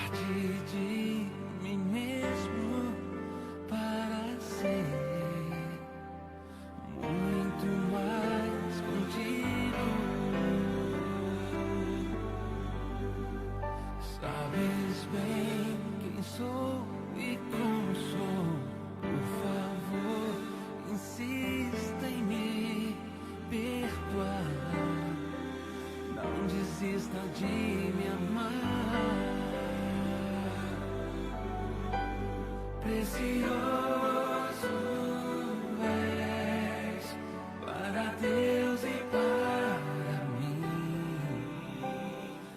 partir de mim mesmo para ser muito mais contigo. Sabes bem quem sou e como sou. Por favor, insista em me perdoar. Não desista de me amar. Precioso és para Deus e para mim.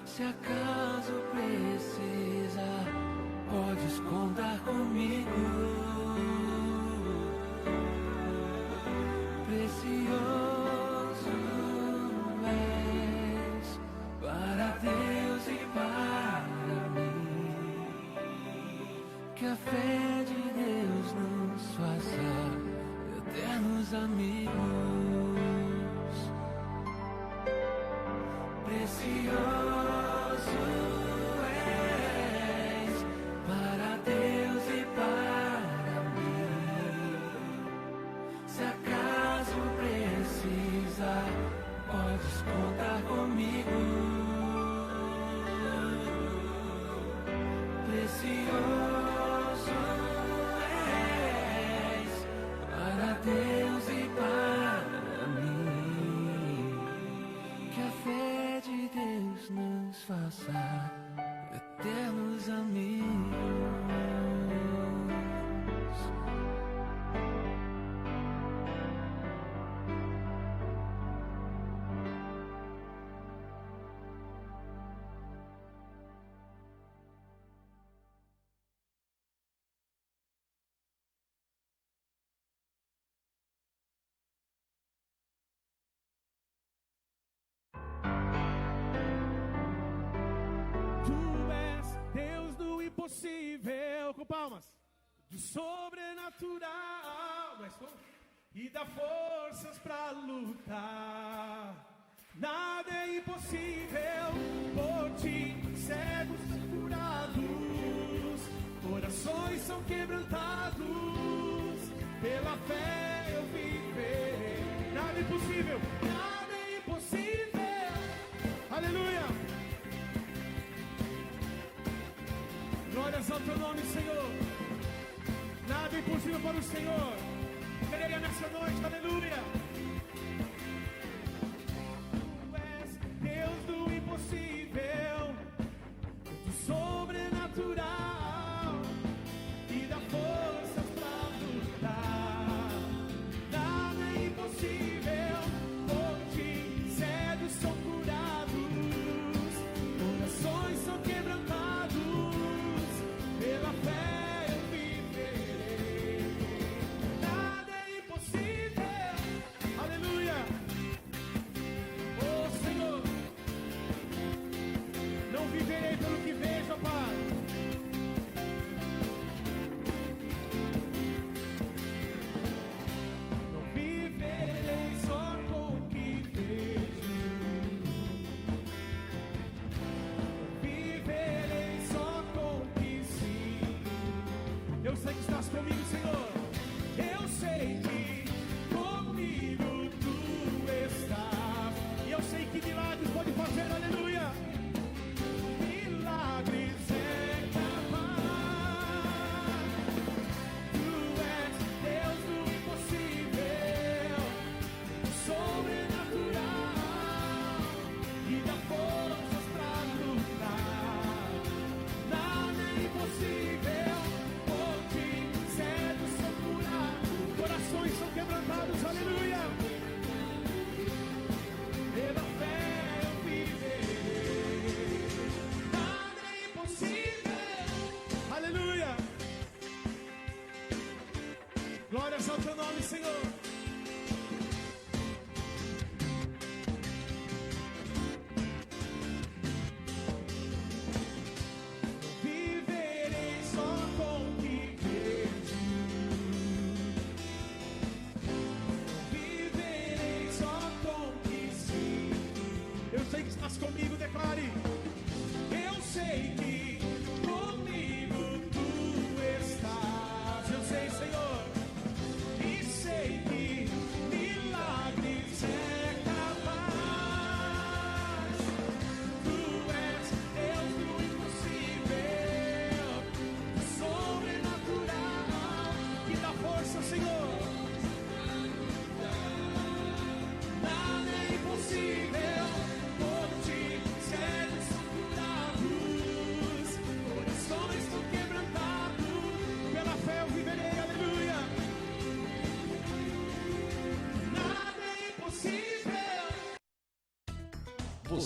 Se acaso precisar, podes contar comigo. Precioso és para Deus e para mim. Que a fé de Deus nos faça eternos amigos. Precioso és para Deus e para mim. Se acaso precisar, podes contar comigo. Precioso és para Deus e para mim. Que a fé de Deus nos faça eternos amigos. Impossível, com palmas, do sobrenatural, e dá forças pra lutar. Nada é impossível por ti. Cegos são curados, corações são quebrantados. Pela fé eu viverei. Nada é impossível, nada é impossível. Aleluia. Glórias ao teu nome, Senhor. Nada é impossível para o Senhor. Creia nessa noite, aleluia. Tu és Deus do impossível, do sobrenatural, e dá forças para lutar. Nada é impossível por ti. Cegos são curados, corações são quebrantados. Pela fé eu viverei. Nada é impossível. Aleluia. Oh Senhor, não viverei pelo que vejo, ó Pai. Não viverei só com o que vejo. Não viverei só com o que sinto. Eu sei que estás comigo, Senhor. Eu sei que comigo tu estás. E eu sei que milagres pode fazer, aleluia. Milagres é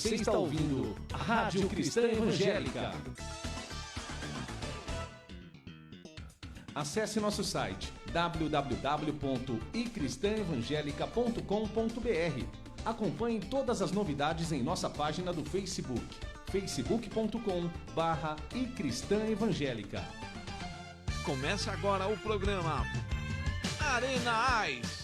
Você está ouvindo a Rádio Cristã Evangélica. Acesse nosso site www.icristãevangelica.com.br. Acompanhe todas as novidades em nossa página do Facebook, facebook.com/icristãevangélica. Começa agora o programa Arena Ice.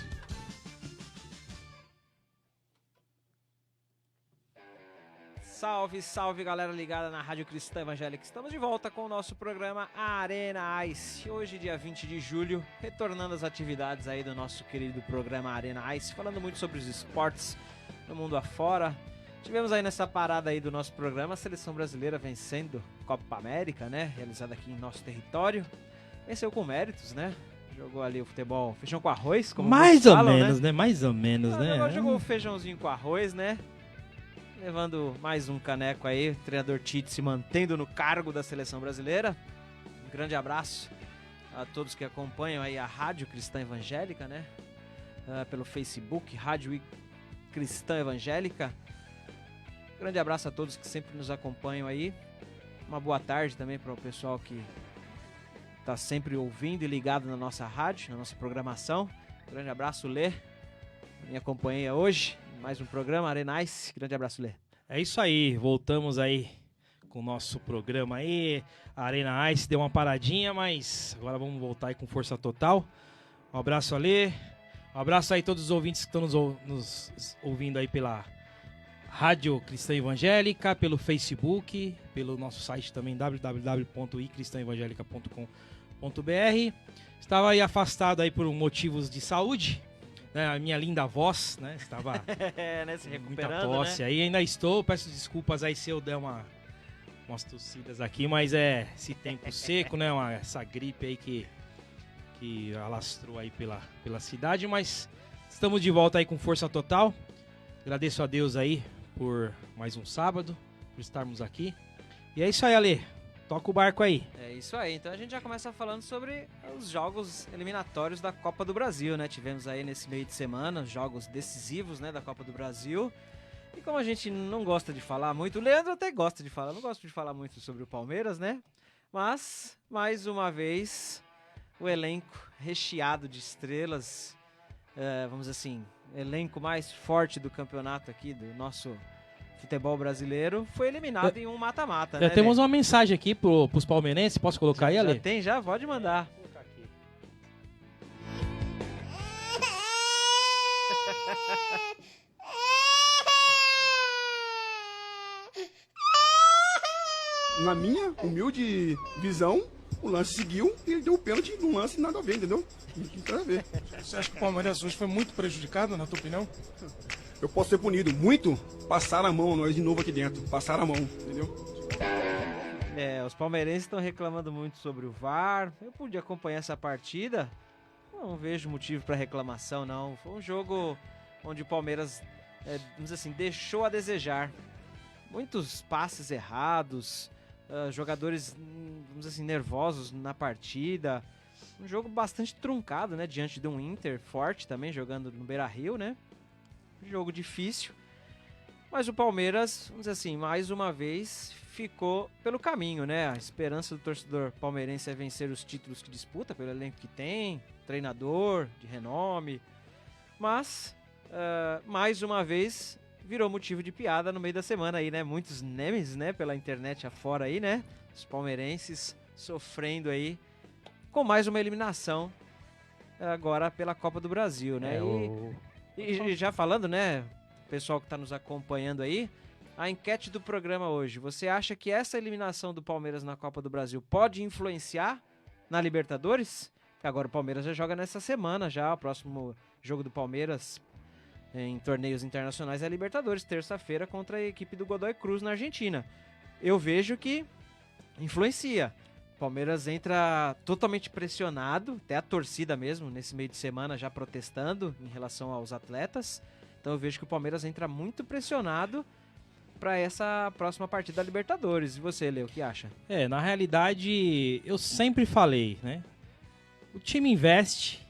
Salve, salve galera ligada na Rádio Cristã Evangélica. Estamos de volta com o nosso programa Arena Ice. Hoje, dia 20 de julho, retornando às atividades aí do nosso querido programa Arena Ice, falando muito sobre os esportes no mundo afora. Tivemos aí nessa parada aí do nosso programa a seleção brasileira vencendo Copa América, né? Realizada aqui em nosso território. Venceu com méritos, né? Jogou ali o futebol feijão com arroz, como mais ou falam, menos, né? Mais ou menos, né? Jogou o feijãozinho com arroz, né? Levando mais um caneco aí, o treinador Tite se mantendo no cargo da seleção brasileira. Um grande abraço a todos que acompanham aí a Rádio Cristã Evangélica, né? Pelo Facebook, Rádio Cristã Evangélica. Grande abraço a todos que sempre nos acompanham aí. Uma boa tarde também para o pessoal que está sempre ouvindo e ligado na nossa rádio, na nossa programação. Grande abraço, Lê. Minha companhia hoje. Mais um programa, Arena Ice. Grande abraço, Lê. É isso aí, voltamos aí com o nosso programa aí. A Arena Ice deu uma paradinha, mas agora vamos voltar aí com força total. Um abraço, Lê. Um abraço aí a todos os ouvintes que estão nos ouvindo aí pela Rádio Cristã Evangélica, pelo Facebook, pelo nosso site também, www.icristãevangelica.com.br. Estava aí afastado aí por motivos de saúde. A minha linda voz, né? Estava né, se recuperando, muita tosse, né? Aí ainda estou, peço desculpas aí se eu der umas tossidas aqui, mas é esse tempo seco, né? Essa gripe aí que alastrou aí pela cidade, mas estamos de volta aí com força total. Agradeço a Deus aí por mais um sábado, por estarmos aqui. E é isso aí, Ale. Toca o barco aí. É isso aí, então a gente já começa falando sobre os jogos eliminatórios da Copa do Brasil, né? Tivemos aí nesse meio de semana jogos decisivos, né, da Copa do Brasil. E como a gente não gosta de falar muito, o Leandro até gosta de falar, não gosto de falar muito sobre o Palmeiras, né? Mas, mais uma vez, o elenco recheado de estrelas, vamos dizer assim, elenco mais forte do campeonato aqui, do nosso futebol brasileiro, foi eliminado em um mata-mata, né? Já temos uma mensagem aqui pros palmeirenses, posso colocar aí, Ale? Já tem, já? Pode mandar. Vou colocar aqui. Na minha humilde visão, o lance seguiu e ele deu o pênalti num lance nada a ver, entendeu? Não tem nada a ver. Você acha que o Palmeiras hoje foi muito prejudicado, na tua opinião? Eu posso ser punido muito, passar a mão a nós de novo aqui dentro. Passar a mão, entendeu? Os palmeirenses estão reclamando muito sobre o VAR. Eu pude acompanhar essa partida. Não vejo motivo para reclamação, não. Foi um jogo onde o Palmeiras, vamos dizer assim, deixou a desejar. Muitos passes errados, jogadores, vamos dizer assim, nervosos na partida. Um jogo bastante truncado, né? Diante de um Inter forte também, jogando no Beira-Rio, né? Jogo difícil, mas o Palmeiras, vamos dizer assim, mais uma vez ficou pelo caminho, né? A esperança do torcedor palmeirense é vencer os títulos que disputa, pelo elenco que tem, treinador de renome, mas mais uma vez virou motivo de piada no meio da semana aí, né? Muitos memes, né, pela internet afora aí, né? Os palmeirenses sofrendo aí com mais uma eliminação agora pela Copa do Brasil, né? E já falando, né, pessoal que está nos acompanhando aí, a enquete do programa hoje. Você acha que essa eliminação do Palmeiras na Copa do Brasil pode influenciar na Libertadores? Agora o Palmeiras já joga nessa semana, já o próximo jogo do Palmeiras em torneios internacionais é a Libertadores, terça-feira contra a equipe do Godoy Cruz na Argentina. Eu vejo que influencia. O Palmeiras entra totalmente pressionado, até a torcida mesmo, nesse meio de semana já protestando em relação aos atletas. Então eu vejo que o Palmeiras entra muito pressionado para essa próxima partida da Libertadores. E você, Leo, o que acha? Na realidade, eu sempre falei, né? O time investe.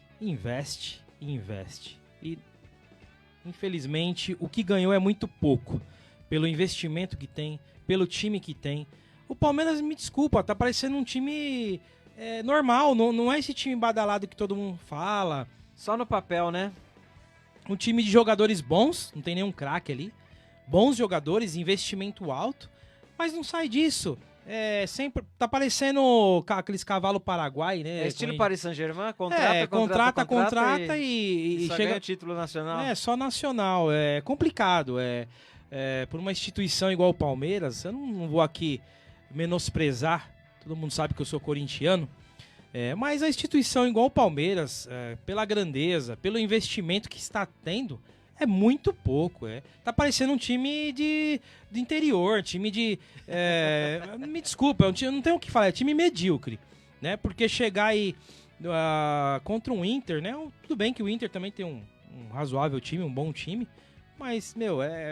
E, infelizmente, o que ganhou é muito pouco. pelo investimento que tem, pelo time que tem. O Palmeiras, me desculpa, tá parecendo um time normal, não é esse time badalado que todo mundo fala. Só no papel, né? Um time de jogadores bons, não tem nenhum craque ali. Bons jogadores, investimento alto, mas não sai disso. Sempre tá parecendo aqueles cavalos paraguai, né? Estilo Com- Paris Saint-Germain, contrata e só chega ganha título nacional. só nacional. É complicado. Por uma instituição igual o Palmeiras, eu não vou aqui menosprezar. Todo mundo sabe que eu sou corintiano. Mas a instituição igual o Palmeiras, pela grandeza, pelo investimento que está tendo, é muito pouco. Tá parecendo um time de interior, time de... me desculpa, eu não tenho o que falar, é time medíocre. Né? Porque chegar aí contra um Inter, né? Tudo bem que o Inter também tem um razoável time, um bom time, mas,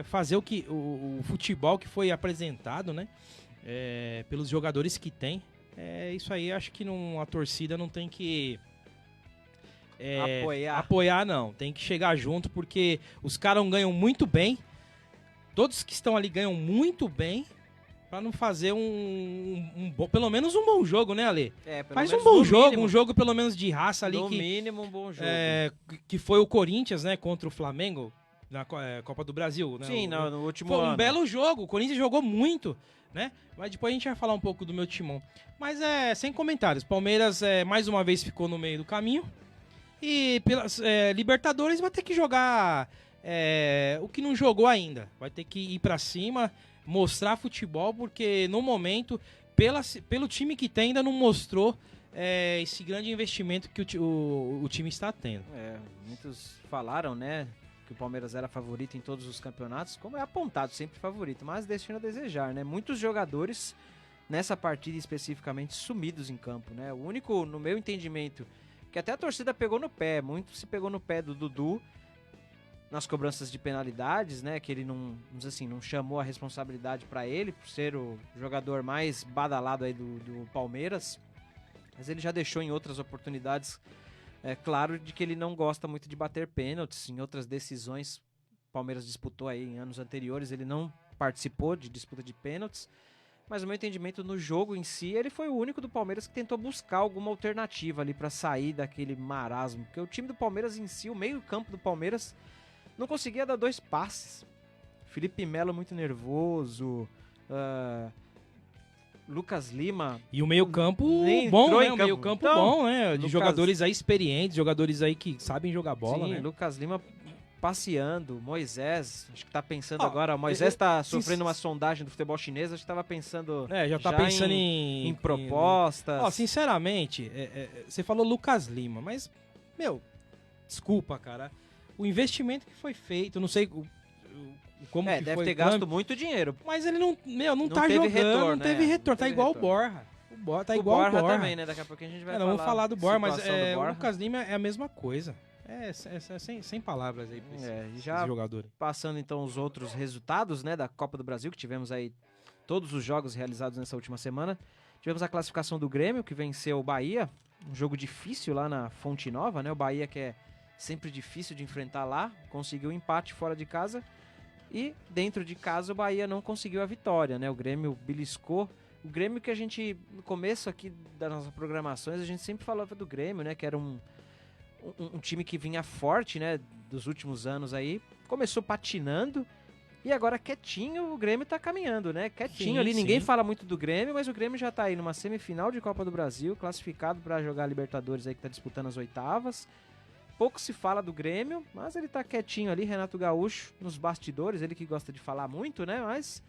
fazer o futebol que foi apresentado, né? Pelos jogadores que tem. Isso aí, acho que a torcida não tem que apoiar, não. Tem que chegar junto, porque os caras ganham muito bem. Todos que estão ali ganham muito bem, pra não fazer pelo menos um bom jogo, né, Ale? Faz um bom jogo, mínimo. Um jogo pelo menos de raça ali. No mínimo, um bom jogo. Que foi o Corinthians, né, contra o Flamengo na Copa do Brasil, né? Sim, no último ano. Foi um belo jogo, o Corinthians jogou muito, né? Mas depois a gente vai falar um pouco do meu timão. Mas sem comentários, Palmeiras mais uma vez ficou no meio do caminho. E pelas Libertadores vai ter que jogar o que não jogou ainda. Vai ter que ir pra cima, mostrar futebol, porque no momento, pelo time que tem, ainda não mostrou esse grande investimento que o time está tendo. Muitos falaram, né, que o Palmeiras era favorito em todos os campeonatos, como é apontado, sempre favorito, mas deixando a desejar, né? Muitos jogadores nessa partida especificamente sumidos em campo, né? O único, no meu entendimento, que até a torcida pegou no pé, muito se pegou no pé do Dudu nas cobranças de penalidades, né? Que ele não chamou a responsabilidade para ele, por ser o jogador mais badalado aí do Palmeiras, mas ele já deixou em outras oportunidades claro de que ele não gosta muito de bater pênaltis. Em outras decisões, o Palmeiras disputou aí em anos anteriores, ele não participou de disputa de pênaltis, mas o meu entendimento no jogo em si, ele foi o único do Palmeiras que tentou buscar alguma alternativa ali para sair daquele marasmo, porque o time do Palmeiras em si, o meio-campo do Palmeiras, não conseguia dar 2 passes. Felipe Melo muito nervoso, Lucas Lima... E o meio-campo bom, né? O meio-campo bom, né? De jogadores aí experientes, jogadores aí que sabem jogar bola, né? Lucas Lima passeando, Moisés, acho que tá pensando agora, Moisés tá sofrendo uma sondagem do futebol chinês, acho que tava pensando... já tá pensando em propostas. Sinceramente, você falou Lucas Lima, mas, desculpa, cara, o investimento que foi feito, eu não sei... Como que deve foi ter gasto muito dinheiro. Mas ele não tá jogando, retorno, não teve retorno. Tá igual o Borja. Tá igual o Borja também, né? Daqui a pouquinho a gente vai falar. Vamos falar do Borja, mas o Lucas Lima é a mesma coisa. Sem palavras aí pra esse jogador. Passando então os outros resultados, né, da Copa do Brasil, que tivemos aí todos os jogos realizados nessa última semana. Tivemos a classificação do Grêmio, que venceu o Bahia. Um jogo difícil lá na Fonte Nova, né? O Bahia, que é sempre difícil de enfrentar lá, conseguiu um empate fora de casa. E dentro de casa o Bahia não conseguiu a vitória, né? O Grêmio beliscou. O Grêmio que a gente, no começo aqui das nossas programações, a gente sempre falava do Grêmio, né? Que era um time que vinha forte, né? Dos últimos anos aí. Começou patinando e agora quietinho o Grêmio tá caminhando, né? Quietinho ali, ninguém fala muito do Grêmio, mas o Grêmio já tá aí numa semifinal de Copa do Brasil, classificado para jogar a Libertadores aí que tá disputando as oitavas. Pouco se fala do Grêmio, mas ele tá quietinho ali, Renato Gaúcho, nos bastidores, ele que gosta de falar muito, né? Mas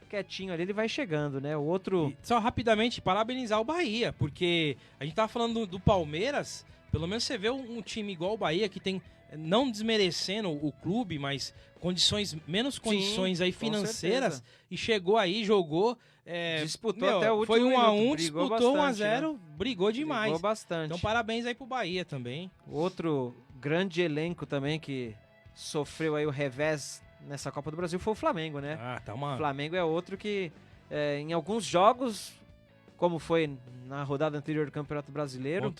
quietinho ali, ele vai chegando, né? O outro... E só rapidamente, parabenizar o Bahia, porque a gente tava falando do Palmeiras, pelo menos você vê um time igual o Bahia, que tem, não desmerecendo o clube, mas menos condições aí financeiras, e chegou aí, jogou... disputou até o último foi 1-1, disputou disputou bastante, 1-0, né? brigou demais. Brigou bastante. Então parabéns aí pro Bahia também. Outro grande elenco também que sofreu aí o revés nessa Copa do Brasil foi o Flamengo, né? O Flamengo é outro que em alguns jogos, como foi na rodada anterior do Campeonato Brasileiro,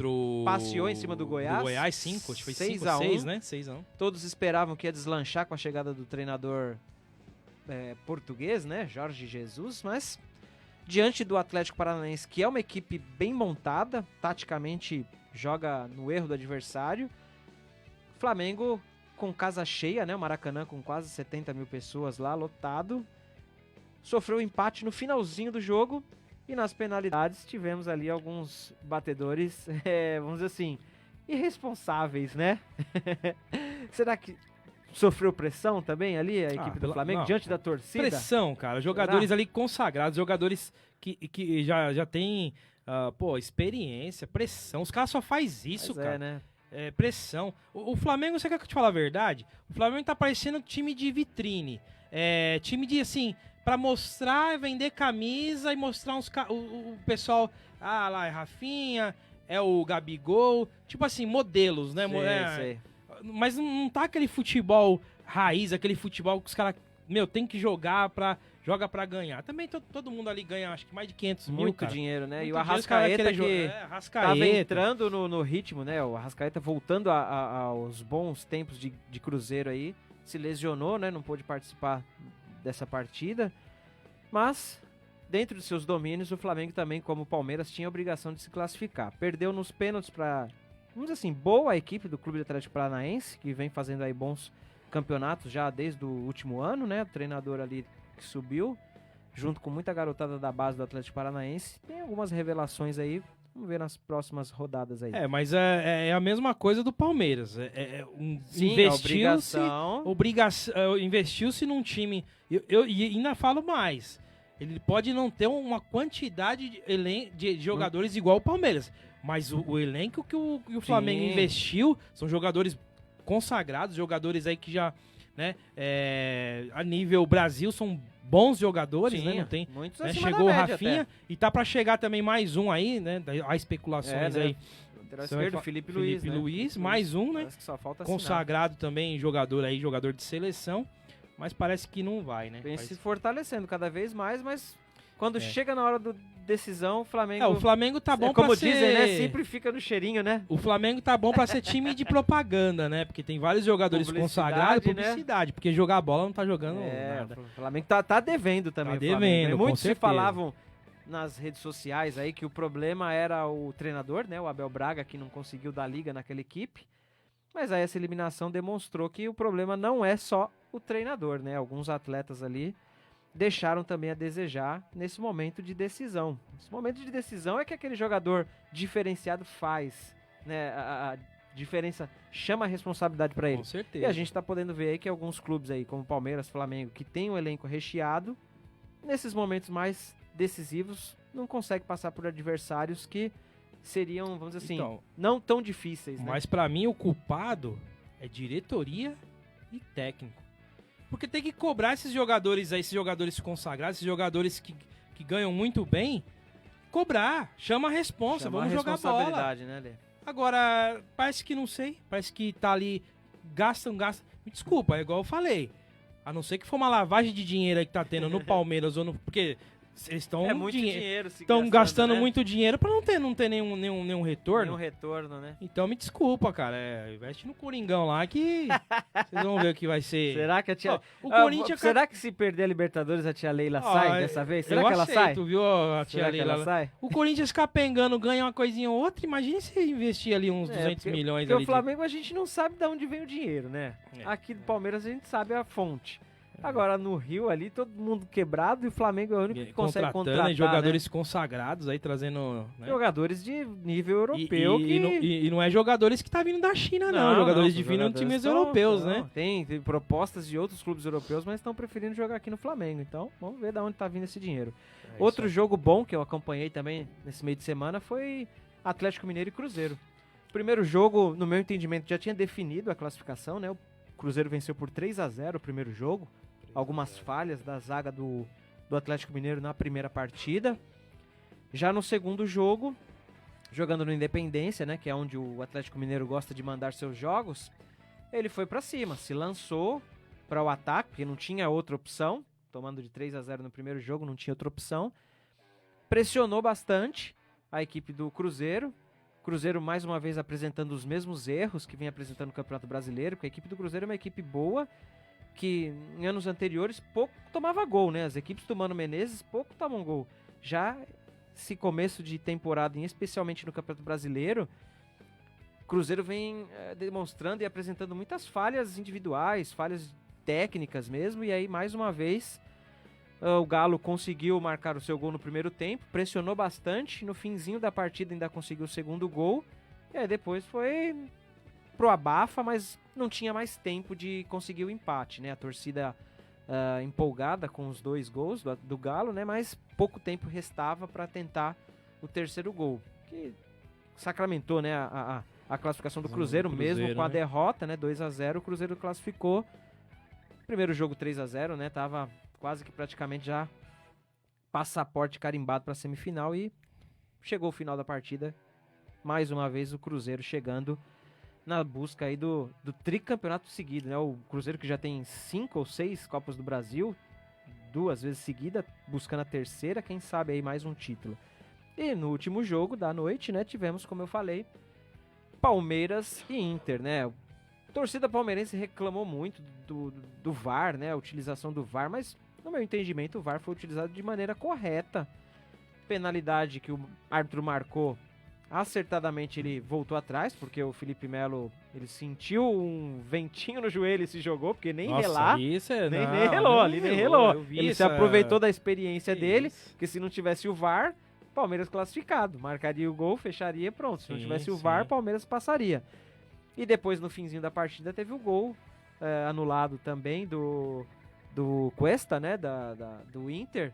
passeou em cima do Goiás. Do Goiás 5, acho que foi 6-1, 6, né? 6-1. Todos esperavam que ia deslanchar com a chegada do treinador português, né, Jorge Jesus, mas diante do Atlético Paranaense, que é uma equipe bem montada, taticamente joga no erro do adversário, Flamengo com casa cheia, né, o Maracanã com quase 70 mil pessoas lá, lotado, sofreu empate no finalzinho do jogo e nas penalidades tivemos ali alguns batedores, vamos dizer assim, irresponsáveis, né? Será que sofreu pressão também ali a equipe do Flamengo diante da torcida? Pressão, cara. Jogadores ali consagrados, jogadores que já têm, experiência, pressão. Os caras só faz isso, cara. Né? Pressão. O Flamengo, você quer que eu te fale a verdade? O Flamengo tá parecendo time de vitrine. Time de, assim, pra mostrar, vender camisa e mostrar o pessoal, lá é Rafinha, é o Gabigol, tipo assim, modelos, né? Sei. Mas não tá aquele futebol raiz, aquele futebol que os caras, tem que joga pra ganhar. Também todo mundo ali ganha, acho que mais de 500 mil, Muito cara. dinheiro, né? Muito e o Arrascaeta Arrascaeta tava entrando no ritmo, né? O Arrascaeta voltando aos bons tempos de Cruzeiro aí, se lesionou, né? Não pôde participar dessa partida, mas dentro de seus domínios, o Flamengo também, como o Palmeiras, tinha a obrigação de se classificar. Perdeu nos pênaltis para, vamos dizer assim, boa equipe do Clube do Atlético Paranaense, que vem fazendo aí bons campeonatos já desde o último ano, né? O treinador ali que subiu, junto com muita garotada da base do Atlético Paranaense. Tem algumas revelações aí, vamos ver nas próximas rodadas aí. Mas é a mesma coisa do Palmeiras. Sim, investiu-se num time. Eu ainda falo mais. Ele pode não ter uma quantidade de jogadores igual o Palmeiras, mas o elenco que o Flamengo investiu são jogadores consagrados, jogadores aí que já, né, a nível Brasil são bons jogadores, né? Não tem, muitos né, acima chegou o da média Rafinha até. E tá pra chegar também mais um aí, né? Há especulações aí. Lateral esquerdo, Felipe Luiz, né? Mais um, né? Parece que só falta consagrado também, jogador de seleção, mas parece que não vai, né? Vem se fortalecendo cada vez mais, mas quando chega na hora da decisão, o Flamengo... o Flamengo tá bom pra ser... Como dizem, né? Sempre fica no cheirinho, né? O Flamengo tá bom pra ser time de propaganda, né? Porque tem vários jogadores consagrados, publicidade, né? Porque jogar bola não tá jogando nada. O Flamengo tá devendo também. Tá devendo, muitos se falavam nas redes sociais aí que o problema era o treinador, né? O Abel Braga, que não conseguiu dar liga naquela equipe. Mas aí essa eliminação demonstrou que o problema não é só o treinador, né? Alguns atletas ali deixaram também a desejar nesse momento de decisão. Esse momento de decisão é que aquele jogador diferenciado faz, né? A diferença chama a responsabilidade para ele. Com certeza. E a gente tá podendo ver aí que alguns clubes aí, como Palmeiras, Flamengo, que tem um elenco recheado, nesses momentos mais decisivos, não consegue passar por adversários que seriam, vamos dizer assim, não tão difíceis, né? Mas pra mim o culpado é diretoria e técnico. Porque tem que cobrar esses jogadores aí, esses jogadores consagrados, esses jogadores que ganham muito bem, cobrar, chama a responsa, vamos jogar bola. Né, Lê? Agora, parece que não sei, parece que tá ali, gasta. Me desculpa, é igual eu falei. A não ser que for uma lavagem de dinheiro aí que tá tendo no Palmeiras ou no... Porque eles estão gastando, né? Muito dinheiro pra não ter nenhum retorno. Nenhum retorno, né? Então me desculpa, cara. Investe no Coringão lá que vocês vão ver o que vai ser. Será que a tia... o Corinthians... Será que se perder a Libertadores a tia Leila sai dessa vez? Será que ela sai? Viu, a tia Leila ela sai? O Corinthians capengando, ganha uma coisinha ou outra. Imagina se investir ali uns 200 milhões. Porque o Flamengo a gente não sabe de onde vem o dinheiro, né? Aqui do Palmeiras a gente sabe a fonte. Agora, no Rio ali, todo mundo quebrado e o Flamengo é o único que consegue contratar, jogadores, né? Consagrados aí, trazendo... Né? Jogadores de nível europeu. E não é jogadores que tá vindo da China, não. Jogadores de vindo de times europeus, né? Tem propostas de outros clubes europeus, mas estão preferindo jogar aqui no Flamengo. Então, vamos ver de onde tá vindo esse dinheiro. Outro jogo bom que eu acompanhei também nesse meio de semana foi Atlético Mineiro e Cruzeiro. O primeiro jogo, no meu entendimento, já tinha definido a classificação, né? O Cruzeiro venceu por 3-0 o primeiro jogo. Algumas falhas da zaga do Atlético Mineiro na primeira partida. Já no segundo jogo, jogando no Independência, né, que é onde o Atlético Mineiro gosta de mandar seus jogos, ele foi pra cima, se lançou para o ataque, porque não tinha outra opção, tomando de 3-0 no primeiro jogo, não tinha outra opção. Pressionou bastante a equipe do Cruzeiro. Cruzeiro mais uma vez apresentando os mesmos erros que vem apresentando no Campeonato Brasileiro, porque a equipe do Cruzeiro é uma equipe boa, que em anos anteriores pouco tomava gol, né? As equipes do Mano Menezes pouco tomam gol. Já esse começo de temporada, especialmente no Campeonato Brasileiro, o Cruzeiro vem demonstrando e apresentando muitas falhas individuais, falhas técnicas mesmo, e aí mais uma vez o Galo conseguiu marcar o seu gol no primeiro tempo, pressionou bastante, no finzinho da partida ainda conseguiu o segundo gol, e aí depois foi pro abafa, mas não tinha mais tempo de conseguir o empate, né? A torcida empolgada com os 2 gols do Galo, né? Mas pouco tempo restava para tentar o terceiro gol, que sacramentou, né, a classificação do Cruzeiro, mesmo com a derrota, né, 2-0, o Cruzeiro classificou. Primeiro jogo 3-0, né, tava quase que praticamente já passaporte carimbado para a semifinal, e chegou o final da partida, mais uma vez o Cruzeiro chegando na busca aí do tricampeonato seguido, né, o Cruzeiro que já tem 5 ou 6 Copas do Brasil, 2 vezes seguida, buscando a terceira, quem sabe aí mais um título. E no último jogo da noite, né, tivemos, como eu falei, Palmeiras e Inter, né? A torcida palmeirense reclamou muito do VAR, né? A utilização do VAR, mas no meu entendimento o VAR foi utilizado de maneira correta. Penalidade que o árbitro marcou, acertadamente ele voltou atrás, porque o Felipe Melo, ele sentiu um ventinho no joelho e se jogou, porque nem relar, nem relou. Ele se aproveitou da experiência dele, porque se não tivesse o VAR, Palmeiras classificado, marcaria o gol, fecharia, pronto. Se não tivesse o VAR, Palmeiras passaria. E depois, no finzinho da partida, teve o gol anulado também do Cuesta, né, do Inter.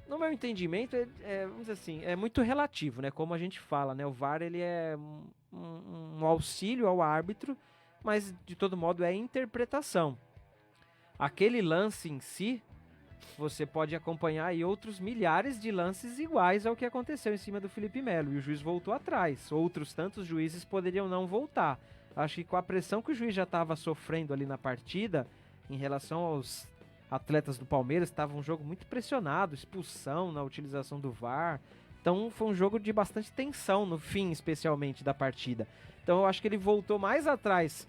No meu entendimento, vamos dizer assim, é muito relativo, né, como a gente fala, né, o VAR ele é um auxílio ao árbitro, mas de todo modo é interpretação. Aquele lance em si, você pode acompanhar aí outros milhares de lances iguais ao que aconteceu em cima do Felipe Melo, e o juiz voltou atrás. Outros tantos juízes poderiam não voltar. Acho que com a pressão que o juiz já estava sofrendo ali na partida, em relação aos atletas do Palmeiras, estava um jogo muito pressionado, expulsão na utilização do VAR. Então foi um jogo de bastante tensão no fim, especialmente, da partida. Então eu acho que ele voltou mais atrás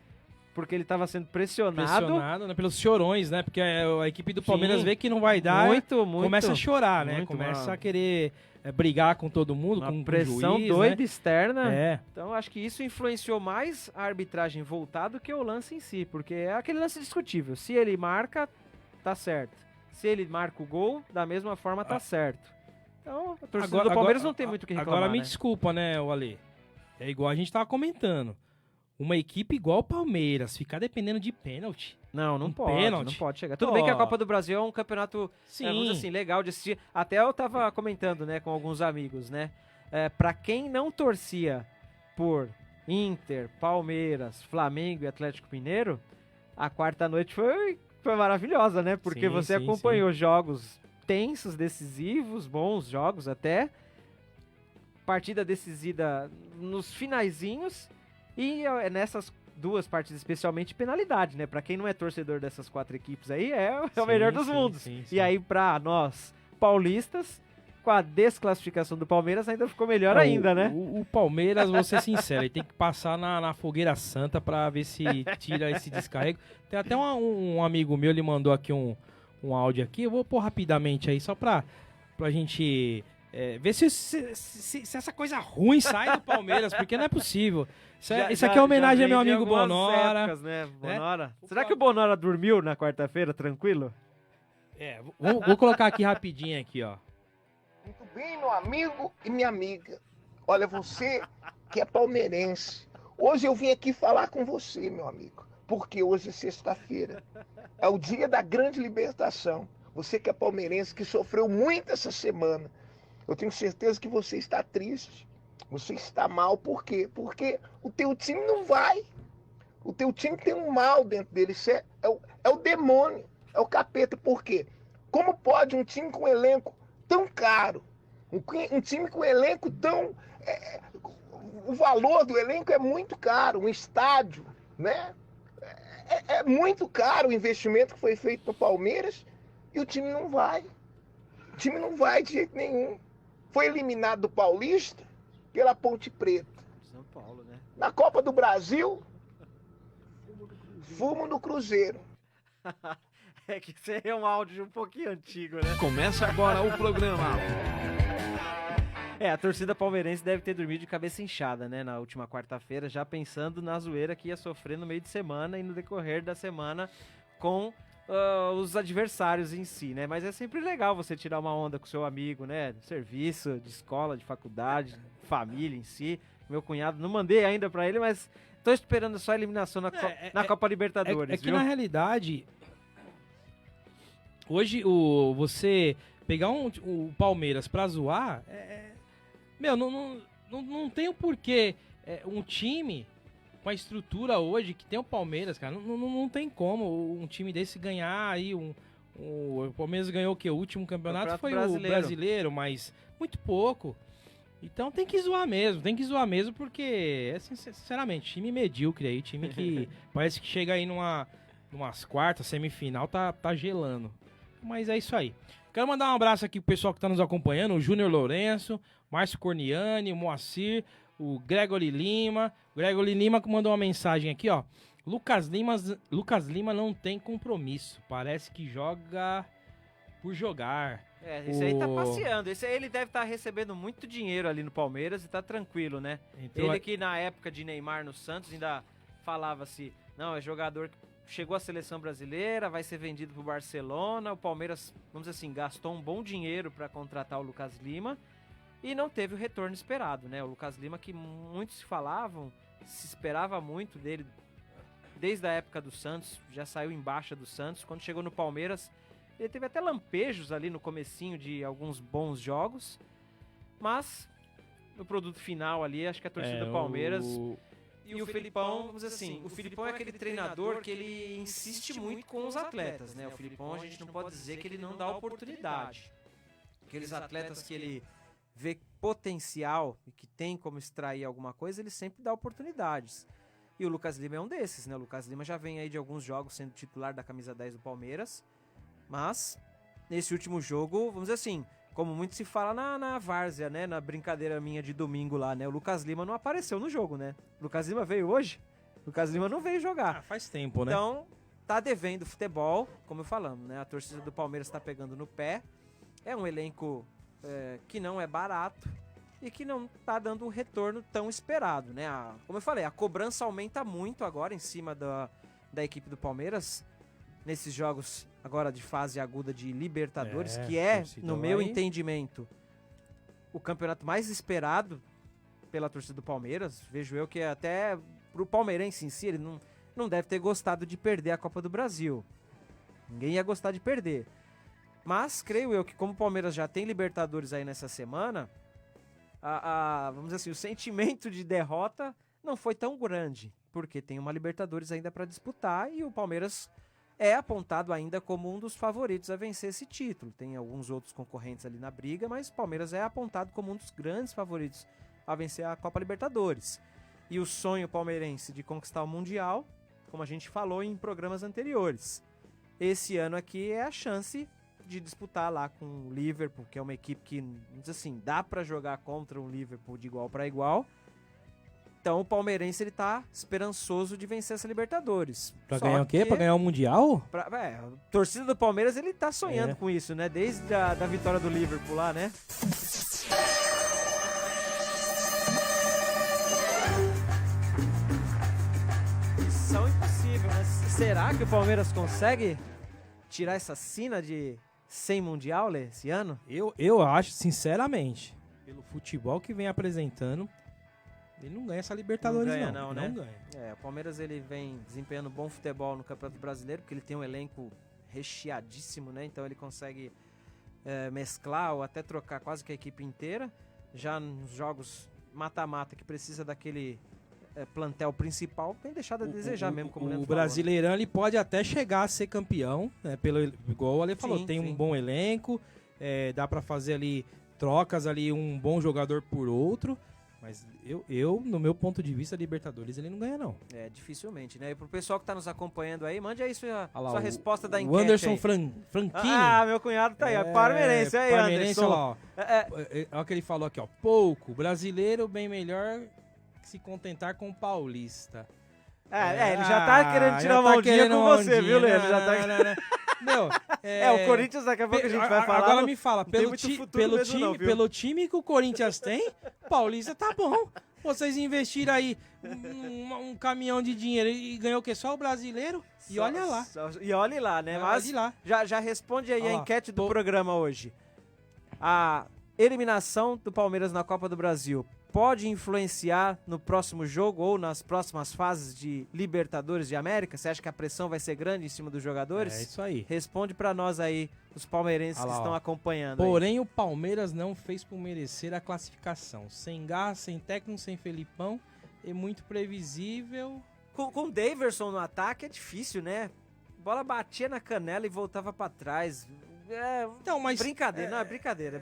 porque ele estava sendo pressionado, né, pelos chorões, né? Porque a equipe do Palmeiras vê que não vai dar, começa a chorar, né? Começa a querer brigar com todo mundo, com pressão juiz, doida, né? externa. Então acho que isso influenciou mais a arbitragem voltar do que o lance em si, porque é aquele lance discutível. Se ele marca, tá certo. Se ele marca o gol, da mesma forma tá certo. Então a torcida do Palmeiras não tem muito o que reclamar. Agora me desculpa, né, Ale? É igual a gente tava comentando. Uma equipe igual o Palmeiras, ficar dependendo de pênalti. Não pode chegar. Tudo bem que a Copa do Brasil é um campeonato, vamos dizer assim, legal de assistir. Até eu tava comentando, né, com alguns amigos, né? Pra quem não torcia por Inter, Palmeiras, Flamengo e Atlético Mineiro, a quarta noite foi maravilhosa, né? Porque você acompanhou jogos tensos, decisivos, bons jogos até. Partida decidida nos finaizinhos. E nessas 2 partidas, especialmente, penalidade, né? Pra quem não é torcedor dessas 4 equipes aí, é o melhor dos mundos. E aí, pra nós, paulistas, com a desclassificação do Palmeiras, ainda ficou melhor ainda, né? O Palmeiras, vou ser sincero, ele tem que passar na fogueira santa pra ver se tira esse descarrego. Tem até um amigo meu, ele mandou aqui um áudio aqui, eu vou pôr rapidamente aí, só pra gente ver se essa coisa ruim sai do Palmeiras, porque não é possível. Isso aqui é homenagem ao meu amigo Bonora. Épocas, né? Bonora. Será que o Bonora dormiu na quarta-feira, tranquilo? Vou colocar aqui rapidinho aqui, ó. Muito bem, meu amigo e minha amiga. Olha, você que é palmeirense, hoje eu vim aqui falar com você, meu amigo, porque hoje é sexta-feira. É o dia da grande libertação. Você que é palmeirense, que sofreu muito essa semana. Eu tenho certeza que você está triste. Você está mal, por quê? Porque o teu time não vai. O teu time tem um mal dentro dele. Isso é o demônio, é o capeta. Por quê? Como pode um time com elenco tão caro, um time com elenco tão... o valor do elenco é muito caro, um estádio, né? É muito caro o investimento que foi feito no Palmeiras e o time não vai. O time não vai de jeito nenhum. Foi eliminado do Paulista pela Ponte Preta. São Paulo, né? Na Copa do Brasil, fumo no Cruzeiro. É que esse é um áudio um pouquinho antigo, né? Começa agora o programa. A torcida palmeirense deve ter dormido de cabeça inchada, né, na última quarta-feira, já pensando na zoeira que ia sofrer no meio de semana e no decorrer da semana com os adversários em si, né? Mas é sempre legal você tirar uma onda com seu amigo, né? De serviço, de escola, de faculdade, família em si. Meu cunhado, não mandei ainda pra ele, mas tô esperando só a eliminação na Copa Libertadores, É que viu? na realidade, hoje você pegar o Palmeiras pra zoar, meu, não tem o porquê. Um time com a estrutura hoje que tem o Palmeiras, cara, não tem como um time desse ganhar aí. O Palmeiras ganhou o quê? O último campeonato foi o brasileiro, mas muito pouco. Então tem que zoar mesmo, porque, sinceramente, time medíocre aí, time que parece que chega aí numas quartas, semifinal, tá gelando. Mas é isso aí. Quero mandar um abraço aqui pro pessoal que tá nos acompanhando, o Júnior Lourenço, Márcio Corniani, o Moacir, o Gregory Lima. O Gregory Lima que mandou uma mensagem aqui, ó. Lucas Lima não tem compromisso, parece que joga por jogar. Esse aí tá passeando, esse aí ele deve estar recebendo muito dinheiro ali no Palmeiras e tá tranquilo, né? Ele que na época de Neymar no Santos ainda falava-se, não, é jogador que chegou à seleção brasileira, vai ser vendido pro Barcelona, o Palmeiras, vamos dizer assim, gastou um bom dinheiro para contratar o Lucas Lima e não teve o retorno esperado, né? O Lucas Lima que muitos se esperava muito dele desde a época do Santos, já saiu em baixa do Santos, quando chegou no Palmeiras ele teve até lampejos ali no comecinho de alguns bons jogos, mas no produto final ali, acho que a torcida do Palmeiras e o Filipão, vamos dizer assim, o Filipão é aquele treinador que ele insiste muito com os atletas, né? O Filipão a gente não pode dizer que ele não dá oportunidade. Aqueles atletas que ele vê potencial e que tem como extrair alguma coisa, ele sempre dá oportunidades. E o Lucas Lima é um desses, né? O Lucas Lima já vem aí de alguns jogos sendo titular da camisa 10 do Palmeiras. Mas, nesse último jogo, vamos dizer assim, como muito se fala na várzea, né? Na brincadeira minha de domingo lá, né? O Lucas Lima não apareceu no jogo, né? O Lucas Lima veio hoje? O Lucas Lima não veio jogar. Faz tempo, né? Então, tá devendo futebol, como eu falamos, né? A torcida do Palmeiras tá pegando no pé. É um elenco que não é barato e que não tá dando um retorno tão esperado, né? Como eu falei, a cobrança aumenta muito agora em cima da equipe do Palmeiras nesses jogos agora de fase aguda de Libertadores, que é, no meu entendimento, o campeonato mais esperado pela torcida do Palmeiras. Vejo eu que até pro palmeirense em si, ele não deve ter gostado de perder a Copa do Brasil. Ninguém ia gostar de perder. Mas creio eu que como o Palmeiras já tem Libertadores aí nessa semana, vamos dizer assim, o sentimento de derrota não foi tão grande, porque tem uma Libertadores ainda para disputar e o Palmeiras é apontado ainda como um dos favoritos a vencer esse título. Tem alguns outros concorrentes ali na briga, mas o Palmeiras é apontado como um dos grandes favoritos a vencer a Copa Libertadores. E o sonho palmeirense de conquistar o Mundial, como a gente falou em programas anteriores. Esse ano aqui é a chance de disputar lá com o Liverpool, que é uma equipe que, assim, dá para jogar contra um Liverpool de igual para igual. Então o palmeirense ele tá esperançoso de vencer essa Libertadores. Pra ganhar o quê? Pra ganhar o Mundial? A torcida do Palmeiras ele tá sonhando com isso, né? Desde a vitória do Liverpool lá, né? Missão impossível, né? Será que o Palmeiras consegue tirar essa sina de sem Mundial, Lê, esse ano? Eu acho, sinceramente, pelo futebol que vem apresentando, ele não ganha essa Libertadores, não, né? Não ganha. O Palmeiras ele vem desempenhando bom futebol no Campeonato Brasileiro, porque ele tem um elenco recheadíssimo, né? Então ele consegue mesclar ou até trocar quase que a equipe inteira. Já nos jogos mata-mata, que precisa daquele plantel principal, tem deixado a desejar mesmo, como o Leandro falou. O Brasileirão ele pode até chegar a ser campeão, né? Igual o Ale falou, tem um bom elenco, dá pra fazer ali trocas ali, um bom jogador por outro. Mas eu, no meu ponto de vista, Libertadores ele não ganha, não. Dificilmente, né? E pro pessoal que tá nos acompanhando aí, mande aí sua resposta da enquete. O Anderson Franchini. Meu cunhado tá aí, ó. Parmeirense aí, Anderson. Olha lá, ó. Olha o que ele falou aqui, ó. Pouco, brasileiro bem melhor que se contentar com o paulista. Ele já tá querendo tirar uma ondinha com você, viu, Leandro? Já tá... Meu, o Corinthians daqui a pouco a gente vai falar. Agora me fala, pelo time que o Corinthians tem, Paulista tá bom. Vocês investiram aí um caminhão de dinheiro e ganhou o quê? Só o brasileiro? E olha lá. E olha lá, né? Mas lá. Já responde aí a enquete do programa hoje. A eliminação do Palmeiras na Copa do Brasil pode influenciar no próximo jogo ou nas próximas fases de Libertadores de América? Você acha que a pressão vai ser grande em cima dos jogadores? É isso aí. Responde pra nós aí, os palmeirenses que estão acompanhando. Porém, o Palmeiras não fez por merecer a classificação. Sem garra, sem técnico, sem Felipão, é muito previsível. Com o Daverson no ataque é difícil, né? A bola batia na canela e voltava pra trás. Então, mas brincadeira, brincadeira.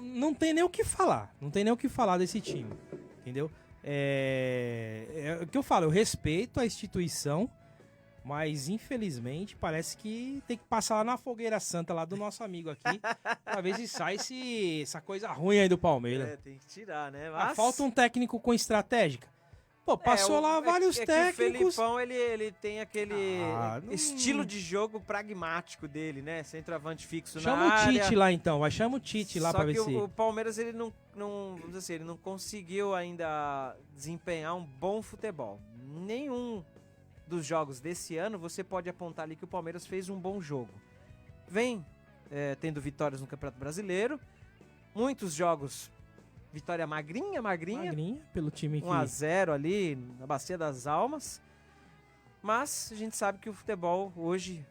Não tem nem o que falar. Não tem nem o que falar desse time. Entendeu? É o que eu falo, eu respeito a instituição, mas infelizmente parece que tem que passar lá na fogueira santa lá do nosso amigo aqui pra ver se sai essa coisa ruim aí do Palmeiras. Tem que tirar, né? Mas... falta um técnico com estratégica. Pô, passou lá vários técnicos. O Felipão, ele tem aquele estilo de jogo pragmático dele, né? Centroavante fixo na área. Chama o Tite lá então, chama o Tite lá pra ver se... Só que o Palmeiras, ele não conseguiu ainda desempenhar um bom futebol. Nenhum dos jogos desse ano você pode apontar ali que o Palmeiras fez um bom jogo. Vem tendo vitórias no Campeonato Brasileiro, muitos jogos... Vitória magrinha, pelo time 1-0 ali, na Bacia das Almas. Mas a gente sabe que o futebol hoje,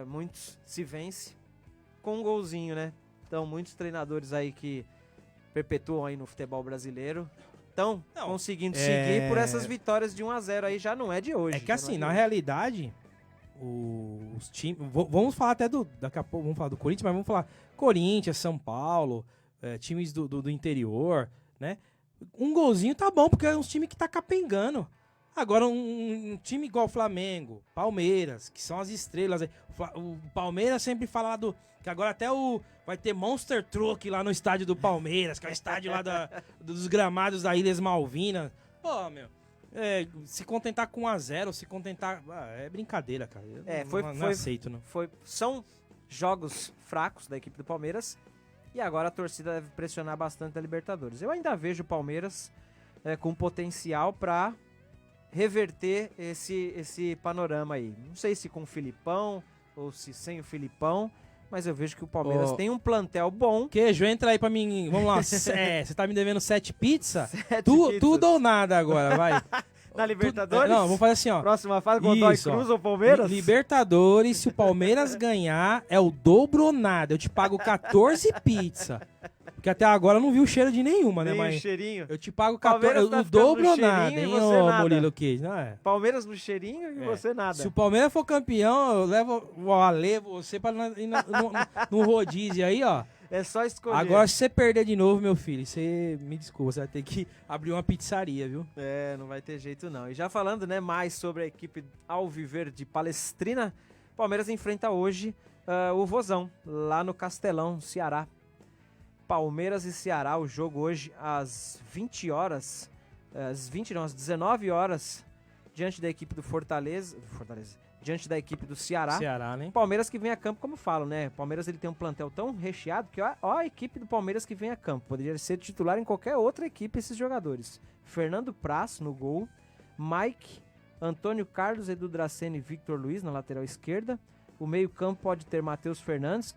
muitos se vence com um golzinho, né? Então, muitos treinadores aí que perpetuam aí no futebol brasileiro estão conseguindo seguir por essas vitórias de 1-0 aí, já não é de hoje. É que assim, na realidade, os times... Vamos falar até daqui a pouco, vamos falar do Corinthians, mas vamos falar Corinthians, São Paulo... times do interior, né? Um golzinho tá bom, porque é um time que tá capengando. Agora, um time igual o Flamengo, Palmeiras, que são as estrelas. O Palmeiras sempre fala lá que agora até vai ter Monster Truck lá no estádio do Palmeiras, que é o estádio lá dos gramados da Ilhas Malvinas. Pô, meu, se contentar com 1-0, se contentar... é brincadeira, cara. Não aceito, não. São jogos fracos da equipe do Palmeiras. E agora a torcida deve pressionar bastante a Libertadores. Eu ainda vejo o Palmeiras com potencial para reverter esse panorama aí. Não sei se com o Filipão ou se sem o Filipão, mas eu vejo que o Palmeiras tem um plantel bom. Queijo, entra aí pra mim. Vamos lá. Você tá me devendo 7 pizzas? Tudo ou nada agora, vai. Na Libertadores? Não, vamos fazer assim, ó. Próxima fase, Godoy Cruz ou Palmeiras? Libertadores, se o Palmeiras ganhar, é o dobro ou nada. Eu te pago 14 pizzas. Porque até agora eu não vi o cheiro de nenhuma, né? Mas cheirinho. Eu te pago 14, o dobro ou nada, hein, ô Murilo Queijo. Palmeiras no cheirinho e você nada. Se o Palmeiras for campeão, eu levo o Ale, você pra ir no rodízio aí, ó. É só escolher. Agora, se você perder de novo, meu filho, você me desculpa, você vai ter que abrir uma pizzaria, viu? Não vai ter jeito não. E já falando, né, mais sobre a equipe Alviverde Palestrina, Palmeiras enfrenta hoje o Vozão, lá no Castelão, Ceará. Palmeiras e Ceará, o jogo hoje às 20 horas, às 19 horas, diante da equipe do Fortaleza, diante da equipe do Ceará. Né? Palmeiras que vem a campo, como falo, né? Palmeiras ele tem um plantel tão recheado que ó a equipe do Palmeiras que vem a campo. Poderia ser titular em qualquer outra equipe esses jogadores. Fernando Praz no gol, Mike, Antônio Carlos, Edu Dracena e Victor Luiz na lateral esquerda. O meio-campo pode ter Matheus Fernandes.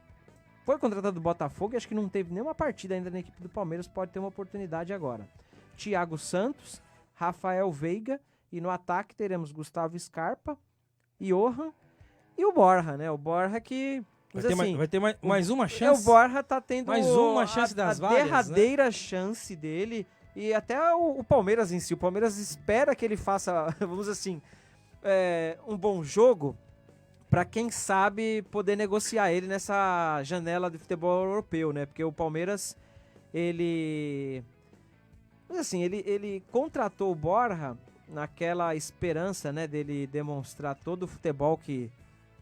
Foi contratado do Botafogo e acho que não teve nenhuma partida ainda na equipe do Palmeiras. Pode ter uma oportunidade agora. Thiago Santos, Rafael Veiga e no ataque teremos Gustavo Scarpa, Johan e o Borja, né? O Borja que... Vai ter mais uma chance? O Borja tá tendo mais uma chance das vagas, derradeira, né? chance dele. E até o Palmeiras em si. O Palmeiras espera que ele faça, vamos dizer assim, um bom jogo para quem sabe poder negociar ele nessa janela de futebol europeu, né? Porque o Palmeiras, ele contratou o Borja naquela esperança, né, dele demonstrar todo o futebol que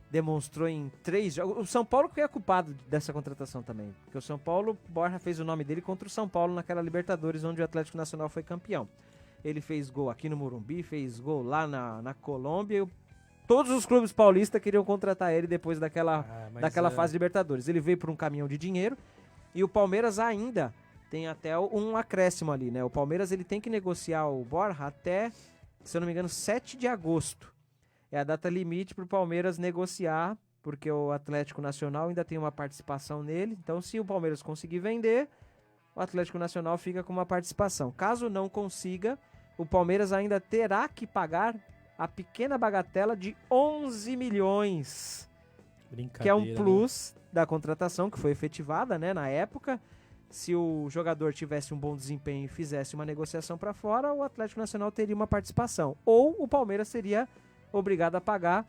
demonstrou em 3 jogos. O São Paulo que é culpado dessa contratação também, porque o São Paulo, Borja fez o nome dele contra o São Paulo naquela Libertadores, onde o Atlético Nacional foi campeão. ele fez gol aqui no Morumbi, fez gol lá na Colômbia. Todos os clubes paulistas queriam contratar ele depois daquela fase de Libertadores. Ele veio por um caminhão de dinheiro e o Palmeiras ainda tem até um acréscimo ali, né? O Palmeiras ele tem que negociar o Borja até, se eu não me engano, 7 de agosto. É a data limite para o Palmeiras negociar, porque o Atlético Nacional ainda tem uma participação nele. Então, se o Palmeiras conseguir vender, o Atlético Nacional fica com uma participação. Caso não consiga, o Palmeiras ainda terá que pagar a pequena bagatela de 11 milhões, que é um plus da contratação que foi efetivada, né, na época. Se o jogador tivesse um bom desempenho e fizesse uma negociação para fora, o Atlético Nacional teria uma participação. Ou o Palmeiras seria obrigado a pagar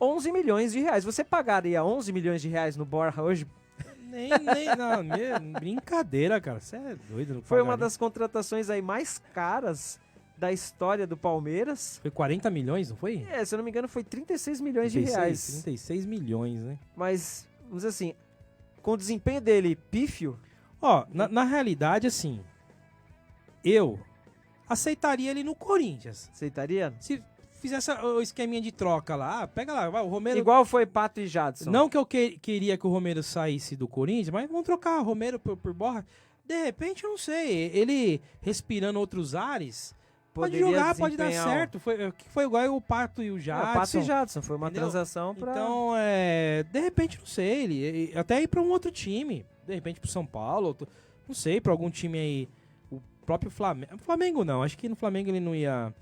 11 milhões de reais. Você pagaria 11 milhões de reais no Borja hoje? Não, brincadeira, cara. Você é doido. Não foi uma das contratações aí mais caras da história do Palmeiras. Foi 40 milhões, não foi? Se eu não me engano, foi 36 milhões de reais. 36 milhões, né? Mas, vamos dizer assim, com o desempenho dele pífio... Na realidade, assim, eu aceitaria ele no Corinthians. Aceitaria? Se fizesse o esqueminha de troca lá, pega lá, o Romero... Igual foi Pato e Jadson. Não que eu queria que o Romero saísse do Corinthians, mas vamos trocar o Romero por Borja. De repente, eu não sei, ele respirando outros ares... Pode jogar, pode dar certo. Foi igual o Pato e o Jadson. O Pato e Jadson, foi uma transação pra... Então, de repente, não sei, ele até ir pra um outro time. De repente pro São Paulo, não sei, pra algum time aí. O próprio Flamengo. Flamengo não, acho que no Flamengo ele não ia...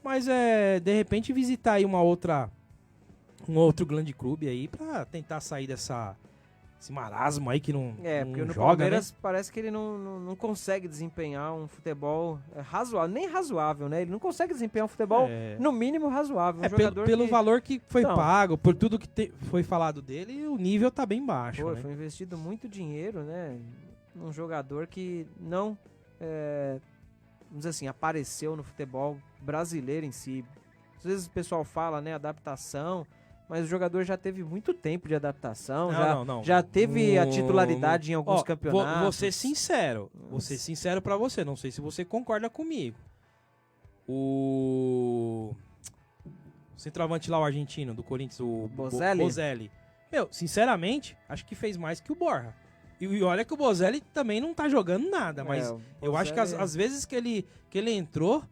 Mas, de repente, visitar aí um outro grande clube aí pra tentar sair esse marasmo aí que não porque no joga, Palmeiras né? parece que ele não consegue desempenhar um futebol razoável, nem razoável, né? Ele não consegue desempenhar um futebol, no mínimo, razoável. Pelo valor que foi pago, por tudo que foi falado dele, o nível tá bem baixo, né? Foi investido muito dinheiro, né? Num jogador que não, vamos dizer assim, apareceu no futebol brasileiro em si. Às vezes o pessoal fala, né, adaptação... Mas o jogador já teve muito tempo de adaptação, já teve a titularidade em alguns campeonatos. Vou ser sincero, pra você, não sei se você concorda comigo. O centroavante lá, o argentino, do Corinthians, o Bozelli. Meu, sinceramente, acho que fez mais que o Borja. E olha que o Bozelli também não tá jogando nada, mas eu acho que às vezes que ele entrou...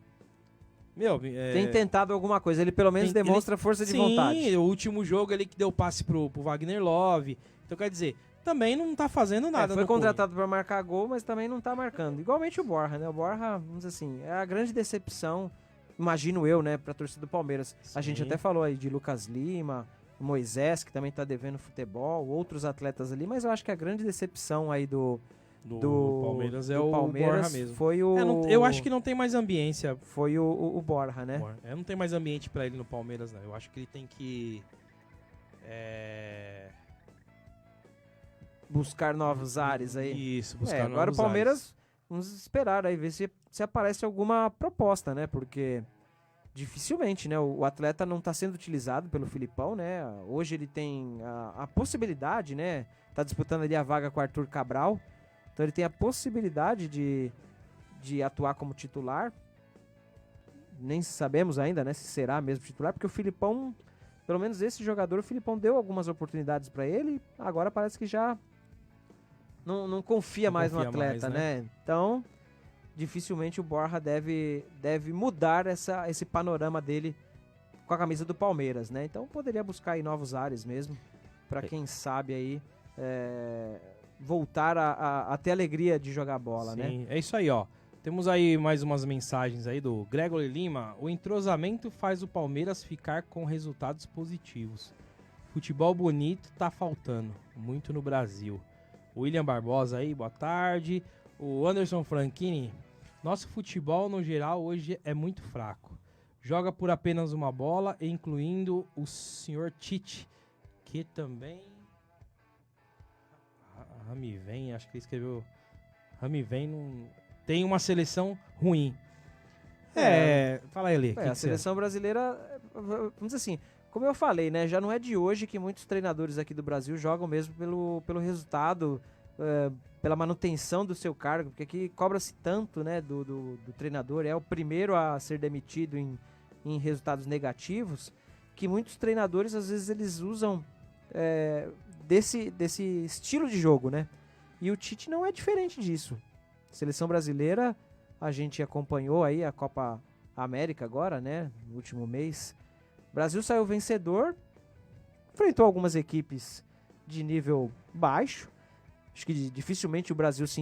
tem tentado alguma coisa, ele pelo menos demonstra força de vontade. Sim, o último jogo ali que deu passe pro Wagner Love. Então, quer dizer, também não tá fazendo nada. Foi contratado para marcar gol, mas também não tá marcando. Igualmente o Borja, né? O Borja, vamos dizer assim, é a grande decepção, imagino eu, né, pra torcida do Palmeiras. Sim. A gente até falou aí de Lucas Lima, Moisés, que também tá devendo futebol, outros atletas ali, mas eu acho que a grande decepção aí do Palmeiras o Borja mesmo. Foi o... eu acho que não tem mais ambiência. Foi o Borja, né? Não tem mais ambiente pra ele no Palmeiras, não. Eu acho que ele tem que... buscar novos ares aí. Isso, buscar novos ares. Agora o Palmeiras, vamos esperar aí, ver se aparece alguma proposta, né? Porque dificilmente, né? O atleta não tá sendo utilizado pelo Filipão, né? Hoje ele tem a possibilidade, né? Tá disputando ali a vaga com o Arthur Cabral. Então ele tem a possibilidade de atuar como titular. Nem sabemos ainda, né, se será mesmo titular, porque o Filipão, pelo menos esse jogador, o Filipão deu algumas oportunidades para ele, agora parece que já não confia mais no atleta, né? Então, dificilmente o Borja deve mudar esse panorama dele com a camisa do Palmeiras, né? Então poderia buscar aí novos ares mesmo, para quem sabe aí voltar a ter alegria de jogar bola, né? Sim, é isso aí, ó. Temos aí mais umas mensagens aí do Gregory Lima. O entrosamento faz o Palmeiras ficar com resultados positivos. Futebol bonito tá faltando, muito no Brasil. O William Barbosa aí, boa tarde. O Anderson Franchini. Nosso futebol, no geral, hoje é muito fraco. Joga por apenas uma bola, incluindo o senhor Tite, que também... Rami vem, acho que ele escreveu... Rami vem, não... tem uma seleção ruim. Fala aí, Lê. A seleção brasileira, vamos dizer assim, como eu falei, né, já não é de hoje que muitos treinadores aqui do Brasil jogam mesmo pelo resultado, pela manutenção do seu cargo, porque aqui cobra-se tanto, né, do treinador, é o primeiro a ser demitido em resultados negativos, que muitos treinadores, às vezes, eles usam desse estilo de jogo, né? E o Tite não é diferente disso. Seleção brasileira, a gente acompanhou aí a Copa América agora, né, no último mês. O Brasil saiu vencedor, enfrentou algumas equipes de nível baixo. Acho que dificilmente o Brasil se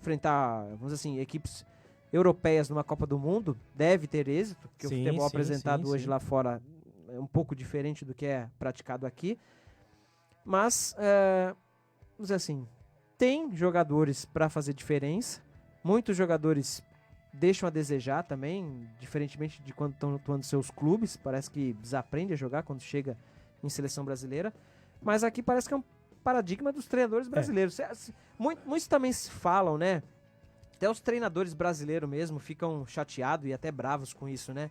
enfrentar, vamos dizer assim, equipes europeias numa Copa do Mundo deve ter êxito, porque o futebol apresentado hoje lá fora é um pouco diferente do que é praticado aqui. Mas, vamos dizer assim, tem jogadores para fazer diferença. Muitos jogadores deixam a desejar também, diferentemente de quando estão atuando seus clubes. Parece que desaprende a jogar quando chega em seleção brasileira. Mas aqui parece que é um paradigma dos treinadores brasileiros. Muitos também se falam, né? Até os treinadores brasileiros mesmo ficam chateados e até bravos com isso, né?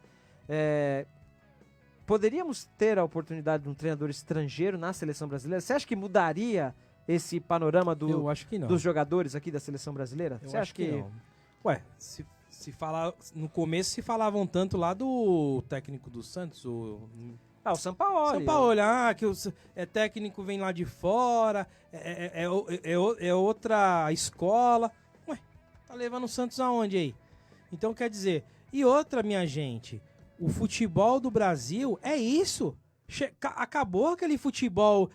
Poderíamos ter a oportunidade de um treinador estrangeiro na seleção brasileira? Você acha que mudaria esse panorama Eu acho que não. dos jogadores aqui da seleção brasileira? Eu Você acho acha que não. Ué, se falar, no começo se falavam tanto lá do técnico do Santos, o Sampaoli. Sampaoli, que o técnico vem lá de fora, é outra escola. Ué, tá levando o Santos aonde aí? Então quer dizer, e outra, minha gente, o futebol do Brasil é isso. Acabou aquele futebol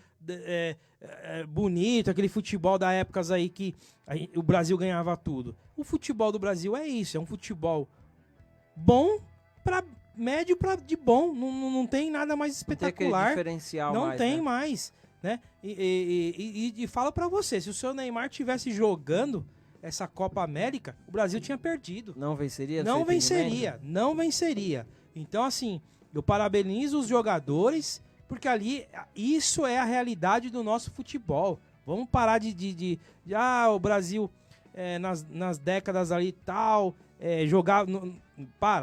bonito, aquele futebol da épocas aí que o Brasil ganhava tudo. O futebol do Brasil é isso, é um futebol bom para médio de bom, não tem nada mais espetacular. Não tem diferencial não mais, tem né? mais, né? E falo pra você, se o seu Neymar tivesse jogando essa Copa América, o Brasil tinha perdido. Não venceria? Não venceria. Então, assim, eu parabenizo os jogadores, porque ali, isso é a realidade do nosso futebol. Vamos parar de o Brasil nas décadas ali e tal, jogar...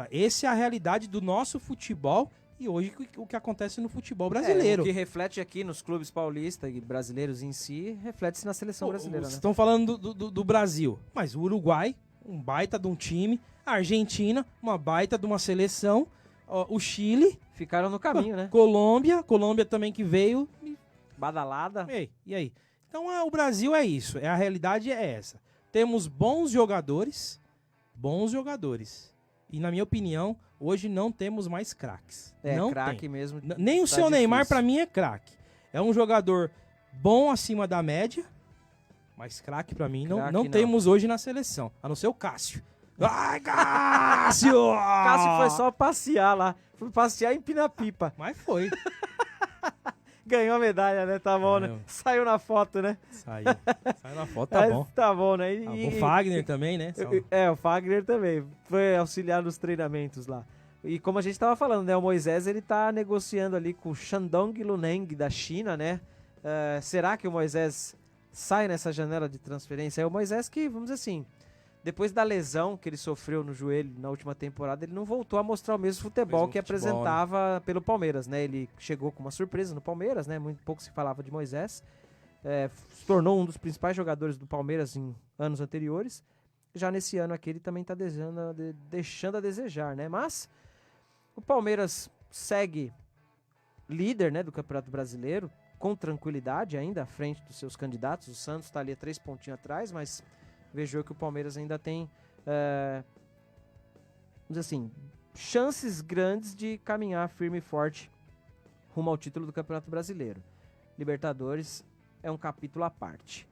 Essa é a realidade do nosso futebol e hoje o que acontece no futebol brasileiro. O que reflete aqui nos clubes paulistas e brasileiros em si, reflete-se na seleção brasileira, né? Estão falando do Brasil, mas o Uruguai, um baita de um time, a Argentina, uma baita de uma seleção, o Chile... Ficaram no caminho, né? Colômbia também que veio... Badalada. E aí? Então o Brasil é isso, a realidade é essa. Temos bons jogadores. E na minha opinião, hoje não temos mais craques. Não craque tem. mesmo. Nem o seu Neymar, pra mim, é craque. É um jogador bom acima da média, mas craque pra mim não temos hoje na seleção. A não ser o Cássio. Ai, Cássio! Cássio foi só passear lá. Foi passear em Pinapipa. Mas foi. Ganhou a medalha, né? Tá bom, né? Saiu na foto, né? Saiu na foto, tá bom. Tá bom, né? O Fagner também, né? O Fagner também. Foi auxiliar nos treinamentos lá. E como a gente tava falando, né? O Moisés, ele tá negociando ali com o Shandong Luneng da China, né? Será que o Moisés sai nessa janela de transferência? É o Moisés que, vamos dizer assim, depois da lesão que ele sofreu no joelho na última temporada, ele não voltou a mostrar o mesmo futebol que apresentava pelo Palmeiras, né? Ele chegou com uma surpresa no Palmeiras, né? Muito pouco se falava de Moisés. Se tornou um dos principais jogadores do Palmeiras em anos anteriores. Já nesse ano aqui ele também está deixando a desejar, né? Mas o Palmeiras segue líder, né, do Campeonato Brasileiro, com tranquilidade ainda à frente dos seus candidatos. O Santos está ali a 3 pontinhos atrás, mas... vejo que o Palmeiras ainda tem, vamos dizer assim, chances grandes de caminhar firme e forte rumo ao título do Campeonato Brasileiro. Libertadores é um capítulo à parte.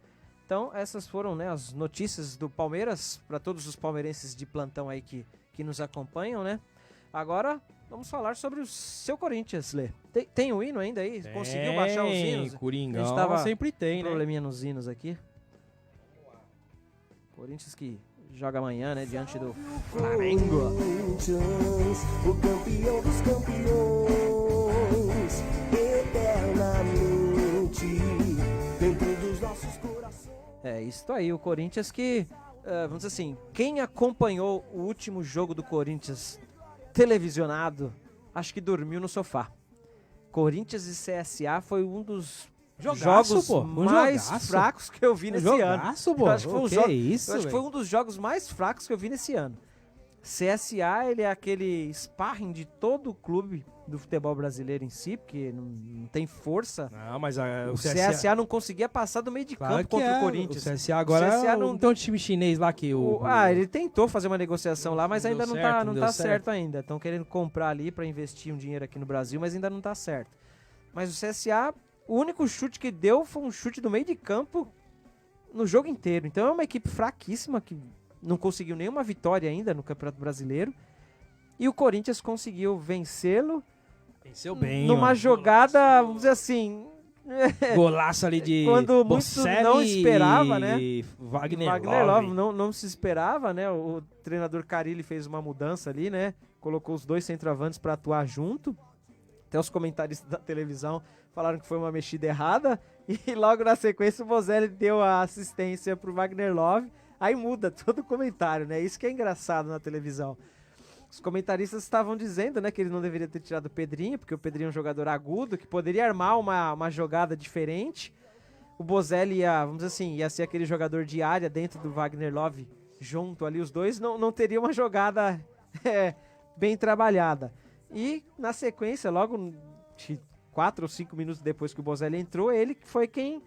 Então, essas foram, né, as notícias do Palmeiras, para todos os palmeirenses de plantão aí que nos acompanham, né? Agora, vamos falar sobre o seu Corinthians, Lê. Tem o hino ainda aí? Conseguiu baixar os hinos? Coringão sempre tem, né? Probleminha nos hinos aqui. Corinthians que joga amanhã, né, diante do Flamengo. O campeão dos campeões, eternamente dentro dos nossos corações. Isso aí, o Corinthians que, vamos dizer assim, quem acompanhou o último jogo do Corinthians televisionado, acho que dormiu no sofá. Corinthians e CSA foi um dos Jogaço, pô. mais Jogaço. fracos que eu vi nesse ano. Jogaço, pô. Eu acho que foi um Que jogo- isso, eu acho que velho. foi um dos jogos mais fracos que eu vi nesse ano. CSA, ele é aquele sparring de todo o clube do futebol brasileiro em si, porque não tem força. Não, mas O CSA não conseguia passar do meio de Claro campo que contra é. o Corinthians. O CSA agora O CSA não tem um time chinês lá que ele tentou fazer uma negociação lá, mas Não ainda deu não certo, tá, não não deu tá certo. certo ainda. Estão querendo comprar ali pra investir um dinheiro aqui no Brasil, mas ainda não tá certo. Mas o CSA, o único chute que deu foi um chute do meio de campo no jogo inteiro. Então é uma equipe fraquíssima que não conseguiu nenhuma vitória ainda no Campeonato Brasileiro. E o Corinthians conseguiu vencê-lo Venceu bem, numa ó. jogada, vamos dizer assim, Golaço ali de quando muitos Bocelli não esperava, né? e Wagner Love Love. não se esperava, né? O treinador Carille fez uma mudança ali, né? Colocou os dois centroavantes para atuar junto. Até os comentaristas da televisão falaram que foi uma mexida errada. E logo na sequência o Bozelli deu a assistência pro Wagner Love. Aí muda todo o comentário, né? Isso que é engraçado na televisão. Os comentaristas estavam dizendo, né, que ele não deveria ter tirado o Pedrinho, porque o Pedrinho é um jogador agudo, que poderia armar uma jogada diferente. O Bozelli ia, vamos dizer assim, ia ser aquele jogador de área dentro do Wagner Love, junto ali, os dois não teria uma jogada bem trabalhada. E na sequência, logo 4 ou 5 minutos depois que o Bozelli entrou, ele foi quem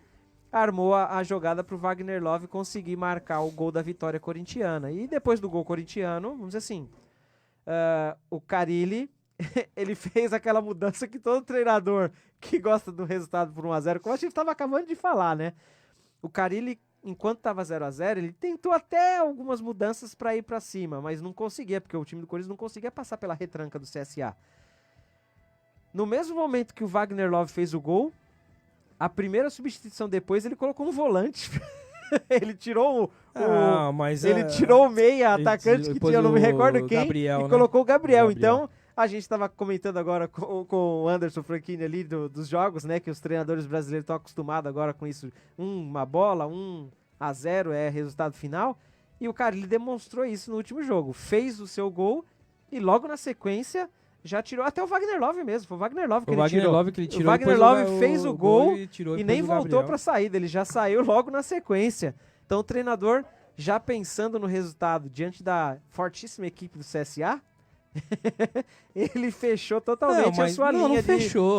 armou a jogada para o Wagner Love conseguir marcar o gol da vitória corintiana. E depois do gol corintiano, vamos dizer assim, o Carille, ele fez aquela mudança que todo treinador que gosta do resultado por 1-0, como a gente estava acabando de falar, né? O Carille, enquanto estava 0-0, ele tentou até algumas mudanças para ir para cima, mas não conseguia, porque o time do Corinthians não conseguia passar pela retranca do CSA. No mesmo momento que o Wagner Love fez o gol, a primeira substituição depois, ele colocou um volante. Ele tirou ele tirou o meia atacante que tinha, eu não me recordo quem, Gabriel, e né? colocou o Gabriel. Gabriel. Então, a gente estava comentando agora com o Anderson Franchini ali dos jogos, né? Que os treinadores brasileiros estão acostumados agora com isso. Uma bola, 1-0 é resultado final. E o Carille demonstrou isso no último jogo. Fez o seu gol e logo na sequência já tirou até o Wagner Love mesmo. Foi o Wagner Love que ele tirou. O Wagner Love fez o gol e nem voltou para a saída. Ele já saiu logo na sequência. Então o treinador, já pensando no resultado diante da fortíssima equipe do CSA, ele fechou totalmente a sua linha de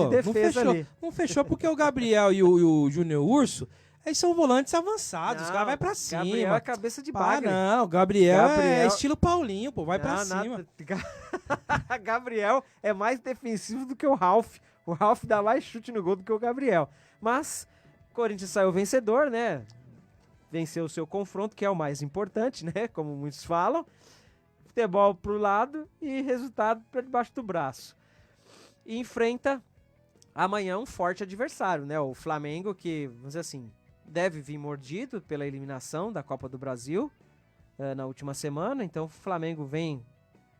defesa ali. Não fechou porque o Gabriel e o Júnior Urso, eles são volantes avançados, os caras vão pra cima. Gabriel é cabeça de bagre. Não, Gabriel é estilo Paulinho, pô, vai pra cima. Gabriel é mais defensivo do que o Ralf. O Ralf dá mais chute no gol do que o Gabriel. Mas o Corinthians saiu vencedor, né? Venceu o seu confronto, que é o mais importante, né? Como muitos falam. Futebol pro lado e resultado para debaixo do braço. E enfrenta amanhã um forte adversário, né? O Flamengo, que, vamos dizer assim, deve vir mordido pela eliminação da Copa do Brasil na última semana. Então o Flamengo vem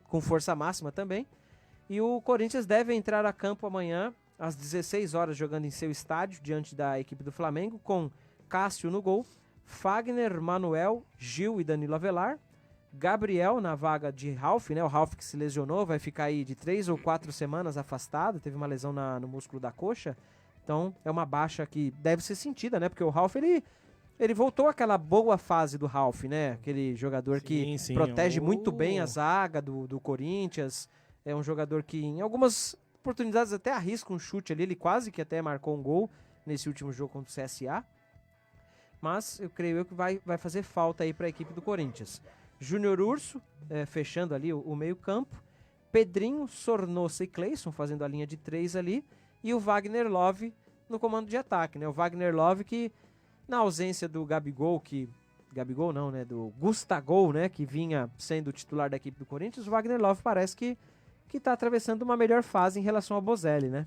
com força máxima também. E o Corinthians deve entrar a campo amanhã às 16 horas jogando em seu estádio diante da equipe do Flamengo com Cássio no gol, Fagner, Manuel, Gil e Danilo Avelar, Gabriel na vaga de Ralf, né? O Ralf que se lesionou, vai ficar aí de 3 ou 4 semanas afastado, teve uma lesão no músculo da coxa, então é uma baixa que deve ser sentida, né? Porque o Ralf, ele voltou àquela boa fase do Ralf, né? Aquele jogador que protege muito bem a zaga do Corinthians, é um jogador que em algumas oportunidades até arrisca um chute ali, ele quase que até marcou um gol nesse último jogo contra o CSA, mas eu creio que vai fazer falta aí para a equipe do Corinthians. Júnior Urso, fechando ali o meio campo, Pedrinho, Sornosa e Cleison fazendo a linha de 3 ali, e o Wagner Love no comando de ataque, né? O Wagner Love que, na ausência do Gabigol não, né? Do Gustagol, né? Que vinha sendo o titular da equipe do Corinthians, o Wagner Love parece que tá atravessando uma melhor fase em relação ao Bozelli, né?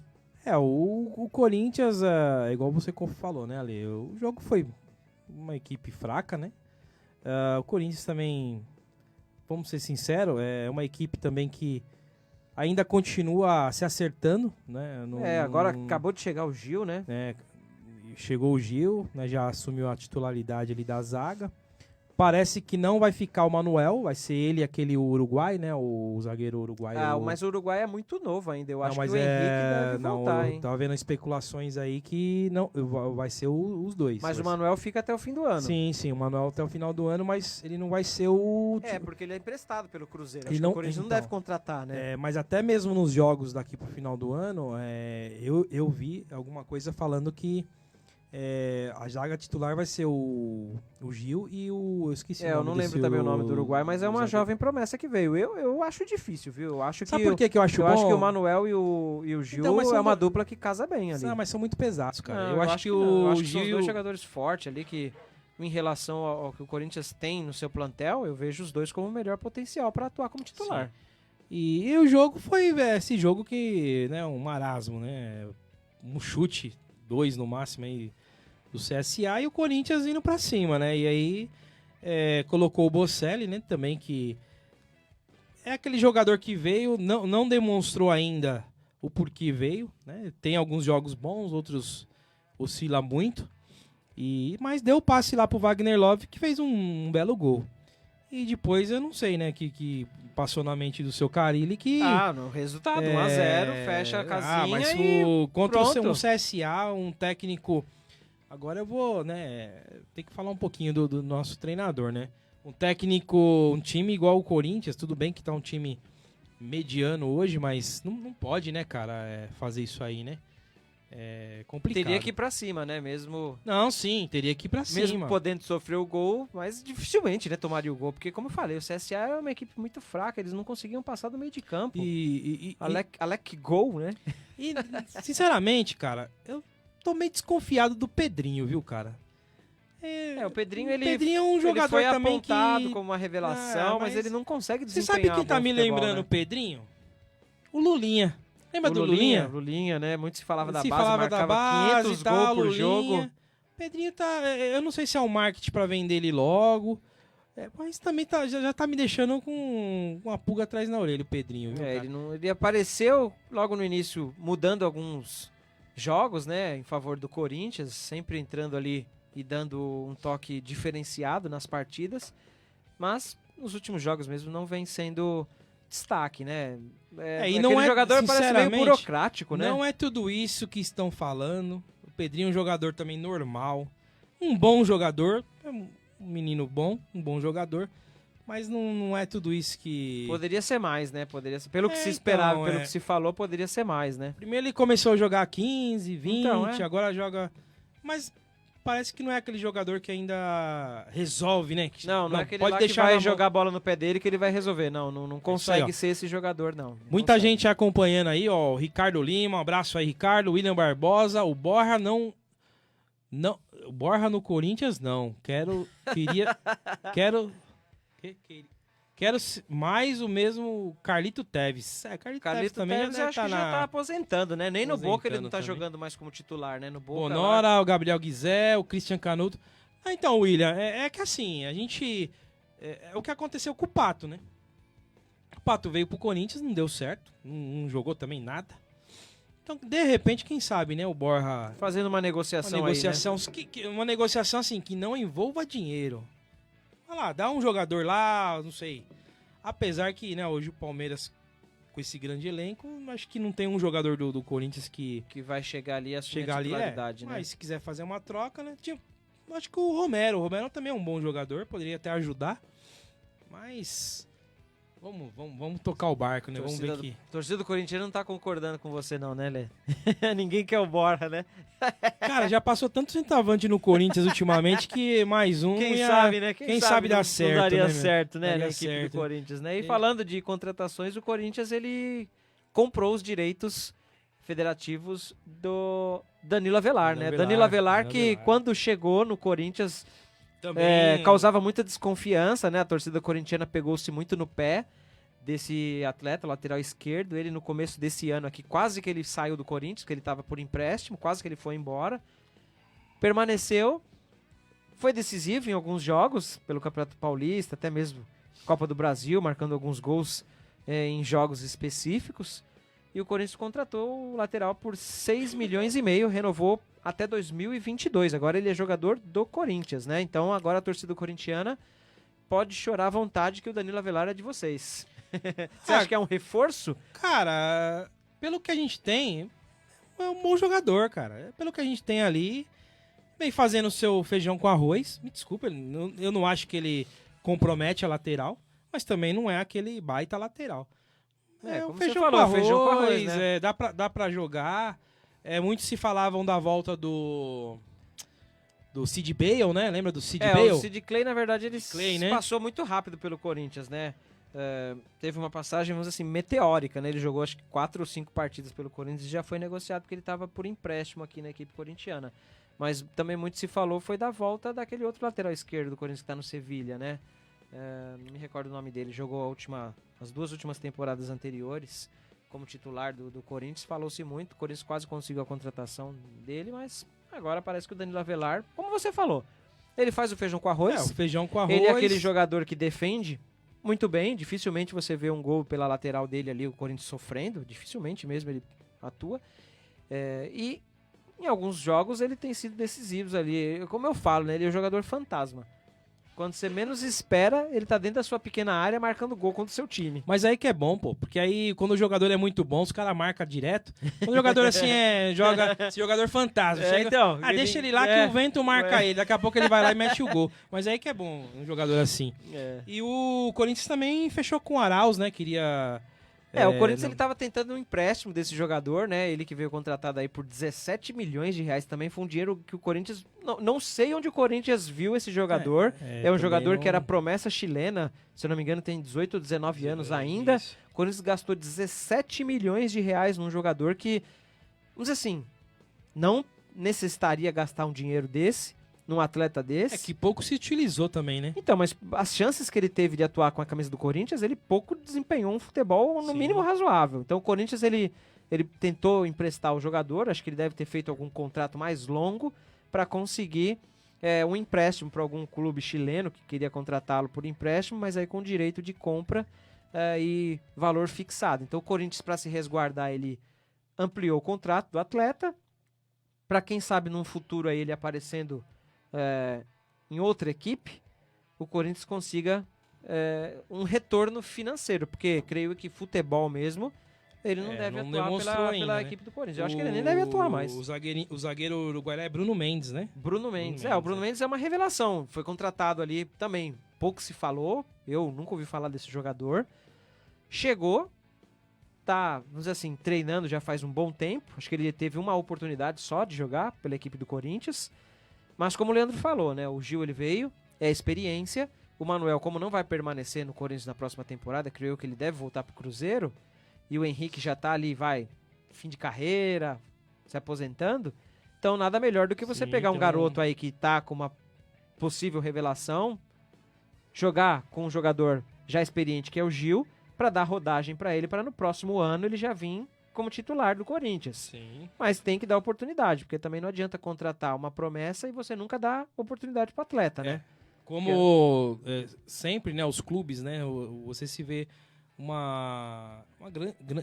O Corinthians, igual você falou, né, Ale? O jogo foi uma equipe fraca, né? O Corinthians também, vamos ser sinceros, é uma equipe também que ainda continua se acertando, né? Agora acabou de chegar o Gil, né? Chegou o Gil, né? Já assumiu a titularidade ali da zaga. Parece que não vai ficar o Manuel, vai ser ele aquele Uruguai, né? O zagueiro uruguaio. Mas o Uruguai é muito novo ainda. Eu Não, acho que mas o Henrique deve não, voltar, eu hein? tava vendo especulações aí que não vai ser os dois. Mas o Vai ser- Manuel fica até o fim do ano. Sim, o Manuel até o final do ano, mas ele não vai ser o... Porque ele é emprestado pelo Cruzeiro. Ele Acho não- que o Corinthians não então. deve contratar, né? Mas até mesmo nos jogos daqui pro final do ano, eu vi alguma coisa falando que a zaga titular vai ser o Gil e eu esqueci o nome Eu não lembro desse, também o nome do Uruguai, mas é uma zagueiro. jovem promessa que veio. Eu acho difícil, viu? Eu acho Sabe que por que eu acho bom? acho que o Manuel e o Gil Então, mas é são uma do- dupla que casa bem ali. Não, mas são muito pesados, cara. Não, eu acho que não. o Eu acho que Gil são e os dois o... jogadores fortes ali que, em relação ao que o Corinthians tem no seu plantel, eu vejo os dois como o melhor potencial para atuar como titular. E o jogo foi esse jogo que, né, um marasmo, né? Um chute, 2 no máximo aí do CSA e o Corinthians indo pra cima, né? E aí colocou o Bocelli, né, também que é aquele jogador que veio, não demonstrou ainda o porquê veio, né? Tem alguns jogos bons, outros oscila muito. Mas deu o passe lá pro Wagner Love que fez um belo gol. E depois eu não sei, né, que passou na mente do seu Carilli que... No resultado, 1-0, fecha a casinha mas e contra pronto. um CSA, um técnico... Agora eu vou, né, ter que falar um pouquinho do nosso treinador, né? Um técnico, um time igual o Corinthians, tudo bem que tá um time mediano hoje, mas não pode, né, cara, fazer isso aí, né? É complicado. Teria que ir pra cima, né? Mesmo teria que ir pra mesmo cima. podendo sofrer o gol, mas dificilmente, né, tomaria o gol. Porque, como eu falei, o CSA é uma equipe muito fraca, eles não conseguiam passar do meio de campo. Alec Gol, né? E, sinceramente, cara, eu tô meio desconfiado do Pedrinho, viu, cara? O Pedrinho, ele Pedrinho é um jogador ele foi também apontado que... como uma revelação, mas mas ele não consegue Você desempenhar sabe quem tá bom me futebol, lembrando né? o Pedrinho? O Lulinha. Lembra O do Lulinha? Lulinha, né? Muito se falava da Se base, falava da marcava base 500 e tal, gols por Lulinha. jogo. Pedrinho tá... Eu não sei se é um marketing pra vender ele logo, mas também já tá me deixando com uma pulga atrás na orelha o Pedrinho, viu, cara? Ele apareceu logo no início, mudando alguns jogos, né? Em favor do Corinthians, sempre entrando ali e dando um toque diferenciado nas partidas. Mas nos últimos jogos mesmo não vem sendo destaque, né? E não aquele jogador parece meio sinceramente, burocrático, né? Não é tudo isso que estão falando. O Pedrinho é um jogador também normal. Um bom jogador. É um menino bom, um bom jogador. Mas não é tudo isso que... Poderia ser mais, né? Poderia ser, pelo que se esperava, então, pelo que se falou, poderia ser mais, né? Primeiro ele começou a jogar 15, 20, Então, agora joga... Mas parece que não é aquele jogador que ainda resolve, né? Não é aquele pode lá deixar que vai na mão. jogar a bola no pé dele que ele vai resolver. Não consegue aí, ó. ser esse jogador, não. Muita gente acompanhando aí, ó. O Ricardo Lima, um abraço aí, Ricardo. William Barbosa, o Borja não... O Borja no Corinthians, não. Quero mais o mesmo Carlito Teves. Carlito Teves também Tevez, eu acho que já tá aposentando, né? Nem no Boca ele não tá também. jogando mais como titular, né? No Boca, Bonora, o Gabriel Guizé, o Christian Canuto. Então, William, é que assim, a gente... É o que aconteceu com o Pato, né? O Pato veio pro Corinthians, não deu certo. Não jogou também nada. Então, de repente, quem sabe, né? O Borja... fazendo uma negociação, Uma negociação assim, que não envolva dinheiro. Olha lá, dá um jogador lá, não sei. Apesar que, né, hoje o Palmeiras, com esse grande elenco, acho que não tem um jogador do Corinthians que vai chegar ali e assumir chegar a ali, titularidade, né? Mas se quiser fazer uma troca, né? Acho que o Romero também é um bom jogador, poderia até ajudar. Mas vamos tocar o barco, né? Vamos ver aqui. Torcida do Corinthians não tá concordando com você não, né, Lê? Ninguém quer o Borja, né? Cara, já passou tanto centavante no Corinthians ultimamente que mais um Quem sabe, né? Quem sabe dá certo, não daria né, meu? certo, né, Daria na equipe certo. do Corinthians, né? E falando de contratações, o Corinthians, ele comprou os direitos federativos do Danilo Avelar, né? Danilo Avelar que quando chegou no Corinthians Também causava muita desconfiança, né? A torcida corintiana pegou-se muito no pé desse atleta, lateral esquerdo. Ele no começo desse ano aqui, quase que ele saiu do Corinthians, que ele estava por empréstimo, quase que ele foi embora. Permaneceu, foi decisivo em alguns jogos, pelo Campeonato Paulista, até mesmo Copa do Brasil, marcando alguns gols em jogos específicos. E o Corinthians contratou o lateral por 6,5 milhões, renovou até 2022. Agora ele é jogador do Corinthians, né? Então agora a torcida corintiana pode chorar à vontade que o Danilo Avelar é de vocês. Você acha que é um reforço? Cara, pelo que a gente tem, é um bom jogador, cara. Pelo que a gente tem ali, vem fazendo o seu feijão com arroz. Me desculpa, eu não acho que ele compromete a lateral, mas também não é aquele baita lateral. É um como feijão, você falou, com arroz, feijão com arroz, né? dá pra jogar. Muitos se falavam da volta do Sid Bale, né? Lembra do Sid Bale? O Sid Clay, na verdade, ele Clay, né? passou muito rápido pelo Corinthians, né? Teve uma passagem, vamos dizer assim, meteórica, né? Ele jogou acho que 4 ou 5 partidas pelo Corinthians e já foi negociado porque ele estava por empréstimo aqui na equipe corintiana. Mas também muito se falou foi da volta daquele outro lateral esquerdo do Corinthians que está no Sevilha, né? Não me recordo o nome dele, jogou as 2 últimas temporadas anteriores como titular do Corinthians, falou-se muito, o Corinthians quase conseguiu a contratação dele, mas agora parece que o Danilo Avelar, como você falou, ele faz o feijão com arroz. O feijão com arroz. Ele é aquele jogador que defende muito bem, dificilmente você vê um gol pela lateral dele ali, o Corinthians sofrendo, dificilmente mesmo ele atua. E em alguns jogos ele tem sido decisivo ali, como eu falo, né, ele é um jogador fantasma. Quando você menos espera, ele tá dentro da sua pequena área marcando gol contra o seu time. Mas aí que é bom, pô, porque aí quando o jogador é muito bom, os caras marcam direto. Quando o jogador assim joga, esse jogador fantasma, chega, então, deixa ele lá que o vento marca ele, daqui a pouco ele vai lá e mete o gol. Mas aí que é bom um jogador assim. E o Corinthians também fechou com o Arauz, né, queria... o Corinthians ele tava tentando um empréstimo desse jogador, né? Ele que veio contratado aí por 17 milhões de reais. Também foi um dinheiro que o Corinthians... Não sei onde o Corinthians viu esse jogador. É um jogador que era promessa chilena. Se eu não me engano, tem 18 ou 19 anos ainda. Isso. O Corinthians gastou 17 milhões de reais num jogador que, vamos dizer assim, não necessitaria gastar um dinheiro desse num atleta desse. Que pouco se utilizou também, né? Então, mas as chances que ele teve de atuar com a camisa do Corinthians, ele pouco desempenhou um futebol no mínimo razoável. Então o Corinthians, ele tentou emprestar o jogador, acho que ele deve ter feito algum contrato mais longo para conseguir um empréstimo para algum clube chileno que queria contratá-lo por empréstimo, mas aí com direito de compra e valor fixado. Então o Corinthians, para se resguardar, ele ampliou o contrato do atleta, para quem sabe num futuro aí ele aparecendo em outra equipe, o Corinthians consiga um retorno financeiro, porque creio que futebol mesmo ele não deve atuar pela equipe do Corinthians. Eu acho que ele nem deve atuar mais. O zagueiro uruguaio é Bruno Mendes, né? Bruno Mendes. O Bruno Mendes é uma revelação. Foi contratado ali também. Pouco se falou. Eu nunca ouvi falar desse jogador. Chegou. Tá, vamos dizer assim, treinando já faz um bom tempo. Acho que ele teve uma oportunidade só de jogar pela equipe do Corinthians. Mas como o Leandro falou, né? O Gil ele veio, é experiência. O Manuel, como não vai permanecer no Corinthians na próxima temporada, creio que ele deve voltar pro Cruzeiro. E o Henrique já tá ali, fim de carreira, se aposentando. Então nada melhor do que você pegar um garoto aí que tá com uma possível revelação, jogar com um jogador já experiente que é o Gil, para dar rodagem para ele, para no próximo ano ele já vir como titular do Corinthians. Sim. Mas tem que dar oportunidade, porque também não adianta contratar uma promessa e você nunca dá oportunidade pro atleta, né? Como sempre, né, os clubes, né, você se vê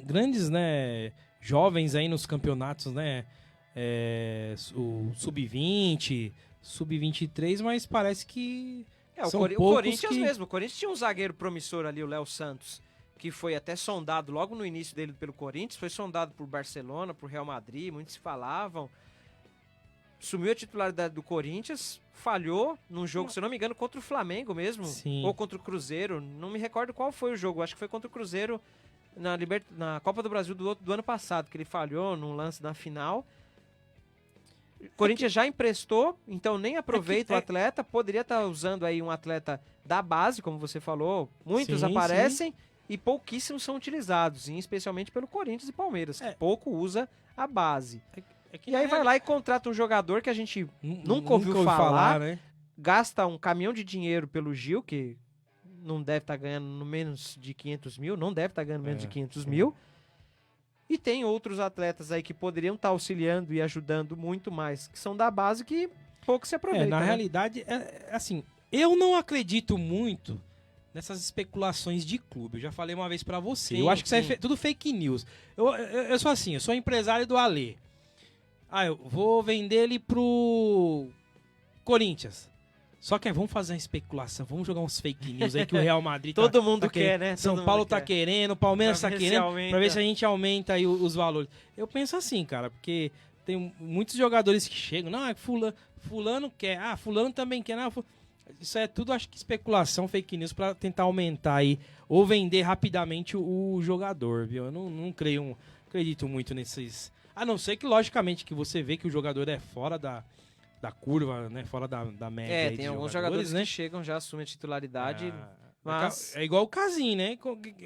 grandes, né, jovens aí nos campeonatos, né, o Sub-20, Sub-23, mas parece que são o Corinthians mesmo. O Corinthians tinha um zagueiro promissor ali, o Léo Santos, que foi até sondado logo no início dele pelo Corinthians, foi sondado por Barcelona, por Real Madrid, muitos se falavam. Sumiu a titularidade do Corinthians, falhou num jogo, se eu não me engano, contra o Flamengo mesmo, ou contra o Cruzeiro, não me recordo qual foi o jogo, acho que foi contra o Cruzeiro na Copa do Brasil do ano passado, que ele falhou num lance na final. O Corinthians já emprestou, então nem aproveita o atleta, poderia estar usando aí um atleta da base, como você falou, muitos aparecem e pouquíssimos são utilizados, especialmente pelo Corinthians e Palmeiras, que pouco usa a base. E aí vai lá e contrata um jogador que a gente nunca ouviu falar, né? Gasta um caminhão de dinheiro pelo Gil, que não deve estar ganhando menos de 500 mil, não deve estar ganhando menos de 500 mil. E tem outros atletas aí que poderiam estar auxiliando e ajudando muito mais, que são da base, que pouco se aproveita. Na realidade, assim, eu não acredito muito nessas especulações de clube. Eu já falei uma vez pra você. Eu acho que isso é tudo fake news. Eu sou assim, eu sou empresário do Alê. Eu vou vender ele pro Corinthians. Só que vamos fazer uma especulação, vamos jogar uns fake news aí que o Real Madrid Todo mundo tá quer, né? São Todo Paulo mundo tá quer. querendo, o Palmeiras Pra tá ver se querendo, aumenta. pra ver se a gente aumenta aí os valores. Eu penso assim, cara, porque tem muitos jogadores que chegam, não, é que fulano quer, fulano também quer, não, isso é tudo, acho que especulação, fake news pra tentar aumentar aí, ou vender rapidamente o jogador, viu? Eu não acredito muito nesses... A não ser que, logicamente, que você vê que o jogador é fora da curva, né? Fora da média aí Tem de alguns jogadores né? que chegam, já assumem a titularidade, mas... É igual o Casim, né?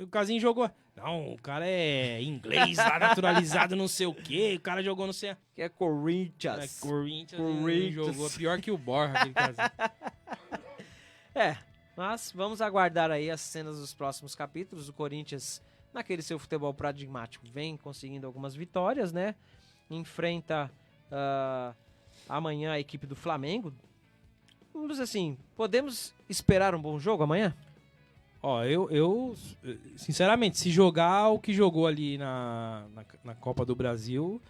O Casim jogou... Não, o cara é inglês lá, naturalizado, não sei o quê. O cara jogou, não sei... Que é Corinthians. Corinthians. Jogou pior que o Borja, aquele Casim. Mas vamos aguardar aí as cenas dos próximos capítulos. O Corinthians, naquele seu futebol pragmático, vem conseguindo algumas vitórias, né? Enfrenta amanhã a equipe do Flamengo. Vamos dizer assim, podemos esperar um bom jogo amanhã? Ó, eu sinceramente, se jogar o que jogou ali na Copa do Brasil,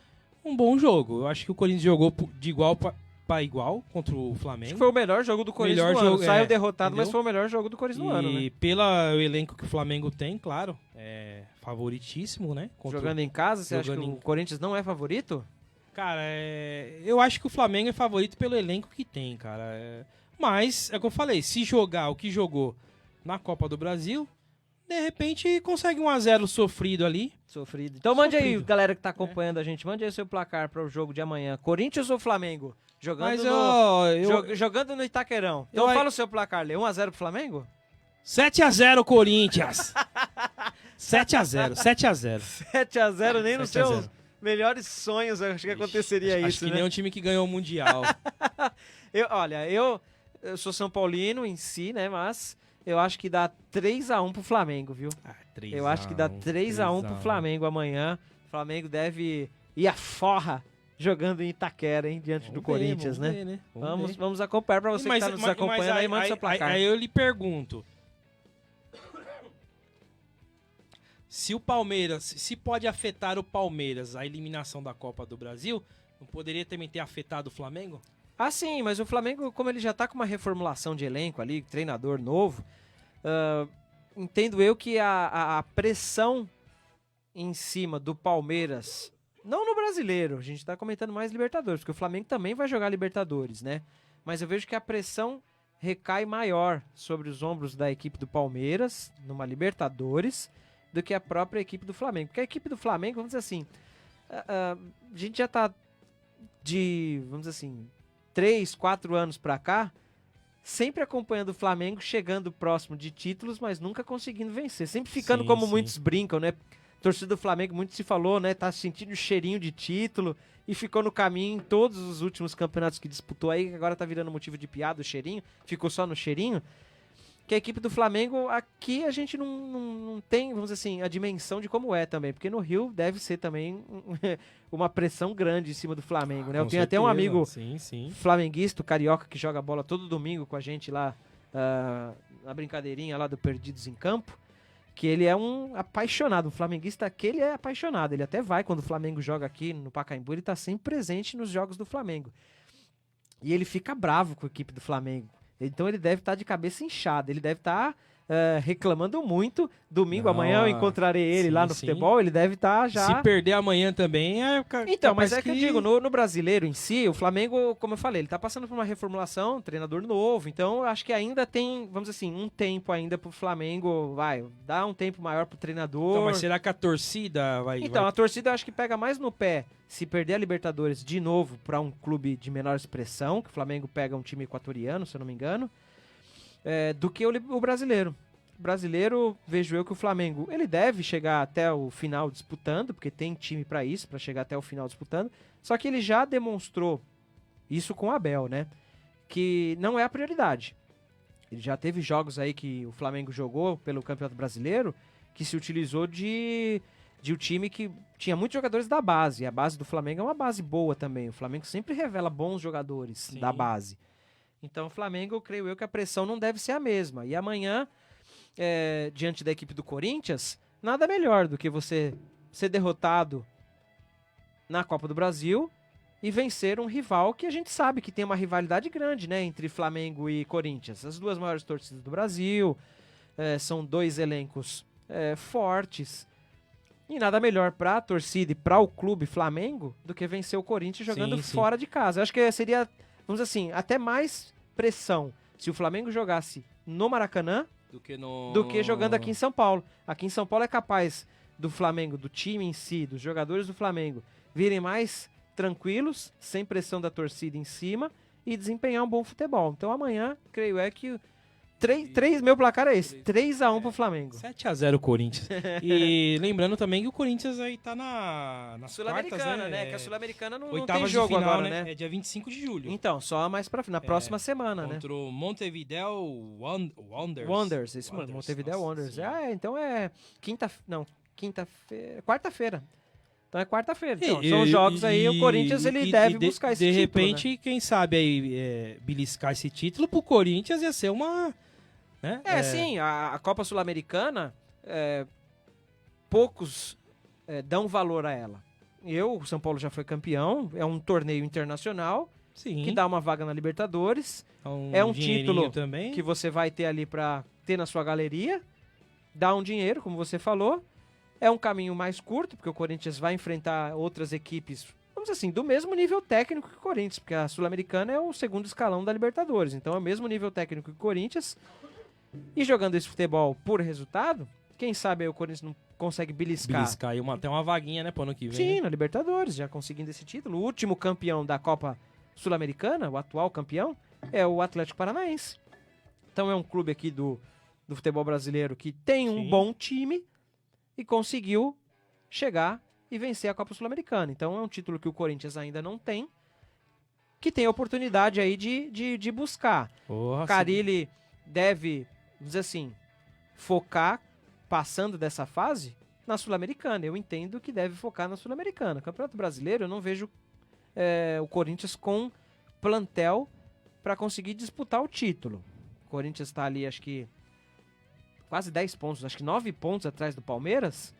um bom jogo. Eu acho que o Corinthians jogou de igual para igual contra o Flamengo. Acho que foi o melhor jogo do Corinthians no ano. Saiu derrotado, entendeu? mas foi o melhor jogo do Corinthians no ano, né? E pelo elenco que o Flamengo tem, claro, é favoritíssimo, né? Jogando em casa, você acha que o Corinthians não é favorito? Cara, eu acho que o Flamengo é favorito pelo elenco que tem, cara. Mas, é o que eu falei, se jogar o que jogou na Copa do Brasil, de repente consegue 1-0 sofrido ali. Sofrido. Então mande aí, galera que tá acompanhando a gente, mande aí seu placar para o jogo de amanhã. Corinthians ou Flamengo? Jogando no Itaquerão. Então fala o seu placar, Lê. 1-0 pro Flamengo? 7-0 Corinthians. 7-0. 7-0, nem nos seus melhores sonhos eu acho que aconteceria isso, acho que né? nem um time que ganhou o Mundial. Eu sou São Paulino em si, né? Mas eu acho que dá 3-1 pro Flamengo, viu? Eu acho que dá 3-1 pro Flamengo amanhã. O Flamengo deve ir à forra jogando em Itaquera, hein? Diante do Corinthians, né? Vamos acompanhar pra você que tá nos acompanhando aí, manda seu placar. Aí eu lhe pergunto. Se o Palmeiras, se pode afetar o Palmeiras a eliminação da Copa do Brasil, não poderia também ter afetado o Flamengo? Ah, sim, mas o Flamengo, como ele já tá com uma reformulação de elenco ali, treinador novo, entendo eu que a pressão em cima do Palmeiras, não no Brasileiro, a gente tá comentando mais Libertadores, porque o Flamengo também vai jogar Libertadores, né? Mas eu vejo que a pressão recai maior sobre os ombros da equipe do Palmeiras, numa Libertadores, do que a própria equipe do Flamengo. Porque a equipe do Flamengo, vamos dizer assim, a gente já tá vamos dizer assim, 3, 4 anos pra cá, sempre acompanhando o Flamengo, chegando próximo de títulos, mas nunca conseguindo vencer. Sempre ficando como muitos brincam, né? A torcida do Flamengo, muito se falou, né? Tá sentindo o cheirinho de título e ficou no caminho em todos os últimos campeonatos que disputou aí, que agora tá virando motivo de piada o cheirinho, ficou só no cheirinho. Que a equipe do Flamengo, aqui a gente não tem, vamos dizer assim, a dimensão de como é também. Porque no Rio deve ser também uma pressão grande em cima do Flamengo, né? Eu tenho até um amigo flamenguista, carioca, que joga bola todo domingo com a gente lá, na brincadeirinha lá do Perdidos em Campo, que ele é um apaixonado, um flamenguista que ele é apaixonado. Ele até vai, quando o Flamengo joga aqui no Pacaembu, ele tá sempre presente nos jogos do Flamengo. E ele fica bravo com a equipe do Flamengo. Então ele deve estar de cabeça inchada, ele deve estar reclamando muito. Domingo, amanhã eu encontrarei ele lá no futebol, ele deve estar já... Se perder amanhã também... Então, mas é que eu digo, no brasileiro em si, o Flamengo, como eu falei, ele tá passando por uma reformulação, treinador novo, então eu acho que ainda tem, vamos dizer assim, um tempo ainda pro Flamengo, dar um tempo maior pro treinador. Então, mas será que a torcida vai... Então, a torcida eu acho que pega mais no pé se perder a Libertadores de novo para um clube de menor expressão, que o Flamengo pega um time equatoriano, se eu não me engano, do que o brasileiro. O brasileiro, vejo eu que o Flamengo, ele deve chegar até o final disputando, porque tem time para isso, para chegar até o final disputando, só que ele já demonstrou isso com o Abel, né? Que não é a prioridade. Ele já teve jogos aí que o Flamengo jogou pelo Campeonato Brasileiro, que se utilizou de um time que tinha muitos jogadores da base, e a base do Flamengo é uma base boa também. O Flamengo sempre revela bons jogadores da base. Então o Flamengo, eu creio que a pressão não deve ser a mesma. E amanhã, diante da equipe do Corinthians, nada melhor do que você ser derrotado na Copa do Brasil e vencer um rival que a gente sabe que tem uma rivalidade grande, né, entre Flamengo e Corinthians. As duas maiores torcidas do Brasil, são dois elencos fortes. E nada melhor para a torcida e para o clube Flamengo do que vencer o Corinthians jogando fora de casa. Eu acho que seria, vamos dizer assim, até mais pressão se o Flamengo jogasse no Maracanã do que jogando aqui em São Paulo. Aqui em São Paulo é capaz do Flamengo, do time em si, dos jogadores do Flamengo, virem mais tranquilos, sem pressão da torcida em cima e desempenhar um bom futebol. Então amanhã, creio que meu placar é esse, 3-1 pro Flamengo. 7-0 Corinthians. E lembrando também que o Corinthians aí tá nas Sul-Americana, quartas, né? Que a Sul-Americana não Oitavas tem jogo de final, agora, né? É dia 25 de julho. Então, só mais na próxima semana, né? Contra o Montevideo Wanderers. Wanderers, isso mesmo, Montevideo Wanderers. Então é quarta-feira. Então é quarta-feira. Então, são jogos aí, o Corinthians ele deve buscar esse título. De repente, né? Quem sabe aí beliscar esse título pro Corinthians ia ser uma... Né? Sim, a Copa Sul-Americana, poucos dão valor a ela. O São Paulo já foi campeão, é um torneio internacional que dá uma vaga na Libertadores. É um título também que você vai ter ali para ter na sua galeria, dá um dinheiro, como você falou. É um caminho mais curto, porque o Corinthians vai enfrentar outras equipes, vamos dizer assim, do mesmo nível técnico que o Corinthians, porque a Sul-Americana é o segundo escalão da Libertadores, então é o mesmo nível técnico que o Corinthians. E jogando esse futebol por resultado, quem sabe aí o Corinthians não consegue beliscar. Beliscar aí até uma vaguinha, né, pro ano que vem. Sim, né? na Libertadores, já conseguindo esse título. O último campeão da Copa Sul-Americana, o atual campeão, é o Atlético Paranaense. Então é um clube aqui do futebol brasileiro que tem um bom time e conseguiu chegar e vencer a Copa Sul-Americana. Então é um título que o Corinthians ainda não tem, que tem a oportunidade aí de buscar. Carille deve, vamos dizer assim, focar, passando dessa fase, na Sul-Americana. Eu entendo que deve focar na Sul-Americana. Campeonato Brasileiro, eu não vejo o Corinthians com plantel para conseguir disputar o título. O Corinthians está ali, acho que quase 10 pontos, acho que 9 pontos atrás do Palmeiras.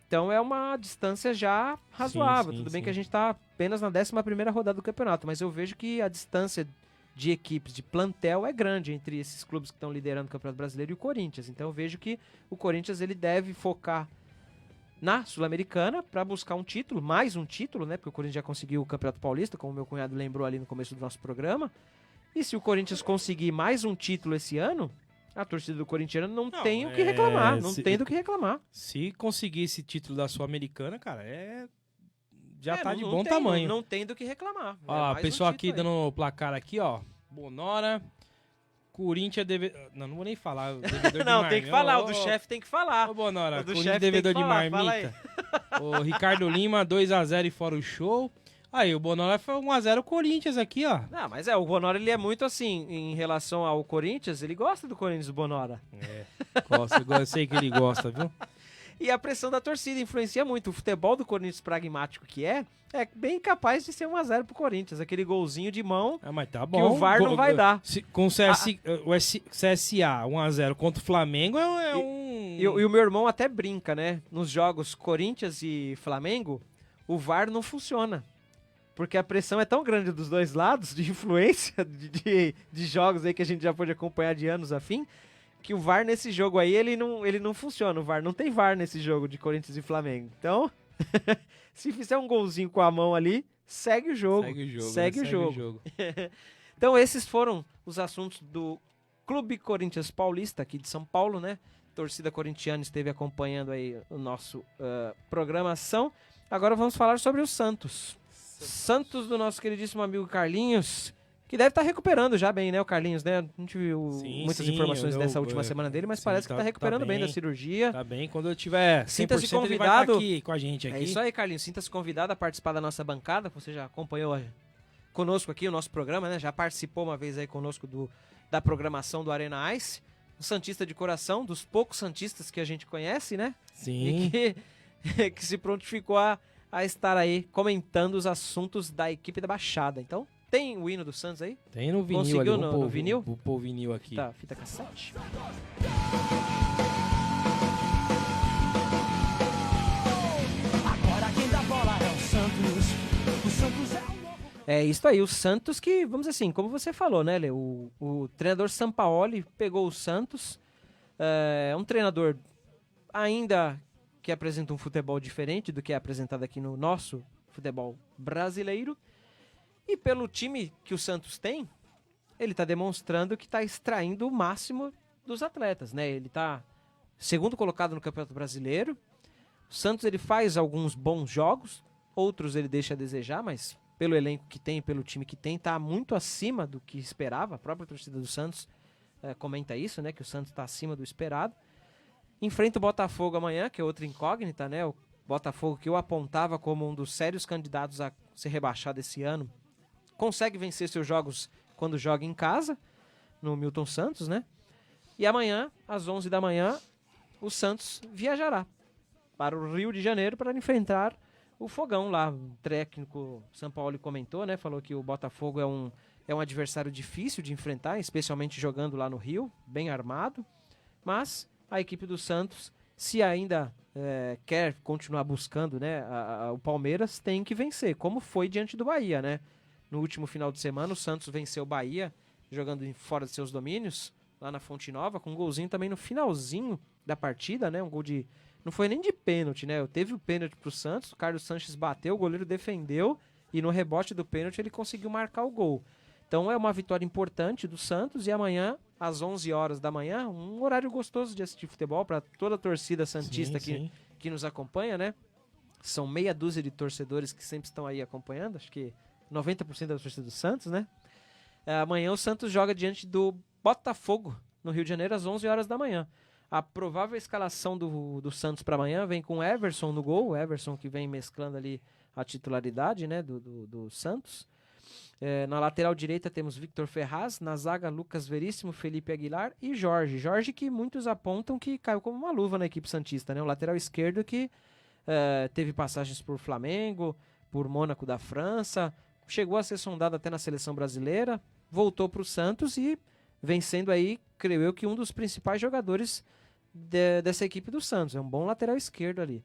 Então é uma distância já razoável. Tudo bem que a gente está apenas na 11ª rodada do campeonato, mas eu vejo que a distância de equipes, de plantel, é grande entre esses clubes que estão liderando o Campeonato Brasileiro e o Corinthians. Então eu vejo que o Corinthians ele deve focar na Sul-Americana para buscar um título, mais um título, né? Porque o Corinthians já conseguiu o Campeonato Paulista, como meu cunhado lembrou ali no começo do nosso programa. E se o Corinthians conseguir mais um título esse ano, a torcida do corintiano não tem o que reclamar, tem do que reclamar. Se conseguir esse título da Sul-Americana, cara, já tá de bom tamanho. Não tem do que reclamar. Ó, o pessoal aqui dando o placar aqui, ó. Bonora, Corinthians Não vou nem falar. Devedor não, tem que falar. O do chefe tem que falar. Ô, Bonora, Corinthians devedor de marmita. O Ricardo Lima, 2-0 e fora o show. Aí, o Bonora foi 1-0 Corinthians aqui, ó. Não, mas o Bonora, ele é muito assim, em relação ao Corinthians, ele gosta do Corinthians, o Bonora. Eu sei que ele gosta, viu? E a pressão da torcida influencia muito. O futebol do Corinthians pragmático que é bem capaz de ser 1-0 pro Corinthians. Aquele golzinho de mão mas tá bom. Que o VAR não vai dar. Com o CSA 1-0 contra o Flamengo E o meu irmão até brinca, né? Nos jogos Corinthians e Flamengo, o VAR não funciona. Porque a pressão é tão grande dos dois lados, de influência de jogos aí que a gente já pôde acompanhar de anos a fim, que o VAR nesse jogo aí, ele não funciona. O VAR não tem VAR nesse jogo de Corinthians e Flamengo. Então, se fizer um golzinho com a mão ali, segue o jogo. Segue o jogo. Então, esses foram os assuntos do Clube Corinthians Paulista, aqui de São Paulo, né? A torcida corintiana esteve acompanhando aí o nosso programação. Agora vamos falar sobre o Santos. Santos do nosso queridíssimo amigo Carlinhos, que deve estar recuperando já bem, né, o Carlinhos, né? A gente viu muitas informações dessa última semana dele, mas parece que está recuperando bem da cirurgia. Tá bem, quando eu tiver 100%, sinta-se convidado, ele vai estar aqui com a gente aqui. É isso aí, Carlinhos, sinta-se convidado a participar da nossa bancada, você já acompanhou conosco aqui o nosso programa, né? Já participou uma vez aí conosco da programação do Arena Ice, um santista de coração, dos poucos santistas que a gente conhece, né? Sim. E que se prontificou a estar aí comentando os assuntos da equipe da Baixada. Então, tem o hino do Santos aí? Tem no vinil. Conseguiu ali, no vinil? Vou pôr o vinil aqui. Tá, fita cassete. Agora quem dá bola é o Santos. O Santos é o É isso aí, o Santos que, vamos dizer assim, como você falou, né, Lê? O treinador Sampaoli pegou o Santos, é um treinador ainda que apresenta um futebol diferente do que é apresentado aqui no nosso futebol brasileiro, e pelo time que o Santos tem, ele está demonstrando que está extraindo o máximo dos atletas, né? Ele está segundo colocado no Campeonato Brasileiro, o Santos ele faz alguns bons jogos, outros ele deixa a desejar, mas pelo elenco que tem, pelo time que tem, está muito acima do que esperava. A própria torcida do Santos comenta isso, né? Que o Santos está acima do esperado. Enfrenta o Botafogo amanhã, que é outra incógnita, né? O Botafogo que eu apontava como um dos sérios candidatos a ser rebaixado esse ano. Consegue vencer seus jogos quando joga em casa, no Milton Santos, né? E amanhã, às 11 da manhã, o Santos viajará para o Rio de Janeiro para enfrentar o Fogão lá. O técnico São Paulo comentou, né? Falou que o Botafogo é um adversário difícil de enfrentar, especialmente jogando lá no Rio, bem armado. Mas a equipe do Santos, se ainda quer continuar buscando, né, o Palmeiras, tem que vencer, como foi diante do Bahia, né? No último final de semana, o Santos venceu o Bahia, jogando fora de seus domínios, lá na Fonte Nova, com um golzinho também no finalzinho da partida, né? Um gol de... Não foi nem de pênalti, né? Teve o pênalti pro Santos, o Carlos Sanches bateu, o goleiro defendeu, e no rebote do pênalti ele conseguiu marcar o gol. Então é uma vitória importante do Santos, e amanhã, às 11 horas da manhã, um horário gostoso de assistir futebol para toda a torcida santista que nos acompanha, né? São meia dúzia de torcedores que sempre estão aí acompanhando, acho que 90% da torcida do Santos, né? Amanhã o Santos joga diante do Botafogo, no Rio de Janeiro, às 11 horas da manhã. A provável escalação do Santos para amanhã vem com Everson no gol, o Everson que vem mesclando ali a titularidade, né, do Santos. Na lateral direita temos Victor Ferraz, na zaga Lucas Veríssimo, Felipe Aguilar e Jorge. Jorge que muitos apontam que caiu como uma luva na equipe santista, né? O lateral esquerdo que teve passagens por Flamengo, por Mônaco da França, chegou a ser sondado até na seleção brasileira, voltou para o Santos e vem sendo aí, creio eu, que um dos principais jogadores dessa equipe do Santos. É um bom lateral esquerdo ali.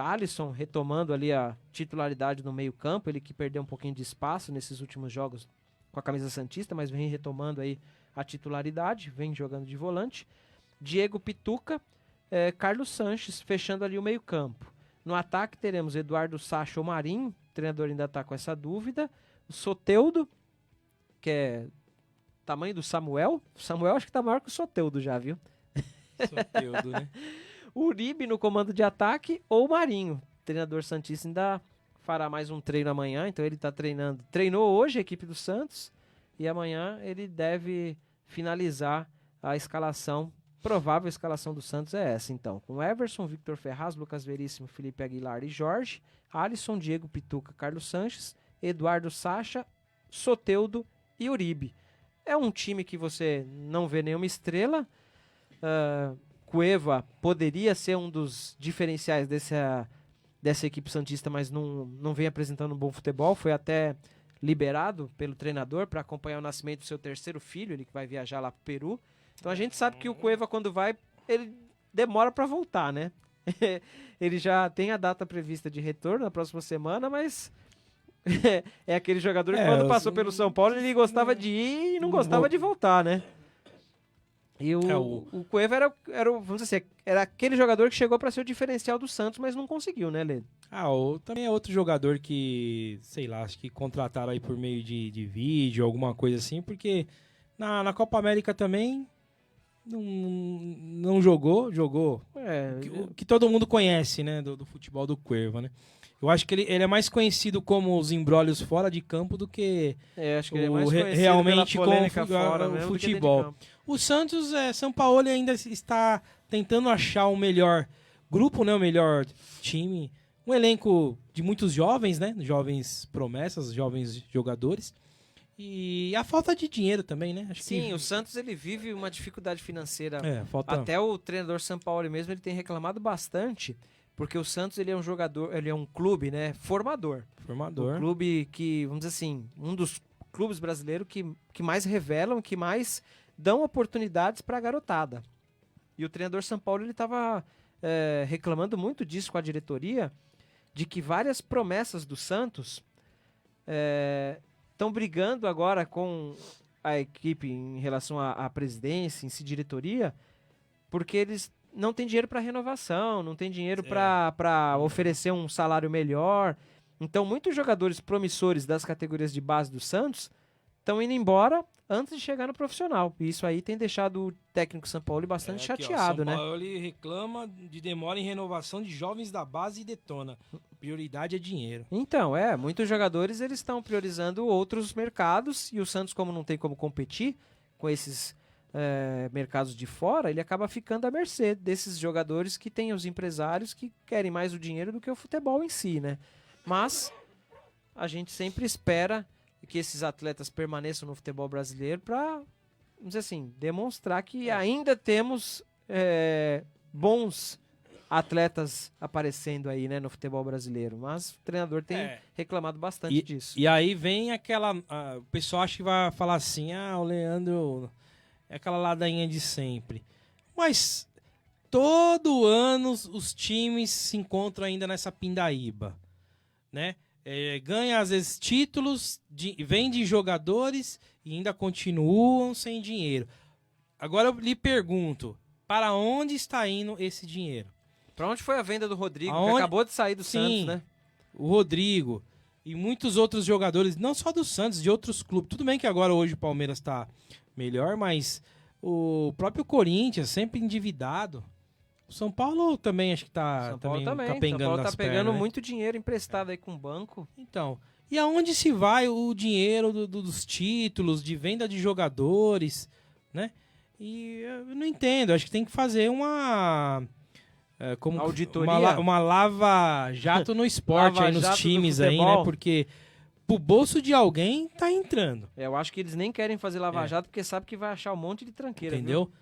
Alisson retomando ali a titularidade no meio campo, ele que perdeu um pouquinho de espaço nesses últimos jogos com a camisa santista, mas vem retomando aí a titularidade, vem jogando de volante. Diego Pituca, Carlos Sanches fechando ali o meio campo. No ataque teremos Eduardo Sacha ou Marinho, o treinador ainda está com essa dúvida. O Soteldo, que é tamanho do Samuel. O Samuel acho que tá maior que o Soteldo já, viu? Soteldo, né? O Uribe no comando de ataque ou o Marinho. O treinador santista ainda fará mais um treino amanhã, então ele está treinando. Treinou hoje a equipe do Santos e amanhã ele deve finalizar a escalação. Provável escalação do Santos é essa, então. Com Everson, Victor Ferraz, Lucas Veríssimo, Felipe Aguilar e Jorge, Alisson, Diego Pituca, Carlos Sanches, Eduardo Sacha, Soteldo e Uribe. É um time que você não vê nenhuma estrela. Cueva poderia ser um dos diferenciais dessa equipe santista, mas não vem apresentando um bom futebol. Foi até liberado pelo treinador para acompanhar o nascimento do seu terceiro filho, ele que vai viajar lá para o Peru. Então a gente sabe que o Cueva, quando vai, ele demora para voltar, né? Ele já tem a data prevista de retorno na próxima semana, mas é aquele jogador que quando passou pelo São Paulo ele gostava de ir e não gostava de voltar, né? E o Cueva vamos dizer assim, era aquele jogador que chegou para ser o diferencial do Santos, mas não conseguiu, né, Lê? Também é outro jogador que, sei lá, acho que contrataram aí por meio de vídeo, alguma coisa assim, porque na Copa América também não jogou que todo mundo conhece, né, do futebol do Cueva, né? Eu acho que ele é mais conhecido como os embrólios fora de campo do que, acho que ele é mais conhecido realmente pela polêmica fora o mesmo do que dentro de futebol. campo. O Santos, São Paulo ainda está tentando achar o melhor grupo, né, o melhor time, um elenco de muitos jovens, né, jovens promessas, jovens jogadores. E a falta de dinheiro também, né? Sim, o Santos ele vive uma dificuldade financeira. Falta... Até o treinador São Paulo mesmo ele tem reclamado bastante, porque o Santos ele é um jogador, ele é um clube, né, formador. Um clube que, vamos dizer assim, um dos clubes brasileiros que mais revelam, que mais dão oportunidades para a garotada. E o treinador São Paulo ele estava reclamando muito disso com a diretoria, de que várias promessas do Santos estão brigando agora com a equipe em relação à presidência, em si, diretoria, porque eles não têm dinheiro para renovação, não têm dinheiro para oferecer um salário melhor. Então, muitos jogadores promissores das categorias de base do Santos estão indo embora antes de chegar no profissional. E isso aí tem deixado o técnico São Paulo bastante chateado, né? São Paulo reclama de demora em renovação de jovens da base e detona. Prioridade é dinheiro. Então, muitos jogadores eles estão priorizando outros mercados e o Santos, como não tem como competir com esses mercados de fora, ele acaba ficando à mercê desses jogadores que têm os empresários que querem mais o dinheiro do que o futebol em si, né? Mas a gente sempre espera que esses atletas permaneçam no futebol brasileiro para, vamos dizer assim, demonstrar que ainda temos bons atletas aparecendo aí, né, no futebol brasileiro. Mas o treinador tem reclamado bastante disso. E aí vem aquela... o pessoal acha que vai falar assim, o Leandro é aquela ladainha de sempre. Mas todo ano os times se encontram ainda nessa pindaíba, né? Ganha às vezes títulos, vende jogadores e ainda continuam sem dinheiro. Agora eu lhe pergunto, para onde está indo esse dinheiro? Para onde foi a venda do Rodrigo, que acabou de sair do Santos, né? O Rodrigo e muitos outros jogadores, não só do Santos, de outros clubes. Tudo bem que agora hoje o Palmeiras está melhor, mas o próprio Corinthians sempre endividado. O São Paulo também acho que tá capengando São Paulo nas tá pegando pernas, né? muito dinheiro emprestado aí com o banco. Então, e aonde se vai o dinheiro dos títulos, de venda de jogadores, né? E eu não entendo, acho que tem que fazer uma auditoria, uma lava-jato no esporte aí nos times aí, né? Porque pro bolso de alguém tá entrando. Eu acho que eles nem querem fazer lava-jato porque sabe que vai achar um monte de tranqueira. Entendeu? Viu?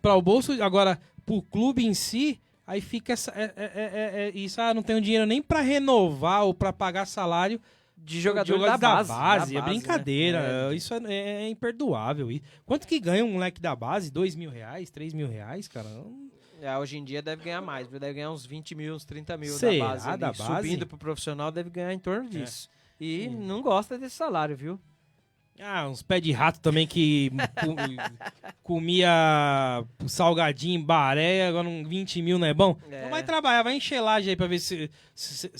Para o bolso, agora, pro clube em si, aí fica isso, não tenho dinheiro nem para renovar ou para pagar salário de jogadores da base. É brincadeira, né? Isso é imperdoável. Quanto que ganha um moleque da base? R$2.000, R$3.000, cara? Hoje em dia deve ganhar mais, deve ganhar uns 20 mil, uns 30 mil Será, da base. Subindo pro profissional deve ganhar em torno disso. E não gosta desse salário, viu? Uns pés de rato também que comia salgadinho em Baré, agora 20 mil não é bom? Então vai trabalhar, vai encher laje aí pra ver se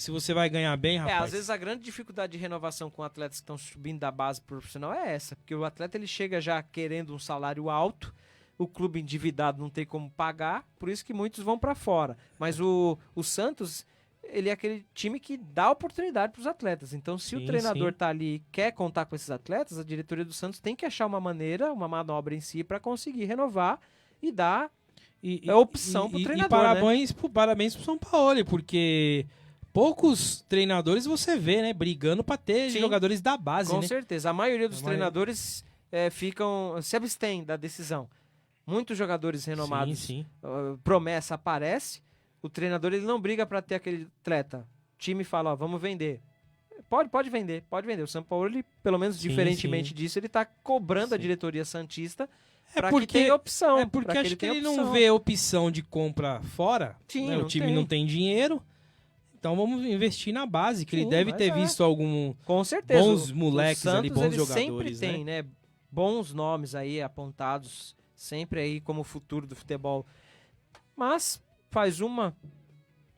você vai ganhar bem, rapaz. Às vezes a grande dificuldade de renovação com atletas que estão subindo da base pro profissional é essa, porque o atleta ele chega já querendo um salário alto, o clube endividado não tem como pagar, por isso que muitos vão pra fora. Mas o Santos, ele é aquele time que dá oportunidade para os atletas. Então, se o treinador tá ali e quer contar com esses atletas, a diretoria do Santos tem que achar uma maneira, uma manobra em si para conseguir renovar e dar a opção pro treinador. E parabéns pro São Paulo, porque poucos treinadores você vê, né, brigando para ter jogadores da base, com né? certeza. A maioria dos treinadores se abstém da decisão. Muitos jogadores renomados, promessa aparece, o treinador ele não briga para ter aquele atleta. O time fala, vamos vender. Pode vender. O São Paulo, ele, pelo menos diferentemente disso, ele tá cobrando a diretoria santista para que tenha opção. Porque acho que ele não vê opção de compra fora. Né? O time não tem dinheiro. Então vamos investir na base, que ele deve ter visto com certeza, bons moleques Santos, ali, bons ele jogadores. Sempre tem, né? Bons nomes aí apontados, sempre aí como futuro do futebol. Mas faz uma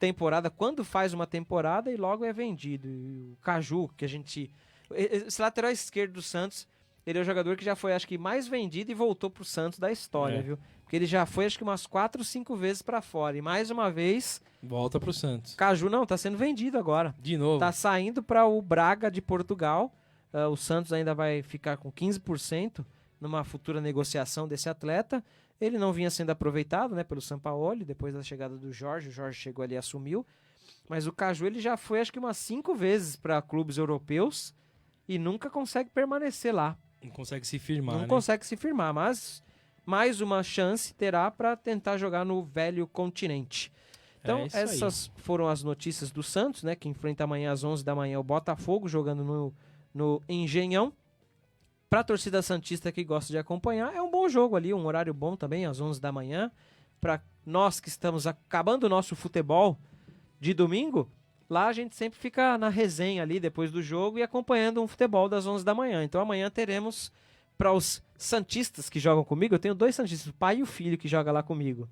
temporada, quando faz uma temporada e logo é vendido. E o Caju, que esse lateral esquerdo do Santos, ele é o jogador que já foi, acho que, mais vendido e voltou pro Santos da história, viu? Porque ele já foi, acho que, umas 4 ou 5 vezes pra fora. E mais uma vez... volta pro Santos. Caju não, tá sendo vendido agora. De novo. Tá saindo para o Braga de Portugal. O Santos ainda vai ficar com 15% numa futura negociação desse atleta. Ele não vinha sendo aproveitado, né, pelo Sampaoli, depois da chegada do Jorge. O Jorge chegou ali e assumiu. Mas o Caju ele já foi, acho que, umas 5 vezes para clubes europeus e nunca consegue permanecer lá. Não consegue se firmar, Não consegue se firmar, mas mais uma chance terá para tentar jogar no velho continente. Então, essas foram as notícias do Santos, né, que enfrenta amanhã às 11 da manhã o Botafogo, jogando no Engenhão. Para a torcida santista que gosta de acompanhar, é um bom jogo ali, um horário bom também, às 11 da manhã. Para nós que estamos acabando o nosso futebol de domingo, Lá a gente sempre fica na resenha ali depois do jogo e acompanhando um futebol das 11 da manhã. Então amanhã teremos, para os santistas que jogam comigo, eu tenho 2 santistas, o pai e o filho que jogam lá comigo.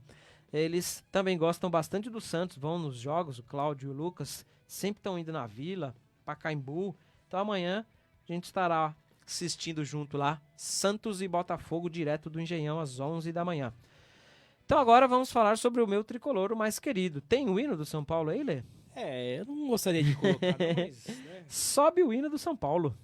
Eles também gostam bastante do Santos, vão nos jogos, o Cláudio e o Lucas sempre estão indo na Vila, Pacaembu. Então amanhã a gente estará assistindo junto lá, Santos e Botafogo, direto do Engenhão, às 11 da manhã. Então agora vamos falar sobre o meu tricolor, o mais querido. Tem o hino do São Paulo aí, Lê? Eu não gostaria de colocar, não, mas... Né? Sobe o hino do São Paulo.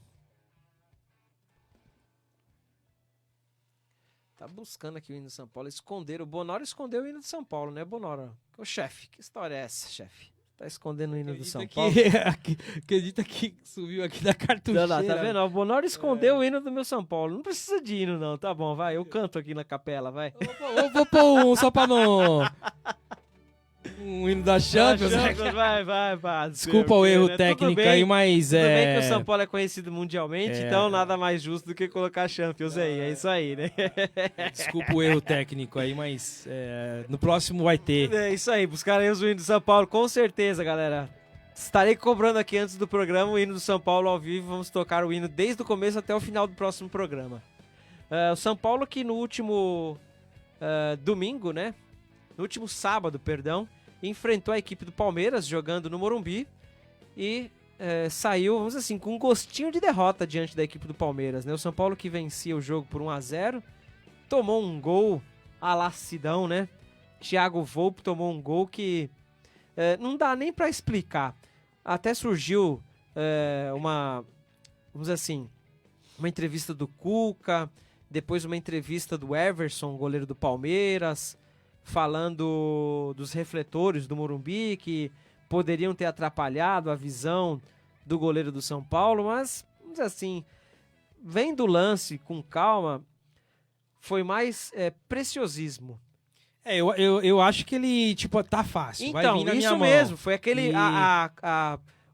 Tá buscando aqui o hino do São Paulo. Esconderam. O Bonoro escondeu o hino do São Paulo, né, Bonoro? Ô, chefe, que história é essa, chefe? Tá escondendo o hino do São Paulo? Acredita que subiu aqui da cartucheira. Não, tá vendo? O Bonoro escondeu o hino do meu São Paulo. Não precisa de hino, não. Tá bom, vai. Eu canto aqui na capela, vai. Eu vou pôr um só pra não... Um hino da Champions. Vai. Desculpa o erro técnico aí, mas Tudo bem que o São Paulo é conhecido mundialmente, então nada mais justo do que colocar Champions aí. É isso aí, né? Desculpa o erro técnico aí, mas no próximo vai ter. É isso aí, buscaremos o hino do São Paulo, com certeza, galera. Estarei cobrando aqui antes do programa o hino do São Paulo ao vivo. Vamos tocar o hino desde o começo até o final do próximo programa. O São Paulo que no último domingo, né? No último sábado, perdão, enfrentou a equipe do Palmeiras jogando no Morumbi e saiu, vamos dizer assim, com um gostinho de derrota diante da equipe do Palmeiras, né? O São Paulo que vencia o jogo por 1-0, tomou um gol à la Sidão, né? Thiago Volpe tomou um gol que não dá nem para explicar. Até surgiu vamos dizer assim, uma entrevista do Cuca, depois uma entrevista do Everson, goleiro do Palmeiras, falando dos refletores do Morumbi que poderiam ter atrapalhado a visão do goleiro do São Paulo, mas, vamos dizer assim, vendo o lance com calma, foi mais preciosismo. Eu acho que ele, tipo, tá fácil. Então, vai vir na isso minha mesmo, mão. foi aquele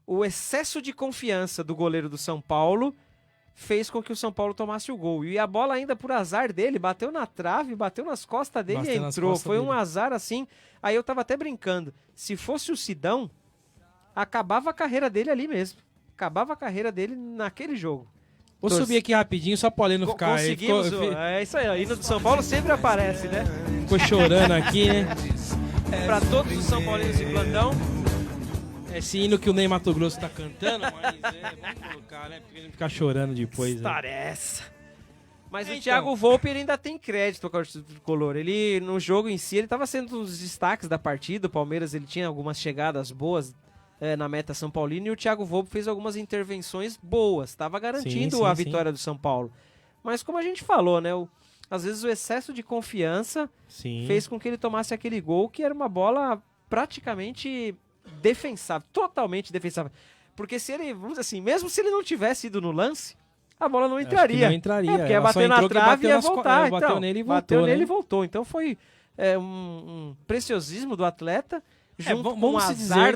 o excesso de confiança do goleiro do São Paulo fez com que o São Paulo tomasse o gol. E a bola ainda, por azar dele, bateu na trave, bateu nas costas dele e entrou. Foi um azar assim. Aí eu tava até brincando. Se fosse o Sidão, acabava a carreira dele ali mesmo. Acabava a carreira dele naquele jogo. Vou subir aqui rapidinho, só pra não ficar... Conseguimos, é isso aí, o hino do São Paulo sempre aparece, né? Ficou chorando aqui, né? Pra todos os São Paulinos de plantão. Esse hino que o Ney Mato Grosso tá cantando, mas vamos colocar, né? Porque ele não ficar chorando depois. História é essa. Mas o Thiago Volpe, ele ainda tem crédito com a torcida tricolor. Ele, no jogo em si, ele tava sendo um dos destaques da partida. O Palmeiras, ele tinha algumas chegadas boas na meta São Paulino. E o Thiago Volpe fez algumas intervenções boas. Tava garantindo a vitória do São Paulo. Mas como a gente falou, né? Às vezes o excesso de confiança fez com que ele tomasse aquele gol, que era uma bola praticamente... defensável, totalmente defensável. Porque se ele, vamos dizer assim, mesmo se ele não tivesse ido no lance, a bola não entraria. Não entraria. Porque ia bater na trave e ia voltar. Bateu nele e voltou. Bateu nele e voltou. Então foi um preciosismo do atleta, junto com um azar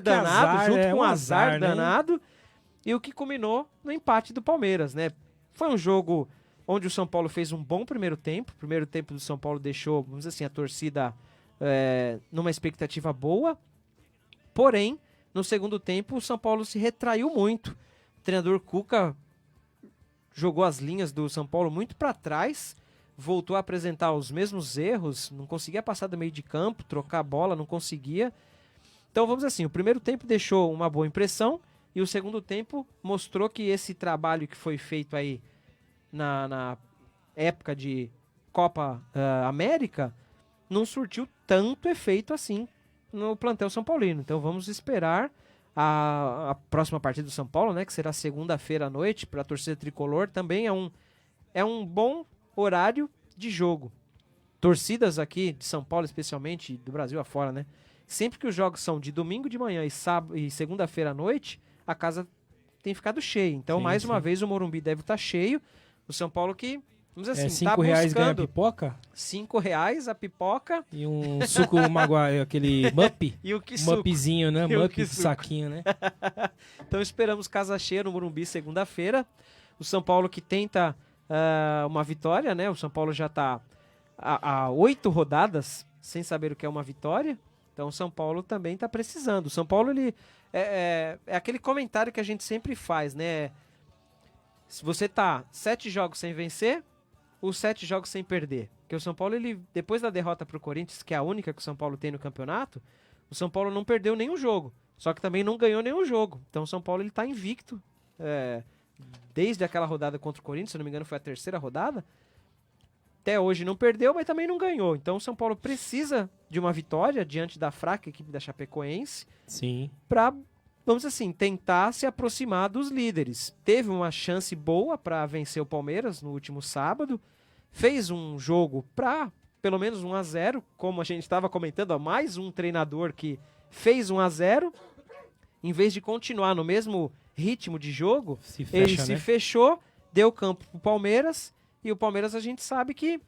danado, e o que culminou no empate do Palmeiras, né? Foi um jogo onde o São Paulo fez um bom primeiro tempo. O primeiro tempo do São Paulo deixou, vamos dizer assim, a torcida numa expectativa boa. Porém, no segundo tempo, o São Paulo se retraiu muito. O treinador Cuca jogou as linhas do São Paulo muito para trás, voltou a apresentar os mesmos erros, não conseguia passar do meio de campo, trocar a bola, não conseguia. Então, vamos assim, o primeiro tempo deixou uma boa impressão e o segundo tempo mostrou que esse trabalho que foi feito aí na época de Copa América não surtiu tanto efeito assim no plantel São Paulino. Então vamos esperar a próxima partida do São Paulo, né, que será segunda-feira à noite para a torcida tricolor. Também é um bom horário de jogo. Torcidas aqui de São Paulo, especialmente do Brasil afora, né? Sempre que os jogos são de domingo de manhã e segunda-feira à noite, a casa tem ficado cheia. Então, mais uma vez, o Morumbi deve estar cheio. O São Paulo que, vamos dizer assim, tá R$5 buscando... ganha a pipoca? R$5 a pipoca. E um suco aquele mup. E o que Mupzinho, né? Mup de saquinho, né? Então esperamos casa cheia no Morumbi segunda-feira. O São Paulo que tenta uma vitória, né? O São Paulo já está há 8 rodadas sem saber o que é uma vitória. Então o São Paulo também está precisando. O São Paulo, ele é aquele comentário que a gente sempre faz, né? Se você tá 7 jogos sem vencer, os 7 jogos sem perder. Porque o São Paulo, ele, depois da derrota pro Corinthians, que é a única que o São Paulo tem no campeonato, o São Paulo não perdeu nenhum jogo. Só que também não ganhou nenhum jogo. Então o São Paulo, ele tá invicto. Desde aquela rodada contra o Corinthians, se não me engano foi a 3ª rodada. Até hoje não perdeu, mas também não ganhou. Então o São Paulo precisa de uma vitória diante da fraca equipe da Chapecoense. Sim. Pra, vamos dizer assim, tentar se aproximar dos líderes. Teve uma chance boa para vencer o Palmeiras no último sábado. Fez um jogo para pelo menos 1-0, como a gente estava comentando, ó, mais um treinador que fez 1-0. Em vez de continuar no mesmo ritmo de jogo, ele se fechou, deu campo pro Palmeiras. E o Palmeiras, a gente sabe que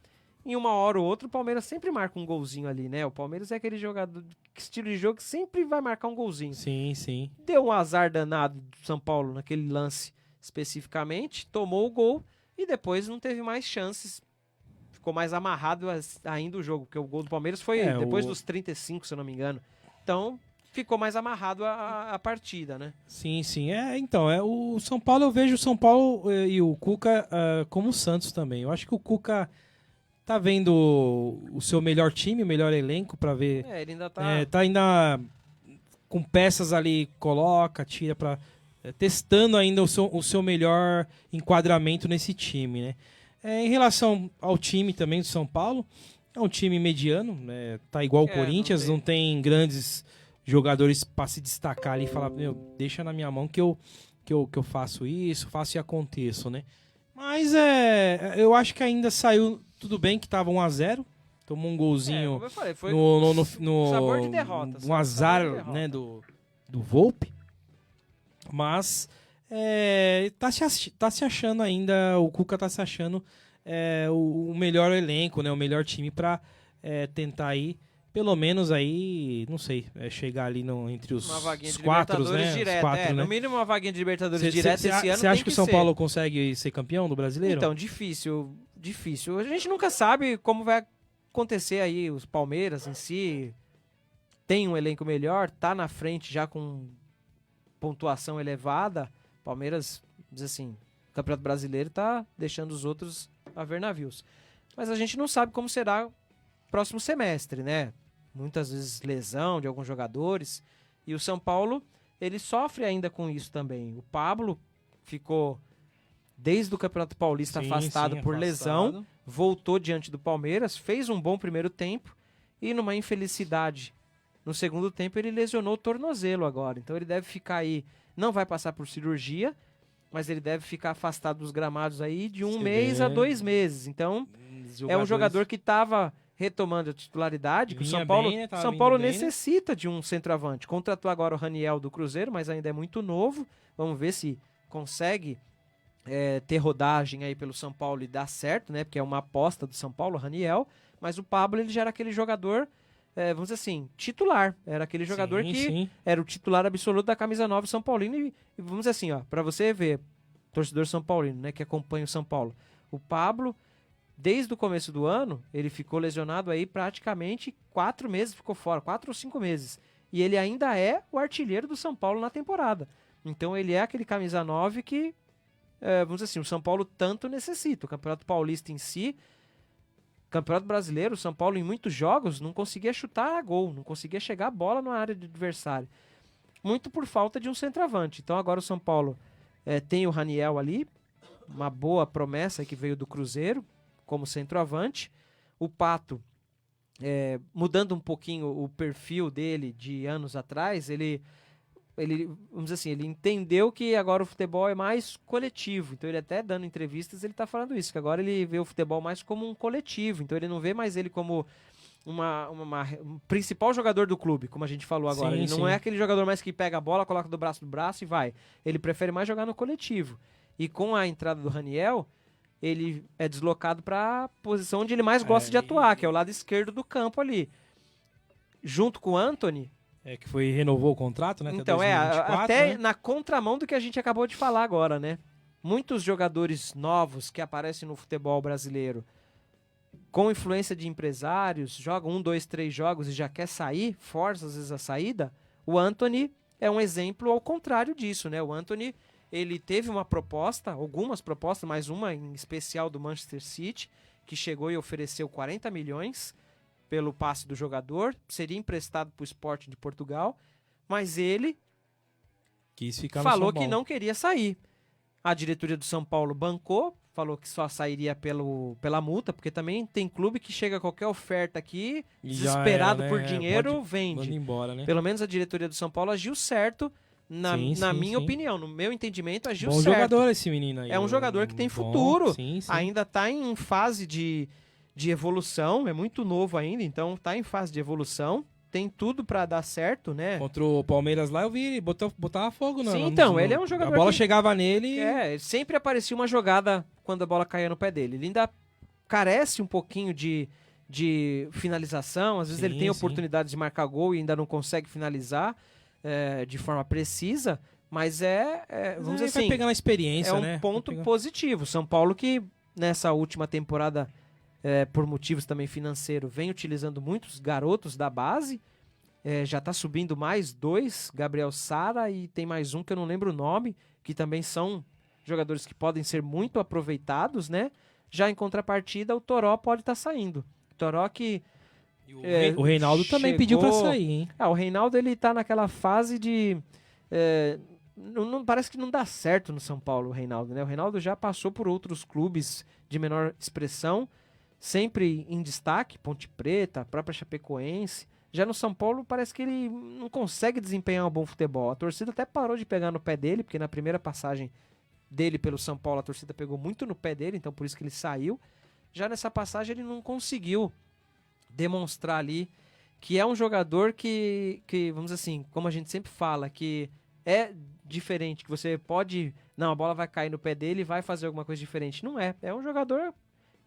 em uma hora ou outra o Palmeiras sempre marca um golzinho ali, né? O Palmeiras é aquele jogador, estilo de jogo que sempre vai marcar um golzinho. Sim, sim. Deu um azar danado do São Paulo naquele lance especificamente, tomou o gol e depois não teve mais chances. Ficou mais amarrado ainda o jogo, porque o gol do Palmeiras foi depois dos 35, se eu não me engano. Então, ficou mais amarrado a partida, né? Sim, sim. Então, o São Paulo, eu vejo o São Paulo e o Cuca como o Santos também. Eu acho que o Cuca tá vendo o seu melhor time, o melhor elenco pra ver. Ele ainda tá ainda com peças ali, coloca, tira pra... testando ainda o seu melhor enquadramento nesse time, né? Em relação ao time também do São Paulo, é um time mediano, né? Tá igual o Corinthians, não tem grandes jogadores para se destacar ali e falar, meu, deixa na minha mão que eu faço isso, faço e aconteço, né? Mas eu acho que ainda saiu tudo bem que tava 1-0, tomou um golzinho como eu falei, foi no sabor de derrota. Um azar, né, do Volpi. Mas tá se achando ainda, o Cuca tá se achando o melhor elenco, né, o melhor time para tentar aí pelo menos aí, não sei, chegar ali entre os 4, né? Direto, os 4, né? No mínimo uma vaguinha de Libertadores direto esse ano. Você acha que o São Paulo consegue ser campeão do Brasileiro? Então, difícil. A gente nunca sabe como vai acontecer aí. Os Palmeiras em si tem um elenco melhor, tá na frente já com pontuação elevada. Palmeiras, diz assim, o Campeonato Brasileiro tá deixando os outros a ver navios. Mas a gente não sabe como será o próximo semestre, né? Muitas vezes lesão de alguns jogadores. E o São Paulo, ele sofre ainda com isso também. O Pablo ficou desde o Campeonato Paulista afastado por lesão, voltou diante do Palmeiras, fez um bom primeiro tempo e numa infelicidade no segundo tempo ele lesionou o tornozelo agora. Então ele deve ficar aí, não vai passar por cirurgia, mas ele deve ficar afastado dos gramados aí de 1 mês a 2 meses. Então é um jogador que estava retomando a titularidade, que o São Paulo, bem, né? São Paulo necessita de um centroavante. Contratou agora o Raniel do Cruzeiro, mas ainda é muito novo. Vamos ver se consegue ter rodagem aí pelo São Paulo e dar certo, né? Porque é uma aposta do São Paulo, o Raniel. Mas o Pablo, ele já era aquele jogador, vamos dizer assim, titular. Era aquele jogador era o titular absoluto da camisa 9 São Paulino. E vamos dizer assim, ó, pra você ver, torcedor São Paulino, né? Que acompanha o São Paulo. O Pablo, desde o começo do ano, ele ficou lesionado aí praticamente 4 meses, ficou fora, 4 ou 5 meses. E ele ainda é o artilheiro do São Paulo na temporada. Então ele é aquele camisa 9 que, vamos dizer assim, o São Paulo tanto necessita. O Campeonato Paulista em si, Campeonato Brasileiro, o São Paulo em muitos jogos não conseguia chutar a gol, não conseguia chegar a bola na área do adversário. Muito por falta de um centroavante. Então agora o São Paulo tem o Raniel ali, uma boa promessa que veio do Cruzeiro, como centroavante. O Pato, mudando um pouquinho o perfil dele de anos atrás, ele, vamos dizer assim, ele entendeu que agora o futebol é mais coletivo. Então ele até dando entrevistas, ele está falando isso, que agora ele vê o futebol mais como um coletivo. Então ele não vê mais ele como um principal jogador do clube, como a gente falou agora. Ele não é aquele jogador mais que pega a bola, coloca do braço e vai. Ele prefere mais jogar no coletivo. E com a entrada do Raniel, ele é deslocado para a posição onde ele mais gosta de atuar, que é o lado esquerdo do campo ali. Junto com o Antony. Que renovou o contrato, né? Então, 2024, até né? na contramão do que a gente acabou de falar agora, né? Muitos jogadores novos que aparecem no futebol brasileiro com influência de empresários, joga 1, 2, 3 jogos e já quer sair, força às vezes a saída, o Antony é um exemplo ao contrário disso, né? O Antony, ele teve uma proposta, algumas propostas, mas uma em especial do Manchester City, que chegou e ofereceu 40 milhões pelo passe do jogador, seria emprestado para o Sporting de Portugal, mas ele Quis ficar no falou São que Paulo. não queria sair. A diretoria do São Paulo bancou, falou que só sairia pela multa, porque também tem clube que chega a qualquer oferta aqui, E já desesperado era, por né? dinheiro, Manda vende. embora, né? Pelo menos a diretoria do São Paulo agiu certo, na Sim, minha sim. opinião, no meu entendimento, agiu Bom certo. jogador esse menino aí. É um jogador que tem Bom, futuro, sim, sim. ainda está em fase de evolução, é muito novo ainda, então está em fase de evolução, tem tudo para dar certo, né? Contra o Palmeiras lá, eu vi ele botava fogo. Sim, então, ele é um jogador A bola que- chegava nele Sempre aparecia uma jogada quando a bola caía no pé dele. Ele ainda carece um pouquinho de finalização. Às vezes Sim, ele tem sim. oportunidade de marcar gol e ainda não consegue finalizar de forma precisa. Mas vamos dizer Aí vai assim, pegando a experiência, é um né? ponto Vai pegando- positivo. São Paulo que nessa última temporada, por motivos também financeiros, vem utilizando muitos garotos da base. Já está subindo mais 2, Gabriel Sara, e tem mais um que eu não lembro o nome, que também são jogadores que podem ser muito aproveitados, né? Já em contrapartida, o Toró pode estar saindo. O Toró que... O Reinaldo também pediu pra sair, hein? O Reinaldo, ele tá naquela fase de... parece que não dá certo no São Paulo, o Reinaldo, né? O Reinaldo já passou por outros clubes de menor expressão, sempre em destaque, Ponte Preta, a própria Chapecoense. Já no São Paulo parece que ele não consegue desempenhar um bom futebol. A torcida até parou de pegar no pé dele, porque na primeira passagem dele pelo São Paulo a torcida pegou muito no pé dele, então por isso que ele saiu. Já nessa passagem ele não conseguiu demonstrar ali que é um jogador que, vamos dizer assim, como a gente sempre fala, que é diferente, que você pode... Não, a bola vai cair no pé dele e vai fazer alguma coisa diferente. Não é. É um jogador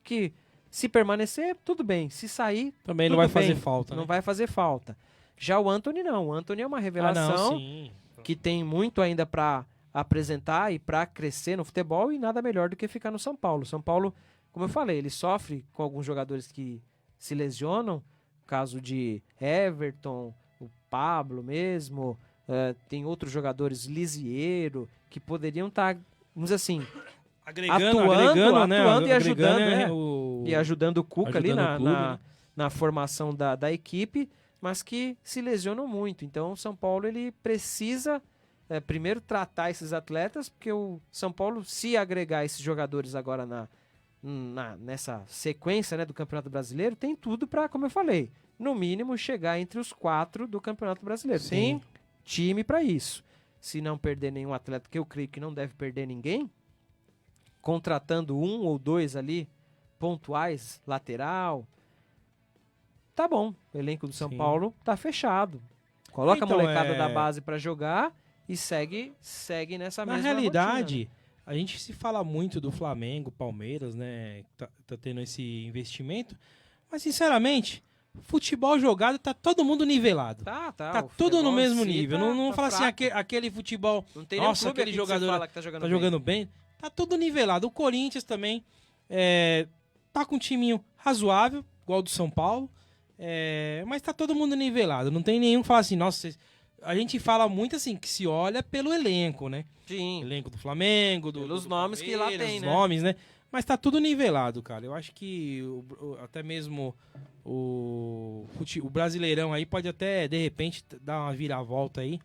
que... Se permanecer, tudo bem. Se sair, Também não tudo vai fazer bem. falta, Não né? vai fazer falta. Já o Antony não. O Antony é uma revelação sim. que tem muito ainda para apresentar e para crescer no futebol, e nada melhor do que ficar no São Paulo. São Paulo, como eu falei, ele sofre com alguns jogadores que se lesionam. Caso de Everton, o Pablo mesmo, tem outros jogadores, Lisieiro, que poderiam estar, vamos dizer assim, atuando e ajudando, né? E ajudando o Cuca ali ajudando o clube, né? na formação da equipe, mas que se lesionam muito. Então o São Paulo ele precisa primeiro tratar esses atletas, porque o São Paulo, se agregar esses jogadores agora nessa sequência, né, do Campeonato Brasileiro, tem tudo para, como eu falei, no mínimo chegar entre os 4 do Campeonato Brasileiro. Sim. Tem time para isso. Se não perder nenhum atleta, que eu creio que não deve perder ninguém, contratando 1 ou 2 ali, pontuais, lateral, tá bom. O elenco do São Sim. Paulo tá fechado. Coloca Então, a molecada da base para jogar e segue nessa Na mesma realidade, rotina, né? a gente se fala muito do Flamengo, Palmeiras, né? Tá tendo esse investimento. Mas, sinceramente, futebol jogado tá todo mundo nivelado. Tá. Tá o tudo no futebol em mesmo si nível. tá- não tá fala assim, fraco. aquele futebol. Não tem nenhum Nossa, clube aquele aqui que você jogador fala que tá jogando bem. jogando bem. Tá tudo nivelado. O Corinthians também tá com um timinho razoável, igual o do São Paulo. Mas tá todo mundo nivelado. Não tem nenhum que fala assim, nossa, a gente fala muito assim, que se olha pelo elenco, né? Sim. Elenco do Flamengo, Pelos do nomes que lá Palmeiras, tem, os né? nomes, né? Mas tá tudo nivelado, cara. Eu acho que até mesmo o Brasileirão aí pode até, de repente, dar uma viravolta aí.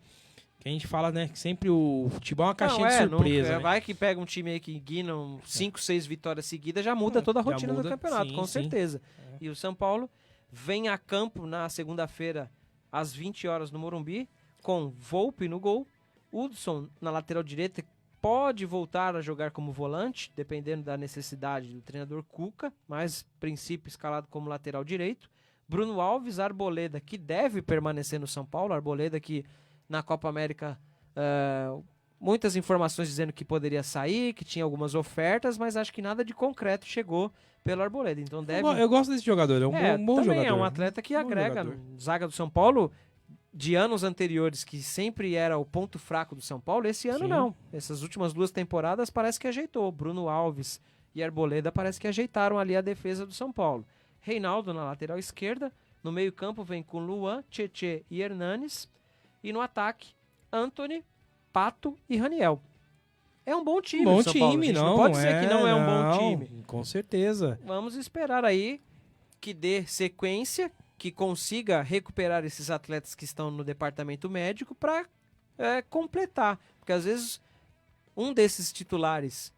Que a gente fala, né? Que sempre o futebol é uma caixinha de surpresa, né? Vai que pega um time aí que guina 5, 6 vitórias seguidas, já muda toda a Já rotina do muda, campeonato, sim, com sim. certeza. E o São Paulo vem a campo na segunda-feira, às 20 horas no Morumbi, com Volpe no gol, Hudson na lateral direita, pode voltar a jogar como volante, dependendo da necessidade do treinador Cuca, mas princípio escalado como lateral direito. Bruno Alves, Arboleda, que deve permanecer no São Paulo, Arboleda que na Copa América, muitas informações dizendo que poderia sair, que tinha algumas ofertas, mas acho que nada de concreto chegou pelo Arboleda, então deve... Eu gosto desse jogador, é um bom também jogador. é um atleta que Bom agrega jogador. no zaga do São Paulo, de anos anteriores, que sempre era o ponto fraco do São Paulo, esse ano Sim. não. Essas últimas 2 temporadas parece que ajeitou. Bruno Alves e Arboleda parece que ajeitaram ali a defesa do São Paulo. Reinaldo na lateral esquerda, no meio-campo vem com Luan, Tietê e Hernanes, e no ataque, Antony, Pato e Raniel. É um bom time Bom do São Paulo, time, gente. não, Não pode ser que não é um bom não, time. Com certeza. Vamos esperar aí que dê sequência, que consiga recuperar esses atletas que estão no departamento médico para completar. Porque às vezes um desses titulares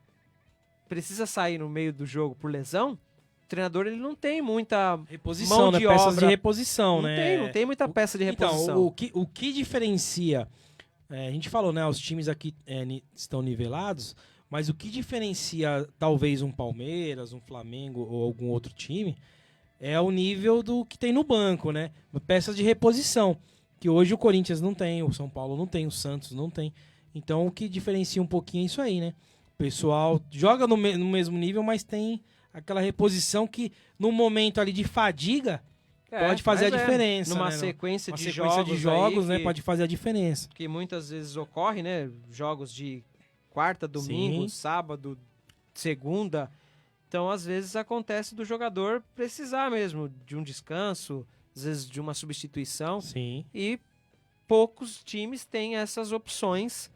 precisa sair no meio do jogo por lesão, o treinador ele não tem muita Reposição, mão né? de Peças obra. de reposição, Não né? tem, não tem muita peça de reposição. Então, o que diferencia... a gente falou, né? Os times aqui estão nivelados, mas o que diferencia talvez um Palmeiras, um Flamengo ou algum outro time é o nível do que tem no banco, né? Peças de reposição, que hoje o Corinthians não tem, o São Paulo não tem, o Santos não tem. Então o que diferencia um pouquinho é isso aí, né? O pessoal joga no mesmo nível, mas tem aquela reposição que no momento ali de fadiga pode fazer a diferença. Numa né? sequência, Uma de, sequência jogos de jogos, aí né? que, Pode fazer a diferença. que muitas vezes ocorre, né? Jogos de quarta, domingo, Sim. sábado, segunda. Então, às vezes, acontece do jogador precisar mesmo de um descanso, às vezes de uma substituição. Sim. E poucos times têm essas opções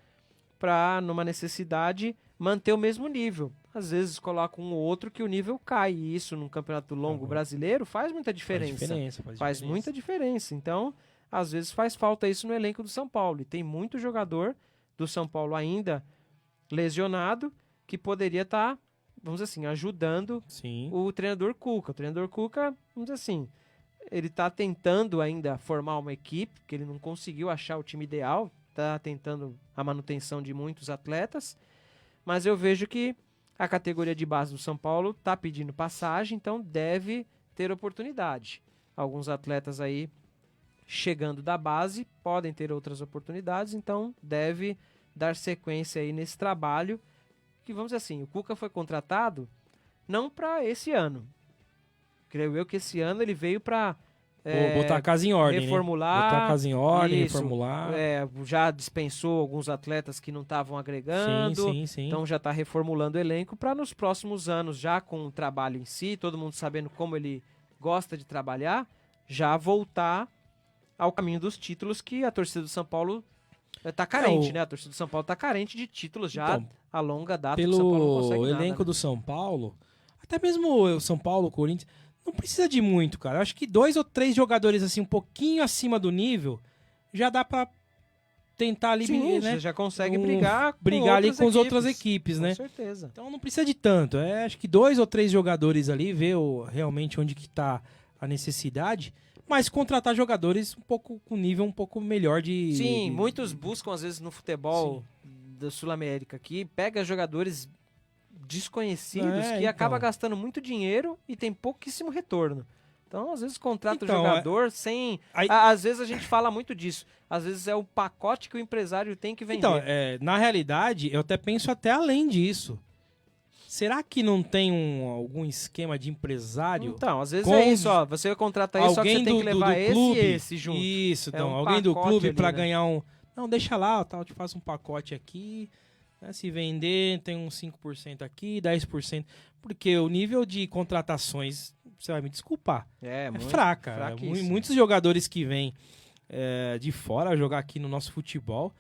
para, numa necessidade, manter o mesmo nível. Às vezes coloca um ou outro que o nível cai. E isso, num campeonato longo brasileiro, faz muita diferença. Faz muita diferença. Então, às vezes faz falta isso no elenco do São Paulo. E tem muito jogador do São Paulo ainda lesionado que poderia estar, vamos dizer assim, ajudando o treinador Cuca. O treinador Cuca, vamos dizer assim, ele está tentando ainda formar uma equipe, que ele não conseguiu achar o time ideal, está tentando a manutenção de muitos atletas, mas eu vejo que a categoria de base do São Paulo está pedindo passagem, então deve ter oportunidade. Alguns atletas aí chegando da base podem ter outras oportunidades, então deve dar sequência aí nesse trabalho, que vamos dizer assim, o Cuca foi contratado não para esse ano. Creio eu que esse ano ele veio para botar a casa em ordem, reformular, né? Botar a casa em ordem, isso, reformular. Já dispensou alguns atletas que não estavam agregando, sim. então já está reformulando o elenco para nos próximos anos, já com o trabalho em si, todo mundo sabendo como ele gosta de trabalhar, já voltar ao caminho dos títulos que a torcida do São Paulo está carente, né? A torcida do São Paulo está carente de títulos já Então, a longa data. Que o São Paulo não pelo consegue nada, elenco né? do São Paulo, até mesmo o São Paulo, o Corinthians, não precisa de muito, cara. Eu acho que 2 ou 3 jogadores assim um pouquinho acima do nível já dá pra tentar ali, Sim, né? você já consegue brigar ali com as outras equipes, né? Com certeza. Então não precisa de tanto. Acho que 2 ou 3 jogadores ali, ver realmente onde que tá a necessidade, mas contratar jogadores um pouco com nível um pouco melhor de... Sim, muitos buscam às vezes no futebol da Sul-América aqui, pega jogadores desconhecidos que acaba gastando muito dinheiro e tem pouquíssimo retorno. Então, às vezes, contrata o jogador sem... Às vezes a gente fala muito disso. Às vezes é o pacote que o empresário tem que vender. Então, na realidade, eu até penso até além disso. Será que não tem algum esquema de empresário? Então, às vezes é isso, ó. Você contrata isso, só que você tem que levar esse clube, e esse junto. Isso, então, um alguém do clube ali, para né? ganhar um... Não, deixa lá, tal, eu te faço um pacote aqui, né, se vender, tem uns 5% aqui, 10%. Porque o nível de contratações, você vai me desculpar, é fraca. Muitos jogadores que vêm de fora jogar aqui no nosso futebol,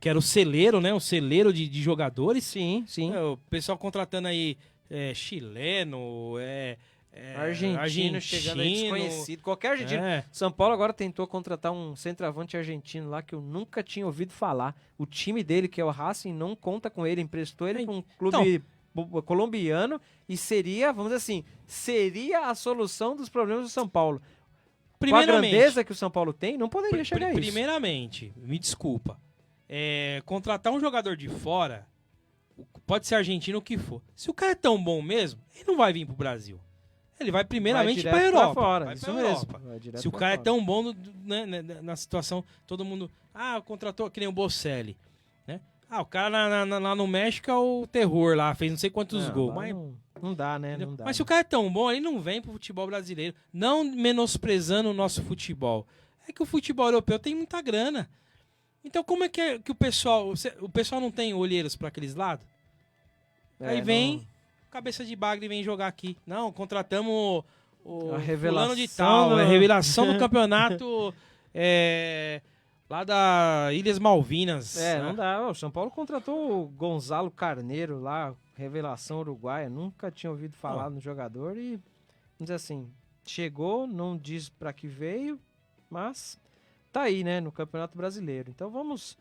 que era o celeiro, né? O celeiro de jogadores. Sim. O pessoal contratando aí chileno, Argentino chegando aí desconhecido. Qualquer argentino. São Paulo agora tentou contratar um centroavante argentino lá que eu nunca tinha ouvido falar. O time dele, que é o Racing, não conta com ele, emprestou ele para um clube colombiano e seria, vamos dizer assim, seria a solução dos problemas do São Paulo. Com a grandeza que o São Paulo tem, não poderia chegar a isso. Primeiramente, me desculpa, contratar um jogador de fora, pode ser argentino o que for. Se o cara é tão bom mesmo, ele não vai vir pro Brasil. Ele vai primeiramente para a Europa. Fora, isso mesmo. Se o cara é tão bom na situação, todo mundo... contratou que nem o Bocelli, né? O cara lá no México é o terror lá, fez não sei quantos gols. Mas não dá, né? Não dá, mas se o cara é tão bom, ele não vem pro futebol brasileiro. Não menosprezando o nosso futebol. É que o futebol europeu tem muita grana. Então como é que o pessoal... O pessoal não tem olheiros para aqueles lados? Aí vem, cabeça de bagre vem jogar aqui. Não, contratamos o A revelação, fulano de tal, né? é revelação do campeonato lá da Ilhas Malvinas. Não dá. O São Paulo contratou o Gonzalo Carneiro lá, revelação uruguaia. Nunca tinha ouvido falar no jogador e, vamos dizer assim, chegou, não diz pra que veio, mas tá aí, né, no Campeonato Brasileiro. Então vamos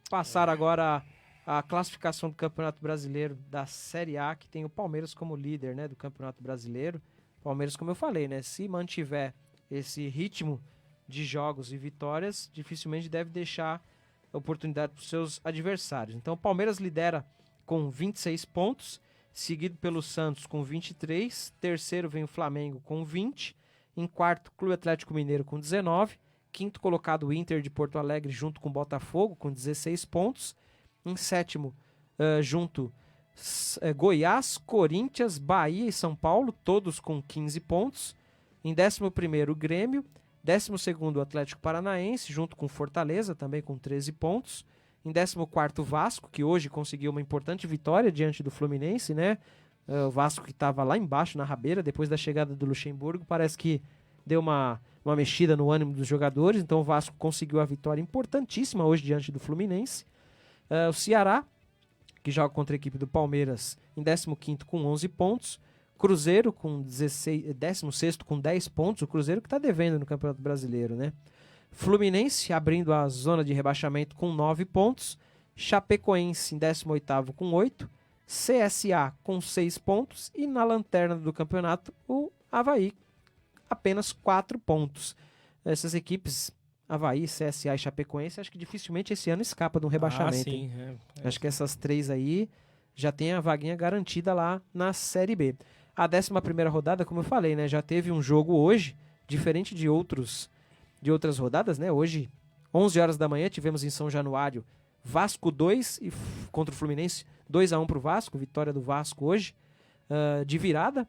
passar agora a classificação do Campeonato Brasileiro da Série A, que tem o Palmeiras como líder, né, do Campeonato Brasileiro. Palmeiras, como eu falei, né, se mantiver esse ritmo de jogos e vitórias, dificilmente deve deixar oportunidade para os seus adversários. Então o Palmeiras lidera com 26 pontos, seguido pelo Santos com 23, terceiro vem o Flamengo com 20, em quarto Clube Atlético Mineiro com 19, quinto colocado o Inter de Porto Alegre junto com o Botafogo com 16 pontos, em sétimo Goiás, Corinthians, Bahia e São Paulo, todos com 15 pontos, em 11º o Grêmio, 12º o Atlético Paranaense, junto com Fortaleza, também com 13 pontos. Em 14º o Vasco, que hoje conseguiu uma importante vitória diante do Fluminense, né? O Vasco que estava lá embaixo, na rabeira, depois da chegada do Luxemburgo, parece que deu uma mexida no ânimo dos jogadores, então o Vasco conseguiu a vitória importantíssima hoje diante do Fluminense. O Ceará, que joga contra a equipe do Palmeiras, em 15º com 11 pontos. Cruzeiro com 16º com 10 pontos, o Cruzeiro que está devendo no Campeonato Brasileiro, né? Fluminense abrindo a zona de rebaixamento com 9 pontos, Chapecoense em 18º com 8, CSA com 6 pontos e na lanterna do campeonato o Avaí, apenas 4 pontos. Essas equipes, Avaí, CSA e Chapecoense, acho que dificilmente esse ano escapa de um rebaixamento. Sim, Acho que essas três aí já tem a vaguinha garantida lá na Série B. A 11ª rodada, como eu falei, né, já teve um jogo hoje, diferente de outras rodadas, né? Hoje, 11 horas da manhã, tivemos em São Januário Vasco 2 contra o Fluminense, 2-1 para o Vasco, vitória do Vasco hoje, de virada.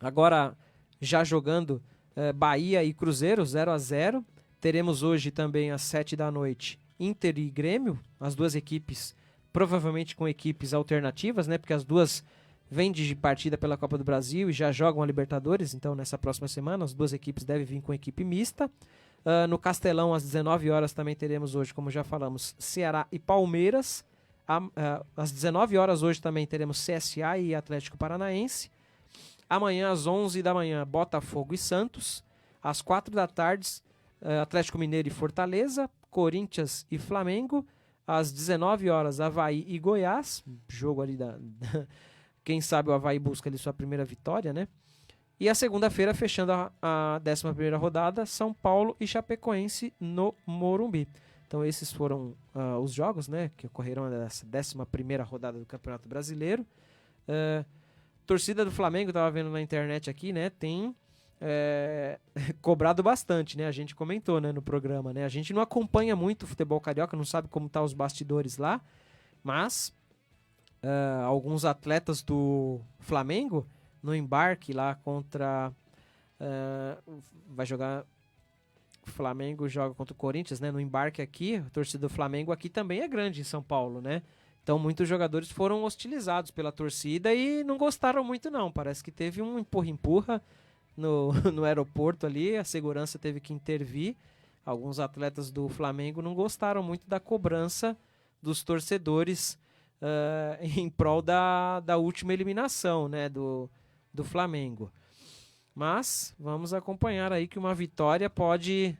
Agora, já jogando Bahia e Cruzeiro, 0-0. Teremos hoje também às 7 da noite Inter e Grêmio, as duas equipes, provavelmente com equipes alternativas, né? Porque as duas vêm de partida pela Copa do Brasil e já jogam a Libertadores, então nessa próxima semana as duas equipes devem vir com equipe mista. No Castelão, às 19 horas, também teremos hoje, como já falamos, Ceará e Palmeiras. Às 19 horas hoje também teremos CSA e Atlético Paranaense. Amanhã, às 11 da manhã, Botafogo e Santos. Às 4 da tarde, Atlético Mineiro e Fortaleza, Corinthians e Flamengo. Às 19 horas, Avaí e Goiás. Jogo ali quem sabe o Avaí busca ali sua primeira vitória, né? E a segunda-feira, fechando a 11ª rodada, São Paulo e Chapecoense no Morumbi. Então esses foram os jogos, né, que ocorreram nessa 11ª rodada do Campeonato Brasileiro. Torcida do Flamengo, estava vendo na internet aqui, né, tem cobrado bastante, né? A gente comentou, né, no programa, né? A gente não acompanha muito o futebol carioca, não sabe como tá os bastidores lá, mas alguns atletas do Flamengo no embarque lá contra vai jogar, o Flamengo joga contra o Corinthians, né? No embarque aqui, a torcida do Flamengo aqui também é grande em São Paulo, né? Então muitos jogadores foram hostilizados pela torcida e não gostaram muito não, parece que teve um empurra-empurra no aeroporto ali, a segurança teve que intervir. Alguns atletas do Flamengo não gostaram muito da cobrança dos torcedores em prol da última eliminação, né, do Flamengo. Mas vamos acompanhar aí que uma vitória pode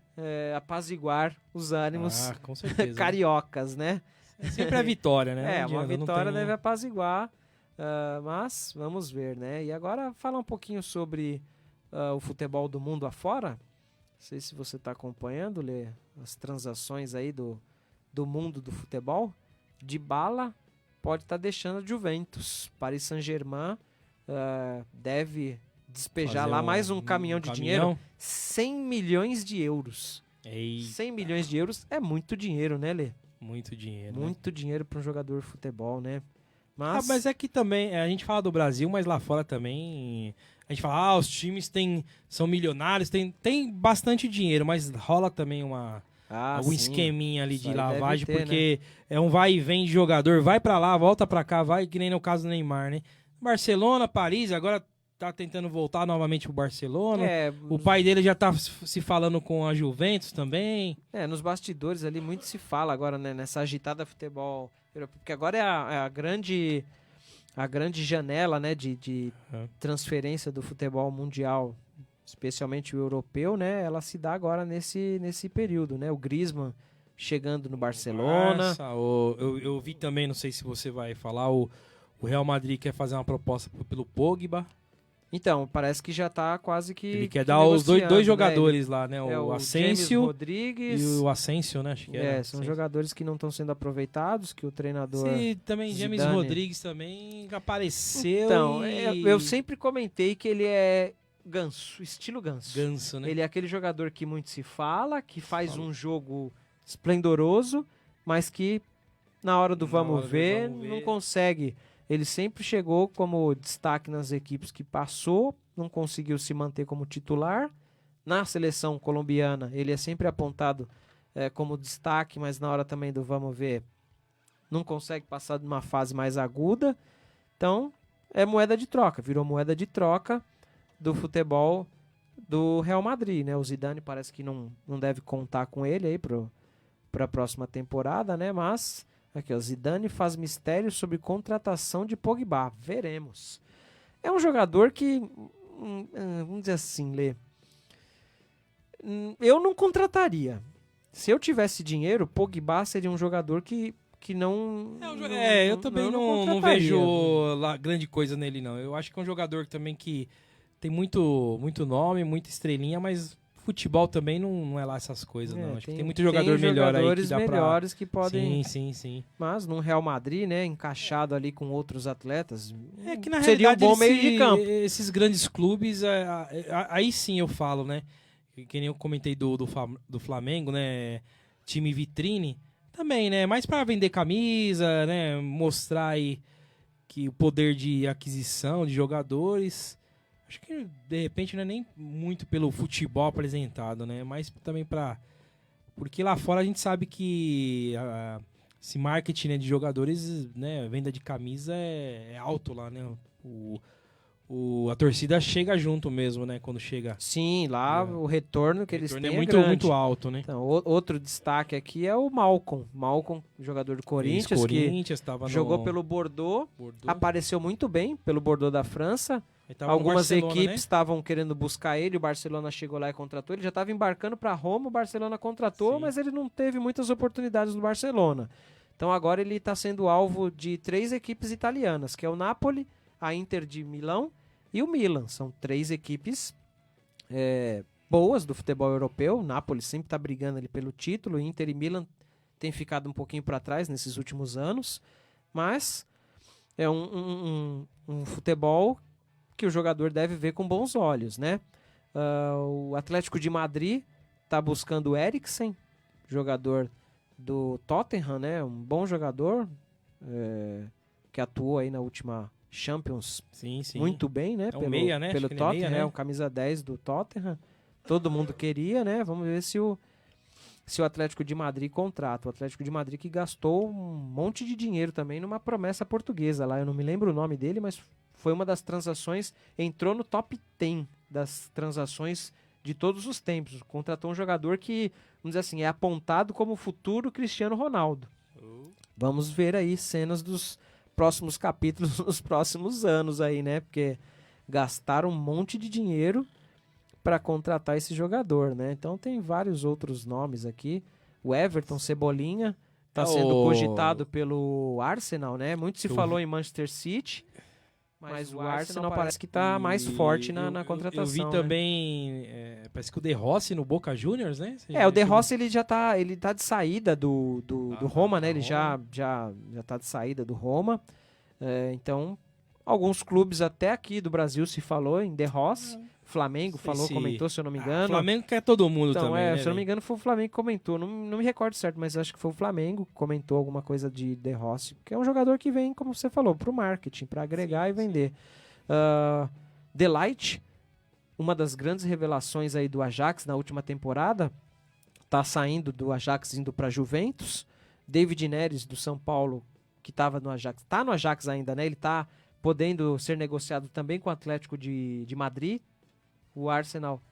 apaziguar os ânimos com certeza, cariocas, né? É sempre a vitória, né? Uma vitória deve apaziguar, mas vamos ver, né? E agora falar um pouquinho sobre o futebol do mundo afora. Não sei se você está acompanhando, Lê, as transações aí do mundo do futebol. Dybala pode estar deixando a Juventus. Paris Saint-Germain deve despejar lá mais um caminhão de dinheiro. 100 milhões de euros. 100 milhões de euros é muito dinheiro, né, Lê? Muito dinheiro. Muito dinheiro para um jogador de futebol, né? Mas é que também, a gente fala do Brasil, mas lá fora também, a gente fala, os times são milionários, tem bastante dinheiro, mas rola também algum sim. esqueminha ali Isso de aí lavagem, deve ter, porque é um vai e vem de jogador, vai pra lá, volta pra cá, vai, que nem no caso do Neymar, né? Barcelona, Paris, agora tá tentando voltar novamente pro Barcelona. O pai dele já tá se falando com a Juventus também. Nos bastidores ali muito se fala agora, né, nessa agitada futebol europeu, porque agora é a grande janela, né, de transferência do futebol mundial, especialmente o europeu, né, ela se dá agora nesse período, né, o Griezmann chegando no Barcelona. Eu vi também, não sei se você vai falar, o Real Madrid quer fazer uma proposta pelo Pogba. Então, parece que já tá quase que ele quer dar os dois jogadores, né? Lá, né? O Asensio Rodrigues e o Asensio, né? Acho que são jogadores que não estão sendo aproveitados, que o treinador... Sim, também James Rodrigues também apareceu. Então, eu sempre comentei que ele é ganso, estilo ganso. Ganso, né? Ele é aquele jogador que muito se fala, que faz um jogo esplendoroso, mas que na hora do vamos ver não consegue. Ele sempre chegou como destaque nas equipes que passou, não conseguiu se manter como titular. Na seleção colombiana, ele é sempre apontado como destaque, mas na hora também do vamos ver, não consegue passar de uma fase mais aguda. Então, é moeda de troca, virou moeda de troca do futebol do Real Madrid, né? O Zidane parece que não deve contar com ele aí para a próxima temporada, né? Mas... Aqui, ó, Zidane faz mistério sobre contratação de Pogba. Veremos. É um jogador que, vamos dizer assim, Lê, eu não contrataria. Se eu tivesse dinheiro, Pogba seria um jogador que não... eu também não vejo lá grande coisa nele, não. Eu acho que é um jogador também que tem muito nome, muita estrelinha, mas... Futebol também não é lá essas coisas, não. Acho que tem muito jogador melhor aí que dá melhores que podem... Sim. Mas no Real Madrid, né, encaixado ali com outros atletas, que na seria um realidade bom meio de campo. Esses grandes clubes, aí sim eu falo, né? Que nem eu comentei do Flamengo, né? Time vitrine, também, né? Mais para vender camisa, né? Mostrar aí que o poder de aquisição de jogadores... Acho que, de repente, não é nem muito pelo futebol apresentado, né? Mas também porque lá fora a gente sabe que esse marketing, né, de jogadores, né, venda de camisa é alto lá, né? A torcida chega junto mesmo, né? Quando chega. Sim, lá o retorno que eles têm é muito alto, né? Então, outro destaque aqui é o Malcom. Malcom, jogador do Corinthians, que jogou pelo Bordeaux, apareceu muito bem pelo Bordeaux da França. Algumas equipes estavam querendo buscar ele, o Barcelona chegou lá e contratou. Ele já estava embarcando para Roma, o Barcelona contratou, mas ele não teve muitas oportunidades no Barcelona. Então agora ele está sendo alvo de 3 equipes italianas, que é o Napoli, a Inter de Milão e o Milan. São 3 equipes boas do futebol europeu. O Napoli sempre está brigando ali pelo título, o Inter e Milan tem ficado um pouquinho para trás nesses últimos anos, mas é um futebol que o jogador deve ver com bons olhos, né? O Atlético de Madrid está buscando o Eriksen, jogador do Tottenham, né? Um bom jogador que atuou aí na última Champions muito bem, né? Pelo meia, né? Pelo Tottenham, meia, né? O camisa 10 do Tottenham. Todo mundo queria, né? Vamos ver se o Atlético de Madrid contrata. O Atlético de Madrid que gastou um monte de dinheiro também numa promessa portuguesa lá. Eu não me lembro o nome dele, mas foi uma das transações, entrou no top 10 das transações de todos os tempos. Contratou um jogador que, vamos dizer assim, é apontado como o futuro Cristiano Ronaldo. Vamos ver aí cenas dos próximos capítulos nos próximos anos aí, né? Porque gastaram um monte de dinheiro para contratar esse jogador, né? Então tem vários outros nomes aqui. O Everton Cebolinha está sendo cogitado pelo Arsenal, né? Muito se falou em Manchester City, mas o Arsenal parece que está mais forte na contratação. Eu vi também, parece que o De Rossi no Boca Juniors, né? O De Rossi ele tá de saída do Roma, né? Ele já tá de saída do Roma. Então, alguns clubes até aqui do Brasil se falou em De Rossi. Flamengo comentou, se eu não me engano. O Flamengo quer todo mundo também, né? Se eu não me engano, foi o Flamengo que comentou. Não me recordo certo, mas acho que foi o Flamengo que comentou alguma coisa de De Rossi. Que é um jogador que vem, como você falou, pro marketing, para agregar e vender. De Ligt, uma das grandes revelações aí do Ajax na última temporada, tá saindo do Ajax indo para Juventus. David Neres do São Paulo, que estava no Ajax, tá no Ajax ainda, né? Ele tá podendo ser negociado também com o Atlético de Madrid. O Arsenal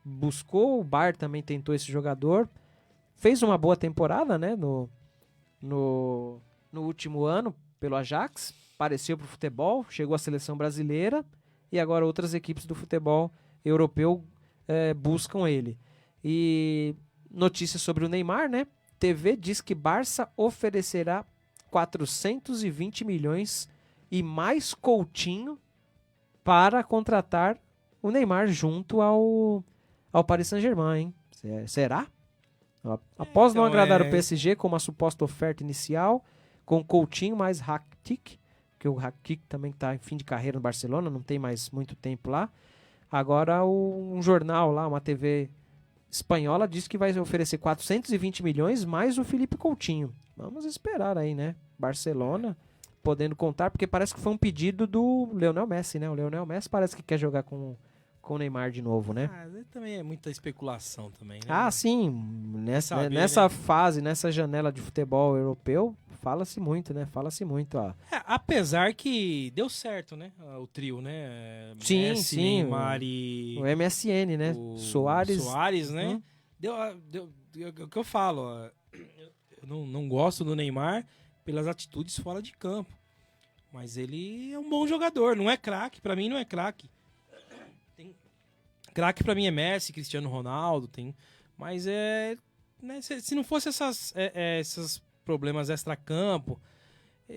buscou, o Bayern também tentou esse jogador. Fez uma boa temporada, né? No último ano pelo Ajax. Apareceu pro futebol, chegou à seleção brasileira e agora outras equipes do futebol europeu buscam ele. E notícias sobre o Neymar, né? TV diz que Barça oferecerá 420 milhões e mais Coutinho para contratar o Neymar junto ao Paris Saint-Germain, hein? Será? Após não agradar o PSG com uma suposta oferta inicial, com Coutinho mais Rakitic, que o Rakitic também está em fim de carreira no Barcelona, não tem mais muito tempo lá. Agora um jornal lá, uma TV espanhola, diz que vai oferecer 420 milhões mais o Felipe Coutinho. Vamos esperar aí, né? Barcelona podendo contar, porque parece que foi um pedido do Lionel Messi, né? O Lionel Messi parece que quer jogar com o Neymar de novo, né? Também é muita especulação também, né? Ah, sim. Nessa fase, nessa janela de futebol europeu, fala-se muito, né? Fala-se muito, ó. Apesar que deu certo, né? O trio, né? Sim, Messi, sim. Neymar e... O MSN, né? Soares, né? Deu o que eu falo, ó. Eu não gosto do Neymar pelas atitudes fora de campo. Mas ele é um bom jogador, não é craque. Pra mim não é craque. Craque pra mim é Messi, Cristiano Ronaldo, mas né, se não fosse esses problemas extra-campo,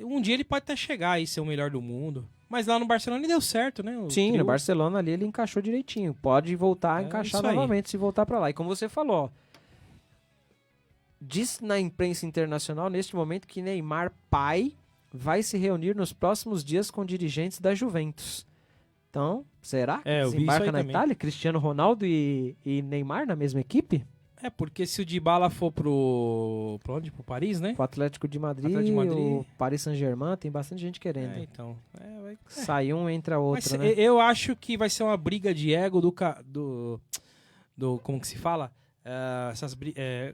um dia ele pode até chegar aí, ser o melhor do mundo. Mas lá no Barcelona ele deu certo, né? Sim, no Barcelona ali ele encaixou direitinho. Pode voltar a encaixar novamente se voltar pra lá. E como você falou, ó, diz na imprensa internacional neste momento que Neymar pai vai se reunir nos próximos dias com dirigentes da Juventus. Então, será que desembarca na Itália? Cristiano Ronaldo e Neymar na mesma equipe? Porque se o Dybala for pro onde? Pro Paris, né? O Atlético de Madrid, o Paris Saint-Germain, tem bastante gente querendo. Então. Sai um, entra outro, mas, né? Eu acho que vai ser uma briga de ego do como que se fala?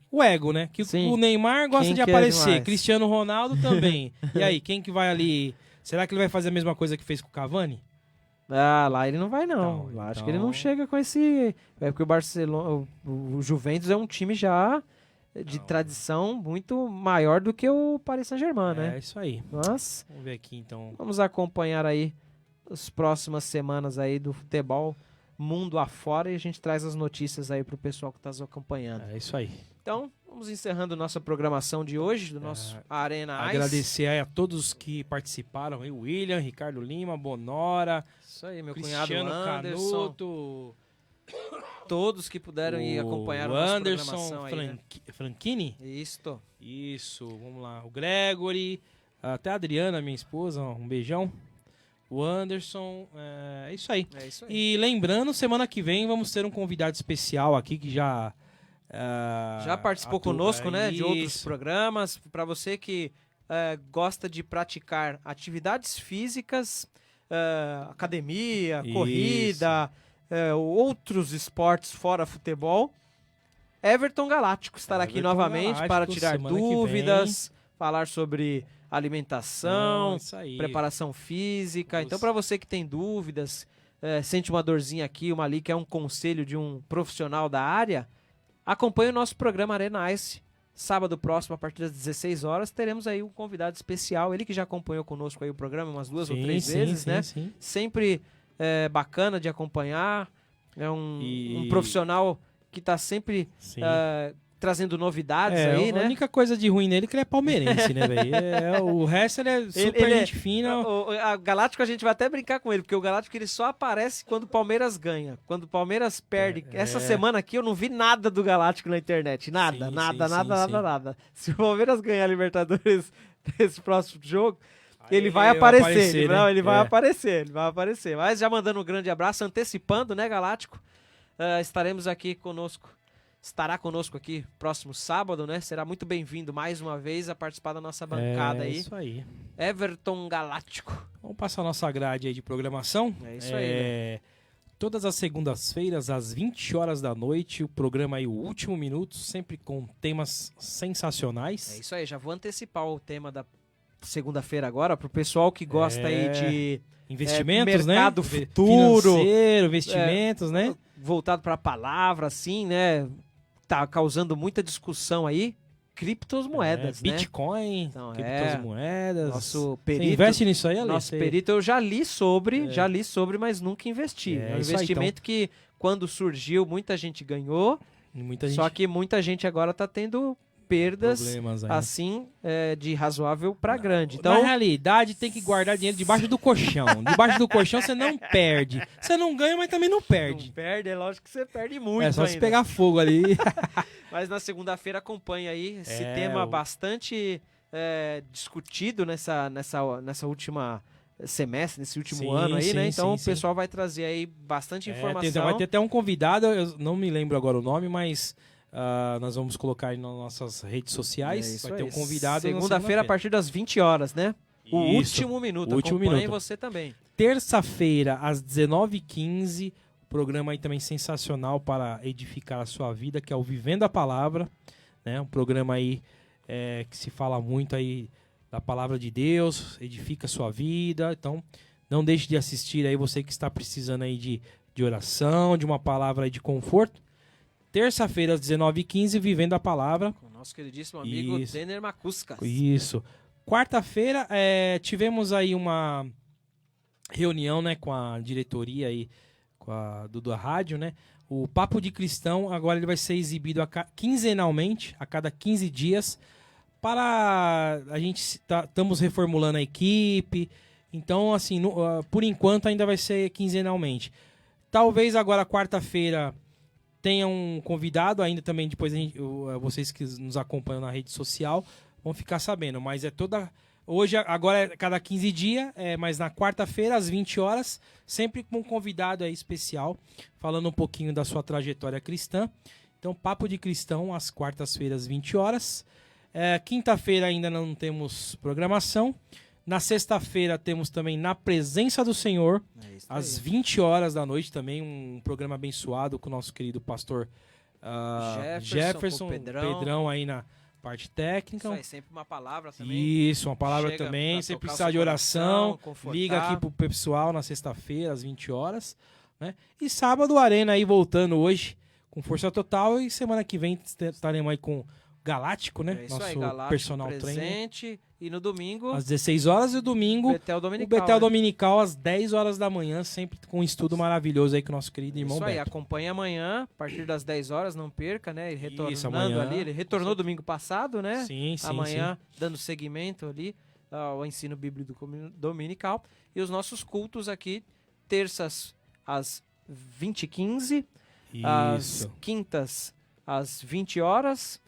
O ego, né? Que o Neymar gosta de aparecer, Cristiano Ronaldo também. E aí, quem que vai ali? Será que ele vai fazer a mesma coisa que fez com o Cavani? Ah, lá ele não vai não. Lá acho que ele não chega com esse... porque o Barcelona, o Juventus é um time já de tradição muito maior do que o Paris Saint-Germain, né? É isso aí. Mas vamos ver aqui então. Vamos acompanhar aí as próximas semanas aí do futebol mundo afora e a gente traz as notícias aí pro pessoal que tá nos acompanhando. É isso aí. Então, vamos encerrando nossa programação de hoje, do nosso Arena Ice. Agradecer aí a todos que participaram aí, o William, Ricardo Lima, Bonora, isso aí, meu Cristiano cunhado Anderson, Canuto, todos que puderam ir acompanhar a nossa programação aí, né? Franchini? Isso, vamos lá. O Gregory, até a Adriana, minha esposa, um beijão. O Anderson, é isso aí. É isso aí. E lembrando, semana que vem vamos ter um convidado especial aqui que já participou conosco, né, de outros programas. Para você que gosta de praticar atividades físicas, academia, corrida, outros esportes fora futebol, Everton Galáctico estará aqui novamente para tirar dúvidas, falar sobre alimentação, preparação física. Então, para você que tem dúvidas, sente uma dorzinha aqui, uma ali, que é um conselho de um profissional da área, acompanhe o nosso programa Arena Ice. Sábado próximo, a partir das 16 horas, teremos aí um convidado especial. Ele que já acompanhou conosco aí o programa umas 2 ou 3 vezes, né? Sim. Sempre bacana de acompanhar. É um profissional que está sempre trazendo novidades aí, né? A única coisa de ruim nele é que ele é palmeirense, né, velho? O resto ele é super gente fina. A Galáctico a gente vai até brincar com ele, porque o Galáctico ele só aparece quando o Palmeiras ganha. Quando o Palmeiras perde. Essa semana aqui eu não vi nada do Galáctico na internet. Nada. Se o Palmeiras ganhar a Libertadores nesse próximo jogo, ele vai aparecer. Ele vai aparecer. Mas já mandando um grande abraço, antecipando, né, Galáctico? Estaremos aqui conosco. Estará conosco aqui próximo sábado, né? Será muito bem-vindo mais uma vez a participar da nossa bancada aí. É isso aí. Everton Galáctico. Vamos passar a nossa grade aí de programação. É isso aí. Todas as segundas-feiras, às 20 horas da noite, o programa aí, o Último Minuto, sempre com temas sensacionais. É isso aí, já vou antecipar o tema da segunda-feira agora, pro pessoal que gosta aí de investimentos, mercado né? futuro, Financeiro, investimentos, né? voltado para a palavra, assim, né? Tá causando muita discussão aí. Criptomoedas, né? Bitcoin, Então, criptomoedas. Nosso Você perito, investe nisso aí, Ale? nosso perito, eu já li sobre, mas nunca investi. É um isso aí, investimento que, quando surgiu, muita gente ganhou, só que muita gente agora tá tendo perdas, problemas aí. assim, de razoável para grande. Então, na realidade, tem que guardar dinheiro debaixo do colchão. Debaixo do colchão você não perde. Você não ganha, mas também não perde. não perde, é lógico que você perde muito É só ainda. se pegar fogo ali. Mas na segunda-feira acompanha aí esse tema bastante discutido nessa última semestre, nesse último ano aí, né? Então o pessoal vai trazer aí bastante informação. Vai ter até um convidado, eu não me lembro agora o nome, mas nós vamos colocar aí nas nossas redes sociais. Vai ter um convidado. Segunda-feira a partir das 20 horas, né? O Último Minuto. Acompanhe você também. Terça-feira, às 19h15, programa aí também sensacional para edificar a sua vida, que é o Vivendo a Palavra, né? Um programa aí que se fala muito aí da Palavra de Deus, edifica a sua vida. Então, não deixe de assistir aí, você que está precisando aí de oração, de uma palavra aí de conforto. Terça-feira, às 19h15, Vivendo a Palavra. Com o nosso queridíssimo amigo Denner Macuscas. Isso. Quarta-feira, tivemos aí uma reunião, né, com a diretoria aí, da rádio, né? O Papo de Cristão, agora ele vai ser exibido quinzenalmente, a cada 15 dias, para a gente estamos reformulando a equipe, então assim, por enquanto ainda vai ser quinzenalmente. Talvez agora quarta-feira tenha um convidado, ainda também depois vocês que nos acompanham na rede social vão ficar sabendo, mas hoje, agora é cada 15 dias, mas na quarta-feira, às 20 horas, sempre com um convidado aí especial, falando um pouquinho da sua trajetória cristã. Então, Papo de Cristão, às quartas-feiras, 20 horas. Quinta-feira ainda não temos programação. Na sexta-feira temos também Na Presença do Senhor, às 20 horas da noite também, um programa abençoado com o nosso querido pastor Jefferson, Pedrão aí na parte técnica. Isso aí, sempre uma palavra também. Isso, uma palavra também. Se precisar de oração, liga aqui pro pessoal na sexta-feira, às 20 horas. Né? E sábado, Arena aí voltando hoje com força total. E semana que vem estaremos aí com Galáctico, né? Isso nosso aí, Galáctico personal presente. trainer. E no domingo... Às 16 horas e o domingo, o Betel Dominical às 10 horas da manhã, sempre com um estudo maravilhoso aí com o nosso querido irmão Beto. Isso aí, acompanhe amanhã, a partir das 10 horas, não perca, né? Ele retornando amanhã, ali, ele retornou domingo passado, né? Sim. Amanhã, dando seguimento ali ao ensino bíblico dominical. E os nossos cultos aqui, terças às 20h15, às quintas às 20 horas,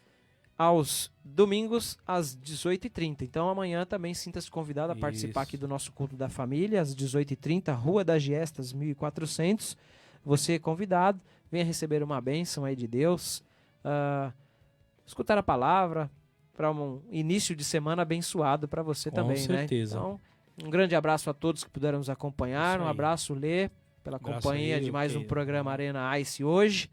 aos domingos às 18h30. Então amanhã também sinta-se convidado a participar aqui do nosso culto da família, às 18h30, Rua das Giestas, 1400. Você é convidado, venha receber uma bênção aí de Deus, escutar a palavra, para um início de semana abençoado para você também, certeza. né? Então, um grande abraço a todos que puderam nos acompanhar, um abraço, Lê, pela companhia de mais um programa Arena Ice hoje.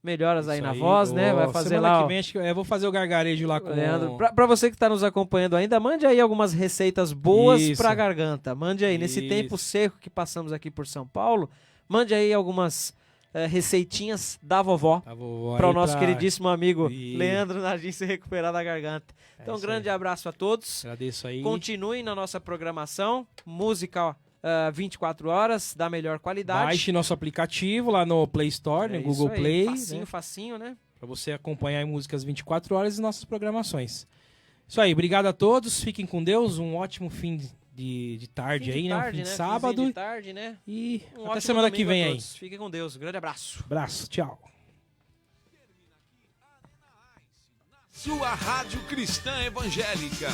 Melhoras aí na voz, né? Vai fazer semana lá. Que vem, acho que eu vou fazer o gargarejo lá com o Leandro. Pra você que tá nos acompanhando ainda, mande aí algumas receitas boas pra garganta. Mande aí, nesse tempo seco que passamos aqui por São Paulo, mande aí algumas receitinhas da vovó para o nosso queridíssimo amigo Leandro Nardim se recuperar da garganta. Então, um grande abraço a todos. Agradeço aí. Continuem na nossa programação. Música 24 horas, da melhor qualidade. Baixe nosso aplicativo lá no Play Store, no Google Play. Facinho, né? Para você acompanhar músicas 24 horas e nossas programações. Isso aí, obrigado a todos. Fiquem com Deus. Um ótimo fim de tarde aí, né? Um fim de sábado. Finzinho de tarde, né? E até semana que vem aí. Fiquem com Deus. Um grande abraço. Abraço, tchau. Sua Rádio Cristã Evangélica.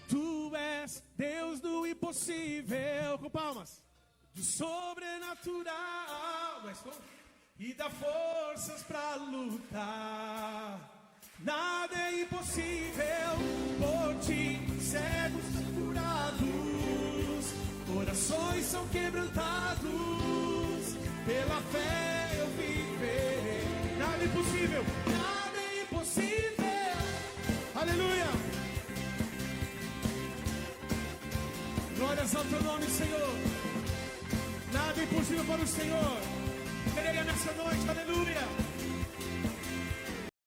Tu és Deus do impossível, com palmas, do sobrenatural, e dá forças pra lutar. Nada é impossível por ti. Cegos são curados, corações são quebrantados Pela fé eu viverei. Nada impossível. Nada é impossível. Aleluia. Glórias ao teu nome, Senhor. Nada é impossível para o Senhor. Creia nessa noite, aleluia.